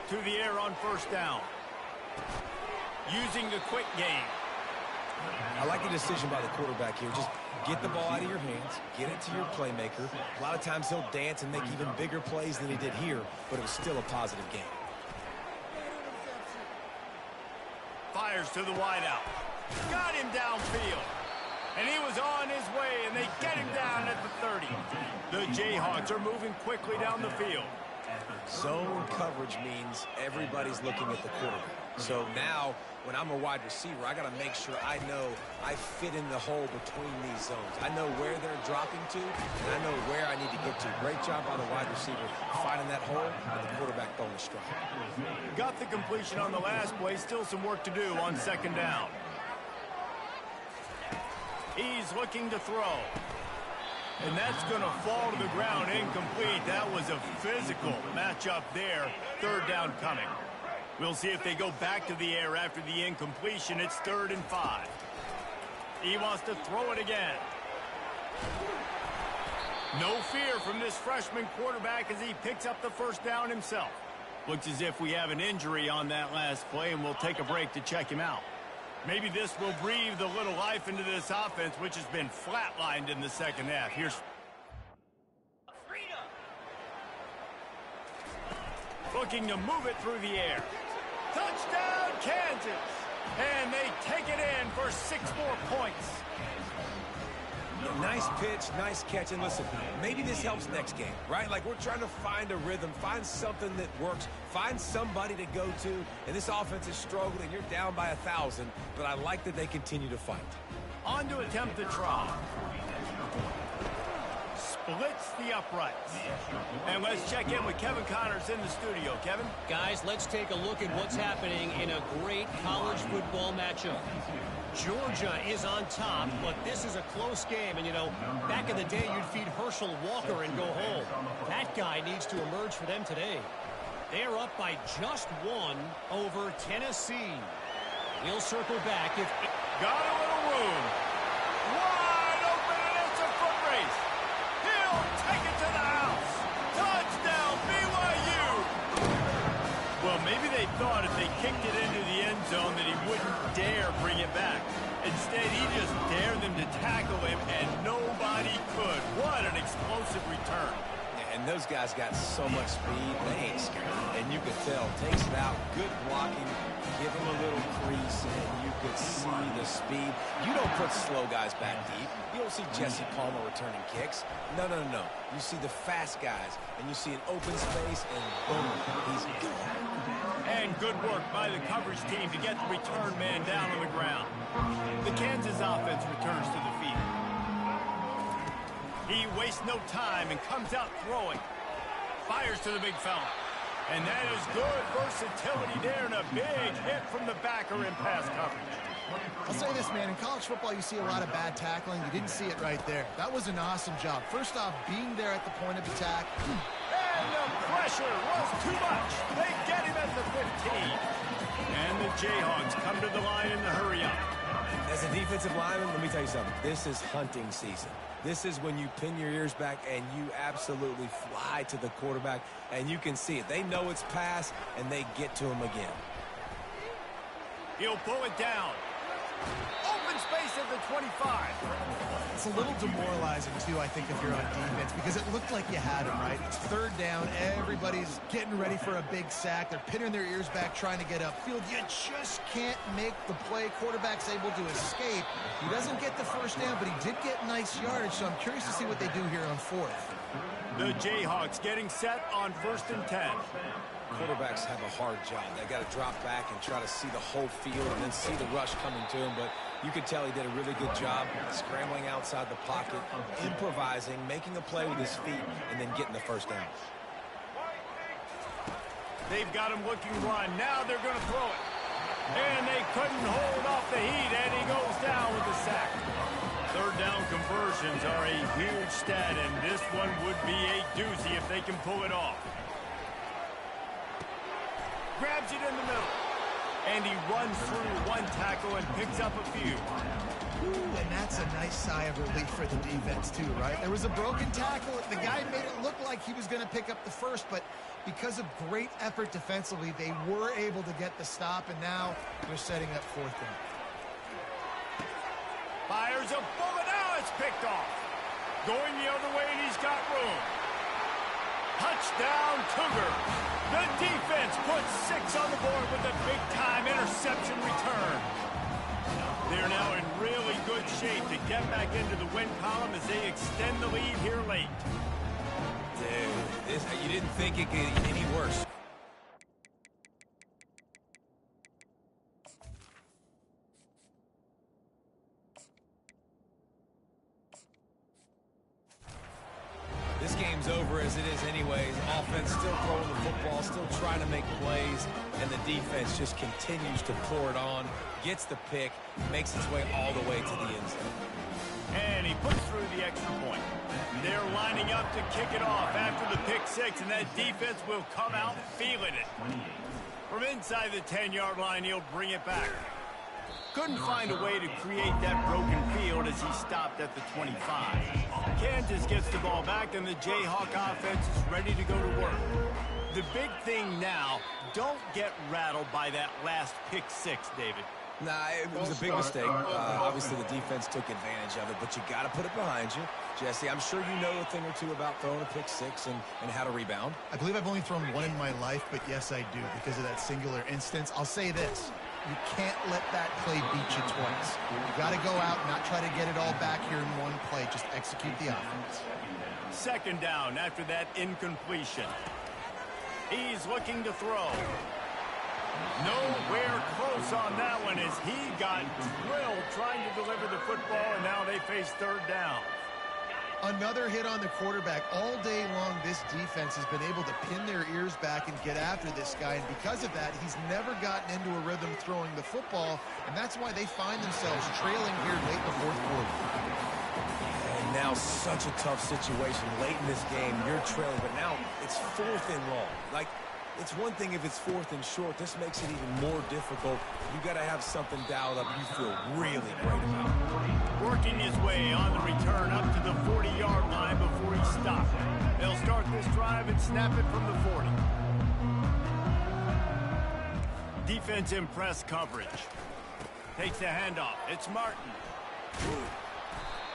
To the air on first down. Using the quick game. I like the decision by the quarterback here. Just get the ball out of your hands, get it to your playmaker. A lot of times he'll dance and make even bigger plays than he did here, but it was still a positive game. Fires to the wideout. Got him downfield. And he was on his way, and they get him down at the 30. The Jayhawks are moving quickly down the field. Zone coverage means everybody's looking at the quarterback. So now, when I'm a wide receiver, I got to make sure I know I fit in the hole between these zones. I know where they're dropping to, and I know where I need to get to. Great job by the wide receiver finding that hole, and the quarterback throwing a strike. Got the completion on the last play. Still some work to do on second down. He's looking to throw. And that's going to fall to the ground incomplete. That was a physical matchup there. Third down coming. We'll see if they go back to the air after the incompletion. It's 3rd and 5. He wants to throw it again. No fear from this freshman quarterback as he picks up the first down himself. Looks as if we have an injury on that last play, and we'll take a break to check him out. Maybe this will breathe a little life into this offense, which has been flatlined in the second half. Here's looking to move it through the air. Touchdown, Kansas! And they take it in for 6 more points. Nice pitch, nice catch, and listen, maybe this helps next game, right? Like, we're trying to find a rhythm, find something that works, find somebody to go to, and this offense is struggling. You're down by 1,000, but I like that they continue to fight. On to attempt the try. Splits the uprights. And let's check in with Kevin Connors in the studio. Kevin? Guys, let's take a look at what's happening in a great college football matchup. Georgia is on top, but this is a close game. And, you know, back in the day, you'd feed Herschel Walker and go home. That guy needs to emerge for them today. They are up by just 1 over Tennessee. We'll circle back if... Got a little room. Wide open, and it's a foot race. He'll take it to the house. Touchdown, BYU. Well, maybe they thought if they kicked it into the end zone that he wouldn't dare bring it back. Instead, he just dared them to tackle him, and nobody could. What an explosive return. And those guys got so much speed, they ain't scared. And you could tell, takes it out, good blocking, give him a little crease, and you could see the speed. You don't put slow guys back deep. You don't see Jesse Palmer returning kicks. No, no, no. You see the fast guys, and you see an open space, and boom, he's gone. And good work by the coverage team to get the return man down on the ground. The Kansas offense returns to the field. He wastes no time and comes out throwing. Fires to the big fella. And that is good versatility there, and a big hit from the backer in pass coverage. I'll say this, man. In college football, you see a lot of bad tackling. You didn't see it right there. That was an awesome job. First off, being there at the point of attack. And the pressure was too much. They get him at the 15. And the Jayhawks come to the line in the hurry up. As a defensive lineman, let me tell you something. This is hunting season. This is when you pin your ears back and you absolutely fly to the quarterback, and you can see it. They know it's pass, and they get to him again. He'll pull it down. Open space at the 25. It's a little demoralizing, too, I think, if you're on defense, because it looked like you had him, right? It's third down. Everybody's getting ready for a big sack. They're pinning their ears back, trying to get upfield. You just can't make the play. Quarterback's able to escape. He doesn't get the first down, but he did get nice yardage, so I'm curious to see what they do here on fourth. The Jayhawks getting set on 1st and 10. Quarterbacks have a hard job. They got to drop back and try to see the whole field and then see the rush coming to him. But you could tell he did a really good job scrambling outside the pocket, improvising, making a play with his feet, and then getting the first down. They've got him looking run. Now they're going to throw it. And they couldn't hold off the heat, and he goes down with the sack. Third down conversions are a huge stat, and this one would be a doozy if they can pull it off. Grabs it in the middle. And he runs through one tackle and picks up a few. Ooh, and that's a nice sigh of relief for the defense, too, right? There was a broken tackle. The guy made it look like he was going to pick up the first, but because of great effort defensively, they were able to get the stop, and now they're setting up fourth down. Fires a bullet. Now it's picked off. Going the other way, and he's got room. Touchdown, Cougar. The defense puts 6 on the board with a big-time interception return. They're now in really good shape to get back into the win column as they extend the lead here late. Dude, you didn't think it could get any worse. This game's over as it is anyways. Offense still throwing the football, still trying to make plays, and the defense just continues to pour it on, gets the pick, makes its way all the way to the end zone. And he puts through the extra point. They're lining up to kick it off after the pick 6, and that defense will come out feeling it. From inside the 10-yard line, he'll bring it back. Couldn't find a way to create that broken field as he stopped at the 25. Kansas gets the ball back, and the Jayhawk offense is ready to go to work. The big thing now, don't get rattled by that last pick 6, David. Nah, it was a big mistake. Obviously, the defense took advantage of it, but you got to put it behind you. Jesse, I'm sure you know a thing or two about throwing a pick 6 and how to rebound. I believe I've only thrown one in my life, but yes, I do, because of that singular instance. I'll say this. You can't let that play beat you twice. You got to go out and not try to get it all back here in one play. Just execute the offense. Second down after that incompletion. He's looking to throw. Nowhere close on that one as he got drilled trying to deliver the football, and now they face third down. Another hit on the quarterback. All day long, this defense has been able to pin their ears back and get after this guy, and because of that, he's never gotten into a rhythm throwing the football, and that's why they find themselves trailing here late in the fourth quarter. And now such a tough situation late in this game. You're trailing, but now it's 4th and long. Like, it's one thing if it's 4th and short. This makes it even more difficult. You got to have something dialed up you feel really great about. Working his way on the return up to the 40-yard line before he stopped. They'll start this drive and snap it from the 40. Defense in press coverage. Takes the handoff. It's Martin.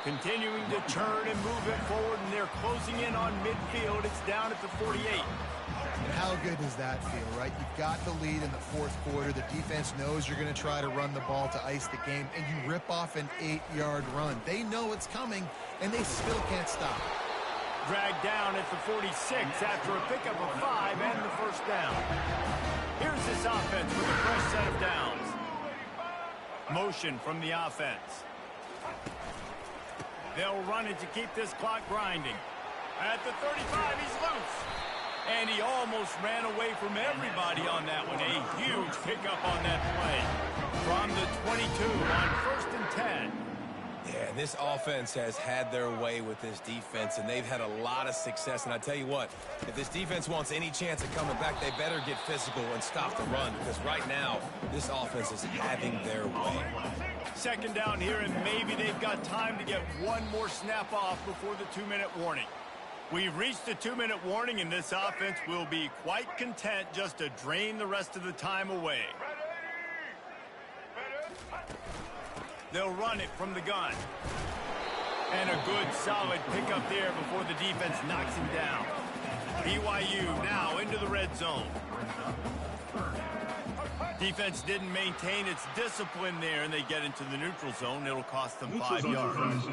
Continuing to turn and move it forward, and they're closing in on midfield. It's down at the 48. And how good does that feel, right? You've got the lead in the fourth quarter. The defense knows you're going to try to run the ball to ice the game, and you rip off an 8-yard run. They know it's coming, and they still can't stop. Dragged down at the 46 after a pickup of 5 and the first down. Here's this offense with a fresh set of downs. Motion from the offense. They'll run it to keep this clock grinding. At the 35, he's loose. And he almost ran away from everybody on that one. A huge pickup on that play. From the 22 on 1st and 10. Yeah, this offense has had their way with this defense, and they've had a lot of success. And I tell you what, if this defense wants any chance of coming back, they better get physical and stop the run, because right now, this offense is having their way. Second down here, and maybe they've got time to get one more snap off before the 2-minute warning. We've reached the 2-minute warning, and this offense will be quite content just to drain the rest of the time away. They'll run it from the gun. And a good, solid pickup there before the defense knocks him down. BYU now into the red zone. Defense didn't maintain its discipline there, and they get into the neutral zone. It'll cost them 5 yards.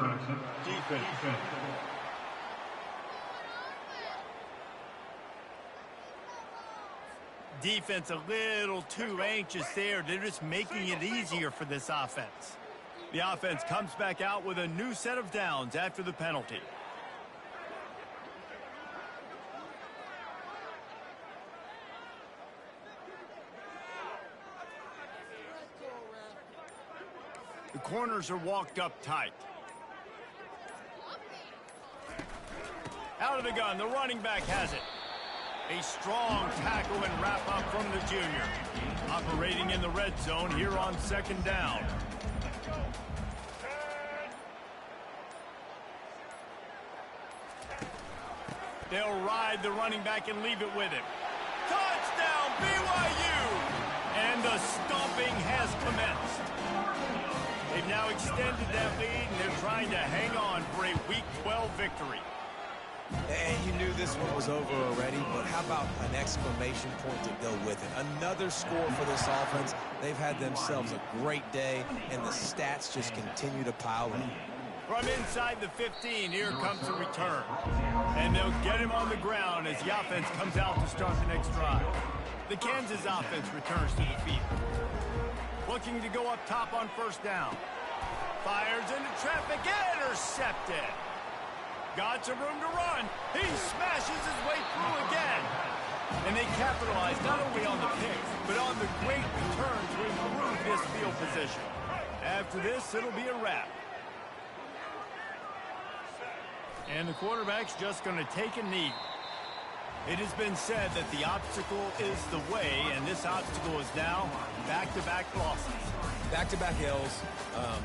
Defense. Defense a little too anxious there. They're just making it easier for this offense. The offense comes back out with a new set of downs after the penalty. The corners are walked up tight. Out of the gun, the running back has it. A strong tackle and wrap up from the junior. Operating in the red zone here on second down. They'll ride the running back and leave it with him. Touchdown, BYU! And the stomping has commenced. They've now extended that lead, and they're trying to hang on for a Week 12 victory. And you knew this one was over already, but how about an exclamation point to go with it? Another score for this offense. They've had themselves a great day, and the stats just continue to pile in. From inside the 15, here comes the return. And they'll get him on the ground as the offense comes out to start the next drive. The Kansas offense returns to the field. Looking to go up top on first down. Fires into traffic, intercepted. Got some room to run. He smashes his way through again. And they capitalize not only on the pick, but on the great return to improve this field position. After this, it'll be a wrap. And the quarterback's just going to take a knee. It has been said that the obstacle is the way, and this obstacle is now back-to-back losses. Back-to-back L's.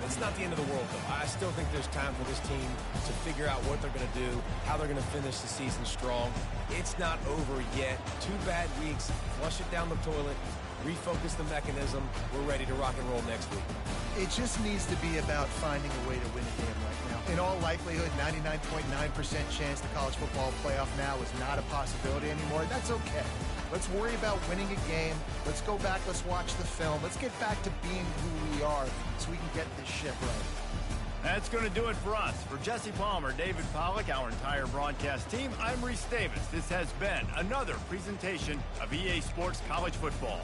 It's not the end of the world, though. I still think there's time for this team to figure out what they're going to do, how they're going to finish the season strong. It's not over yet. 2 bad weeks. Flush it down the toilet. Refocus the mechanism. We're ready to rock and roll next week. It just needs to be about finding a way to win a game right now. In all likelihood, 99.9% chance the college football playoff now is not a possibility anymore. That's okay. Let's worry about winning a game. Let's go back. Let's watch the film. Let's get back to being who we are so we can get this ship right. That's going to do it for us. For Jesse Palmer, David Pollack, our entire broadcast team, I'm Reese Davis. This has been another presentation of EA Sports College Football.